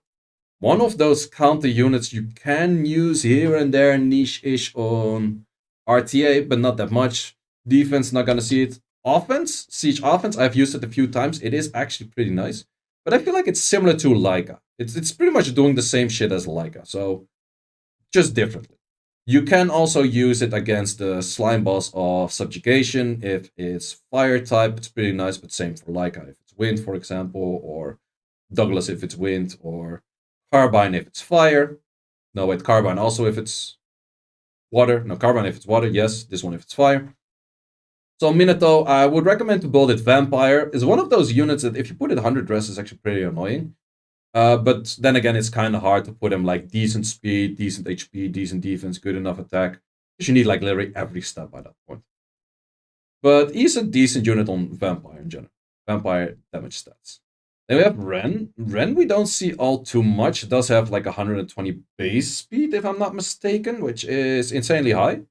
One of those counter units you can use here and there, niche-ish on RTA, but not that much. Defense, not gonna see it. Offense, siege offense, I've used it a few times. It is actually pretty nice. But I feel like it's similar to Leica. It's pretty much doing the same shit as Leica, so just differently. You can also use it against the slime boss of subjugation. If it's fire type, it's pretty nice, but same for Laika if it's wind, for example, or Douglas if it's wind, or Carbine if it's fire. No, wait, Carbine also if it's water. No, Carbine if it's water, yes. This one if it's fire. So Minato, I would recommend to build it Vampire. Is one of those units that if you put it 100 dress is actually pretty annoying. But then again, it's kind of hard to put him like decent speed, decent HP, decent defense, good enough attack. Because you need like literally every step by that point. But he's a decent unit on Vampire in general. Vampire damage stats. Then we have Ren. Ren we don't see all too much. It does have like 120 base speed, if I'm not mistaken, which is insanely high.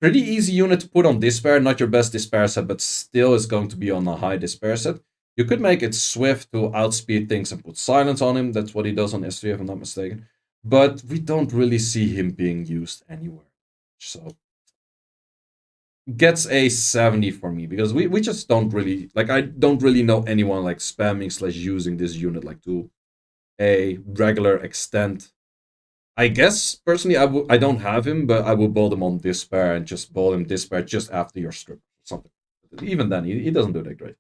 Pretty easy unit to put on Despair. Not your best Despair set, but still is going to be on a high Despair set. You could make it swift to outspeed things and put silence on him. That's what he does on S3, if I'm not mistaken. But we don't really see him being used anywhere. So gets a 70 for me because we just don't really like I don't really know anyone like spamming / using this unit like to a regular extent. I guess personally I don't have him, but I will build him on Despair and just build him Despair just after your strip or something. Even then, he doesn't do that great.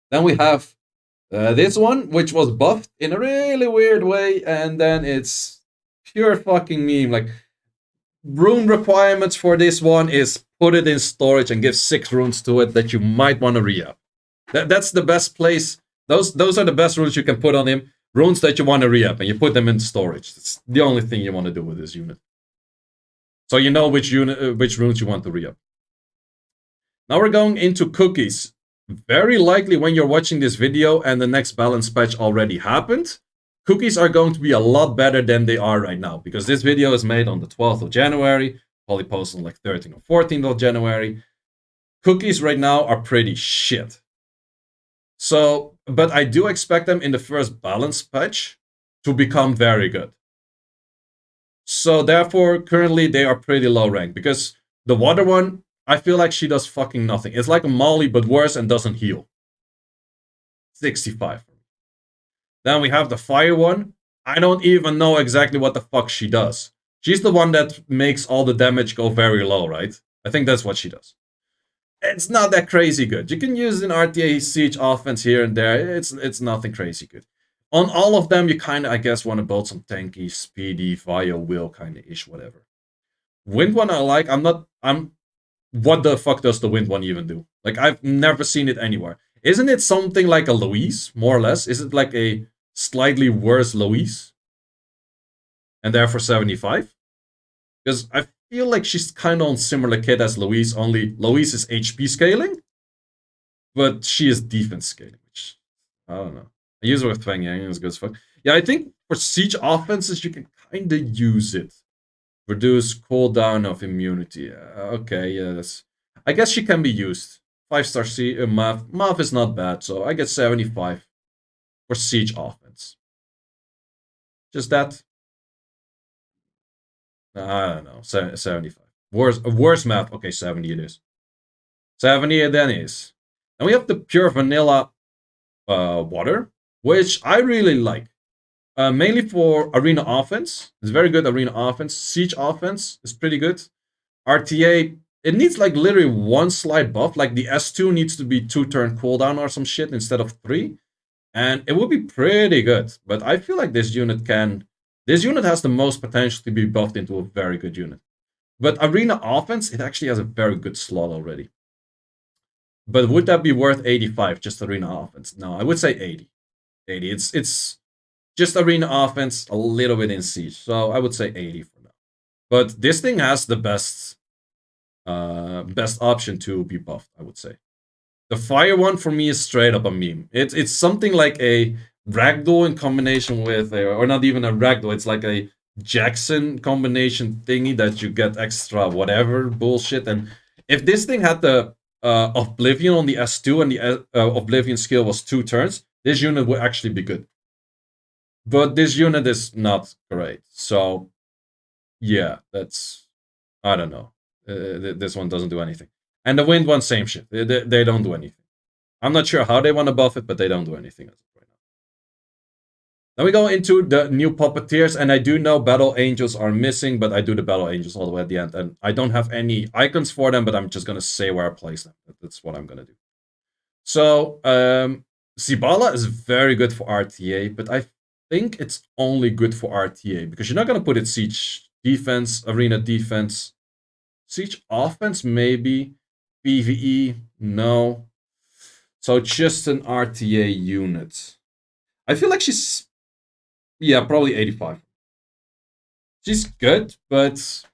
Then we have this one, which was buffed in a really weird way, and then it's pure fucking meme. Like, rune requirements for this one is put it in storage and give 6 runes to it that you might want to re-up. That's the best place. Those are the best runes you can put on him. Runes that you want to re-up, and you put them in storage. It's the only thing you want to do with this unit. So you know which runes you want to re-up. Now we're going into cookies. Very likely when you're watching this video and the next balance patch already happened, cookies are going to be a lot better than they are right now, because this video is made on the 12th of January, probably posted on like 13th or 14th of January. Cookies right now are pretty shit. So, but I do expect them in the first balance patch to become very good. So therefore, currently they are pretty low rank, because the water one, I feel like she does fucking nothing. It's like a Molly, but worse and doesn't heal. 65. Then we have the fire one. I don't even know exactly what the fuck she does. She's the one that makes all the damage go very low, right? I think that's what she does. It's not that crazy good. You can use an RTA siege offense here and there. It's nothing crazy good. On all of them, you kind of, I guess, want to build some tanky, speedy, via will kind of ish, whatever. Wind one I like. What the fuck does the wind one even do? Like, I've never seen it anywhere. Isn't it something like a Louise, more or less? Is it like a slightly worse Louise? And therefore 75? Because I feel like she's kind of on similar kit as Louise, only Louise is HP scaling, but she is defense scaling, which, I don't know. I use her with Fang Yang, it's good as fuck. Yeah, I think for siege offenses, you can kind of use it. Reduce cooldown of immunity. Okay, yes. I guess she can be used. 5-star Math. Math is not bad, so I get 75 for siege offense. Just that. I don't know. 75. Worse math. Okay, 70 it is. 70 it then is. And we have the pure vanilla water, which I really like. Mainly for arena offense. It's very good arena offense. Siege offense is pretty good. RTA, it needs like literally 1 slight buff. Like the S2 needs to be 2-turn cooldown or some shit instead of 3. And it will be pretty good. But I feel like this unit has the most potential to be buffed into a very good unit. But arena offense, it actually has a very good slot already. But would that be worth 85, just arena offense? No, I would say 80. 80. It's just arena offense, a little bit in siege. So I would say 80 for now. But this thing has the best option to be buffed, I would say. The fire one for me is straight up a meme. It's something like a ragdoll in combination with, or not even a ragdoll, it's like a Jackson combination thingy that you get extra whatever bullshit. And if this thing had the Oblivion on the S2 and the Oblivion skill was 2 turns, this unit would actually be good. But this unit is not great. So, yeah, that's, I don't know. This one doesn't do anything. And the wind one, same shit. They don't do anything. I'm not sure how they want to buff it, but they don't do anything right now. Then we go into the new Puppeteers, and I do know Battle Angels are missing, but I do the Battle Angels all the way at the end. And I don't have any icons for them, but I'm just going to say where I place them. That's what I'm going to do. So, Zibala is very good for RTA, but I think it's only good for RTA, because you're not going to put it Siege defense, Arena defense. Siege offense, maybe. PvE, no. So just an RTA unit. I feel like she's... yeah, probably 85. She's good, but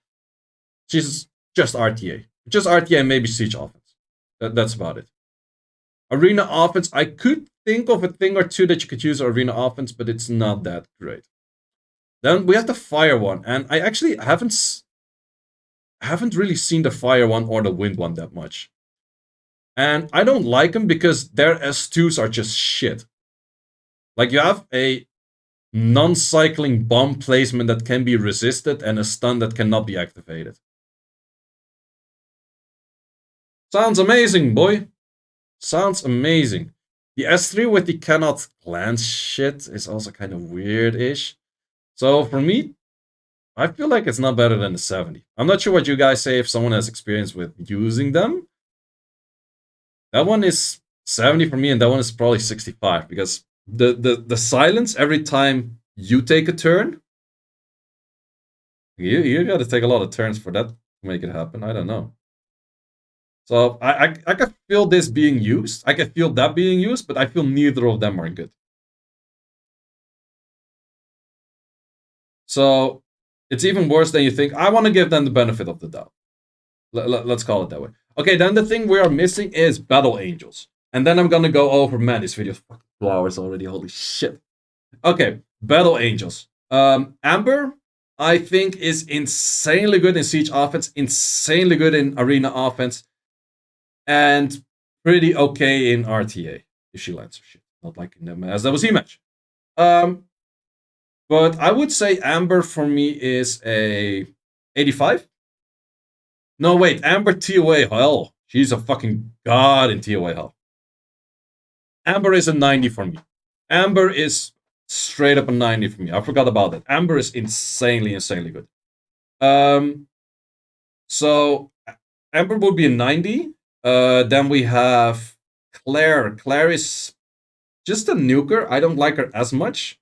she's just RTA. Just RTA and maybe Siege offense. That's about it. Arena offense, I could think of a thing or two that you could use Arena offense, but it's not that great. Then we have the Fire one, and I actually haven't really seen the Fire one or the Wind one that much. And I don't like them because their S2s are just shit. Like, you have a non-cycling bomb placement that can be resisted and a stun that cannot be activated. Sounds amazing, boy. Sounds amazing. The S3 with the cannot glance shit is also kind of weird-ish. So for me, I feel like it's not better than the 70. I'm not sure what you guys say if someone has experience with using them. That one is 70 for me, and that one is probably 65, because the silence every time you take a turn, you got to take a lot of turns for that to make it happen. I don't know. So I can feel this being used. I can feel that being used, but I feel neither of them are good. So it's even worse than you think. I want to give them the benefit of the doubt. Let's call it that way. Okay, then the thing we are missing is Battle Angels. And then I'm gonna go over, man, this video is fucking 2 hours already, holy shit. Okay, Battle Angels. Amber, I think, is insanely good in Siege offense, insanely good in Arena offense, and pretty okay in RTA, if she lands her shit. Not like in the as that was match. But I would say Amber for me is a 85. No, wait, Amber TOA hell. She's a fucking god in TOA hell. Amber is a 90 for me. Amber is straight up a 90 for me. I forgot about that. Amber is insanely good. So Amber would be a 90. Then we have Claire. Claire is just a nuker. I don't like her as much.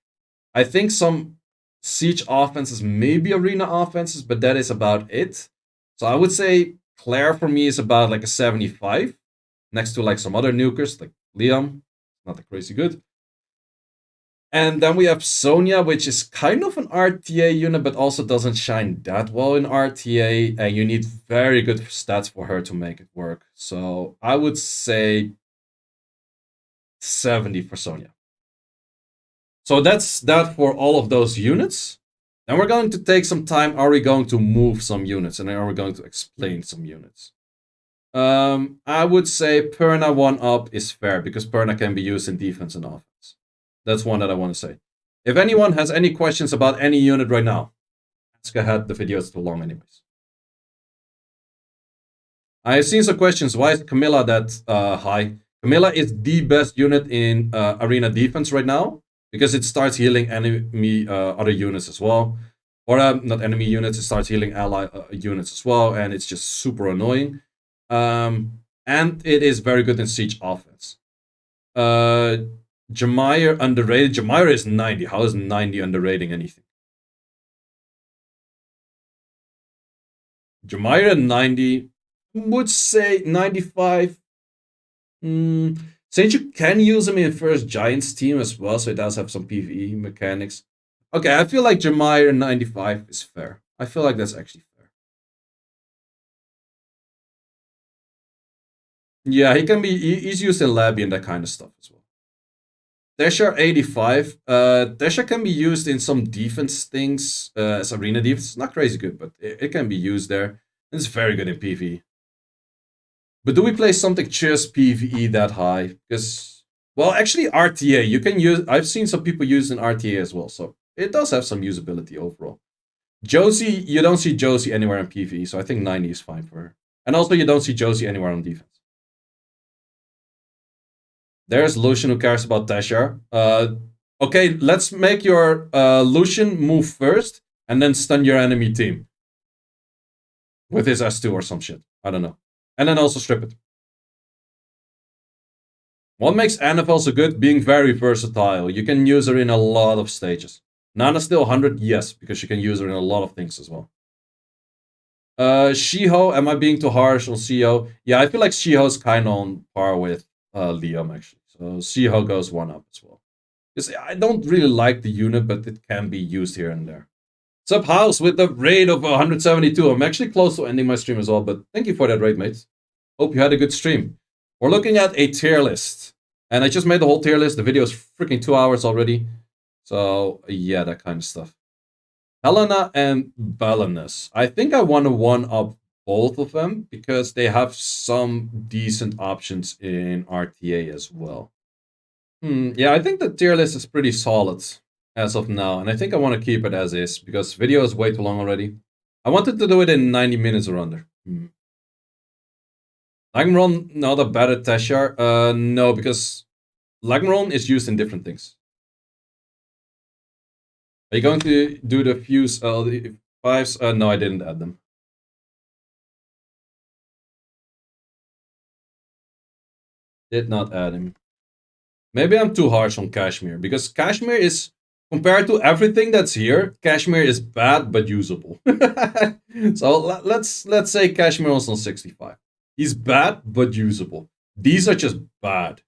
I think some Siege offenses, maybe Arena offenses, but that is about it. So I would say Claire for me is about like a 75, next to like some other nukers like Liam, not that crazy good. And then we have Sonya, which is kind of an RTA unit, but also doesn't shine that well in RTA, and you need very good stats for her to make it work. So I would say 70 for Sonya. So that's that for all of those units. Then we're going to take some time. Are we going to move some units? And then are we going to explain some units? I would say Perna 1-up is fair, because Perna can be used in defense and offense. That's one that I want to say. If anyone has any questions about any unit right now, ask ahead. The video is too long anyways. I have seen some questions. Why is Camilla that high? Camilla is the best unit in arena defense right now, because it starts healing enemy other units as well. Or not enemy units, it starts healing ally units as well, and it's just super annoying. And it is very good in siege offense. Chimera underrated. Chimera is 90. How is 90 underrating anything? Chimera 90. Would say 95. Since you can use him in first Giants team as well, so it does have some PvE mechanics. Okay, I feel like Chimera 95 is fair. I feel like that's actually fair. Yeah, he can be. He's used in Labby and that kind of stuff as well. Tesha 85. Tesha can be used in some defense things as arena defense. Not crazy good, but it can be used there. It's very good in PvE. But do we play something just PvE that high? Because, well, actually RTA, you can use... I've seen some people use in RTA as well, so it does have some usability overall. Josie, you don't see Josie anywhere in PvE, so I think 90 is fine for her. And also you don't see Josie anywhere on defense. There's Lucian who cares about Tesha. Okay, let's make your Lucian move first, and then stun your enemy team with his S2 or some shit. I don't know. And then also strip it. What makes Nat5 so good? Being very versatile. You can use her in a lot of stages. Nana still 100? Yes, because you can use her in a lot of things as well. Shiho, am I being too harsh on Shiho? Yeah, I feel like Shiho's kind of on par with Liam, actually. So Shiho goes 1-up as well. Because I don't really like the unit, but it can be used here and there. Sup, House, with the raid of 172. I'm actually close to ending my stream as well, but thank you for that raid, mates. Hope you had a good stream. We're looking at a tier list. And I just made the whole tier list. The video is freaking 2 hours already. So, yeah, that kind of stuff. Helena and Balanus. I think I want to 1-up both of them because they have some decent options in RTA as well. Yeah, I think the tier list is pretty solid as of now. And I think I want to keep it as is because video is way too long already. I wanted to do it in 90 minutes or under. Lagmaron, not a better Teshar? No, because Lagmaron is used in different things. Are you going to do the fuse fives? No, I didn't add them. Did not add him. Maybe I'm too harsh on Kashmir because Kashmir is, compared to everything that's here, Kashmir is bad but usable. So let's say Kashmir was on 65. He's bad but usable. These are just bad.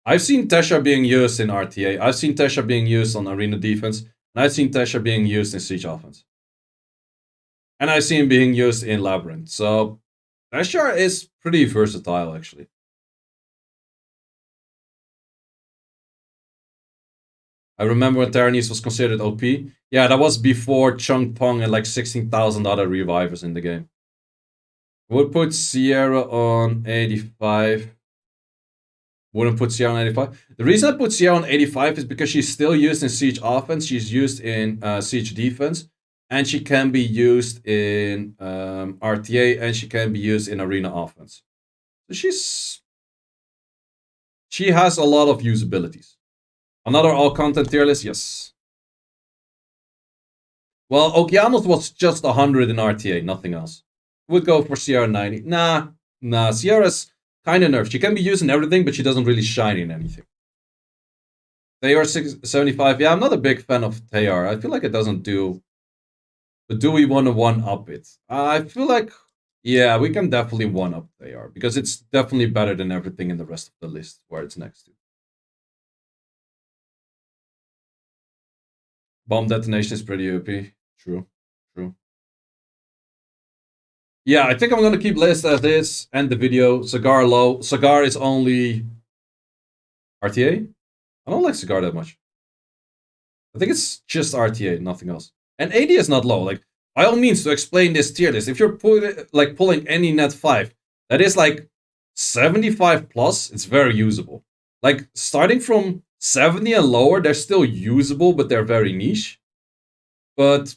I've seen Tesha being used in RTA. I've seen Tesha being used on arena defense. And I've seen Tesha being used in siege offense. And I've seen him being used in Labyrinth. So Tesha is pretty versatile, actually. I remember when Tyrannus was considered OP. Yeah, that was before Chung Pong and like 16,000 other revivers in the game. Would put Sierra on 85. Wouldn't put Sierra on 85. The reason I put Sierra on 85 is because she's still used in siege offense. She's used in siege defense. And she can be used in RTA. And she can be used in arena offense. So she has a lot of usabilities. Another all-content tier list? Yes. Well, Okeanos was just 100 in RTA, nothing else. Would go for Sierra 90. Nah. Sierra's kind of nerfed. She can be used in everything, but she doesn't really shine in anything. Tayar 75. Yeah, I'm not a big fan of Tayar. I feel like it doesn't do. But do we want to 1-up it? I feel like, yeah, we can definitely 1-up Tayar because it's definitely better than everything in the rest of the list where it's next to. Bomb detonation is pretty OP. True. Yeah, I think I'm gonna keep list as is, end the video. Cigar low. Cigar is only RTA? I don't like Cigar that much. I think it's just RTA, nothing else. And 80 is not low. Like, by all means, to explain this tier list, if you're pulling any Nat5 that is like 75 plus, it's very usable. Like, starting from 70 and lower, they're still usable, but they're very niche. But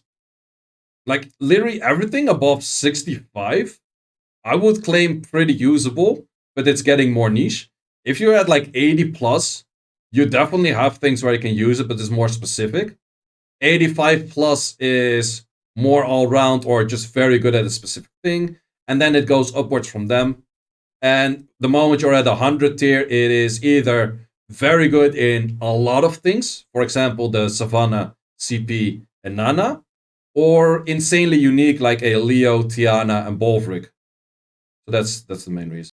like literally everything above 65, I would claim pretty usable, but it's getting more niche. If you're at like 80 plus, you definitely have things where you can use it, but it's more specific. 85 plus is more all round or just very good at a specific thing, and then it goes upwards from them. And the moment you're at 100 tier, it is either very good in a lot of things, for example, the Savannah, CP, and Nana, or insanely unique like a Leo, Tiana, and Bolvric. So that's the main reason.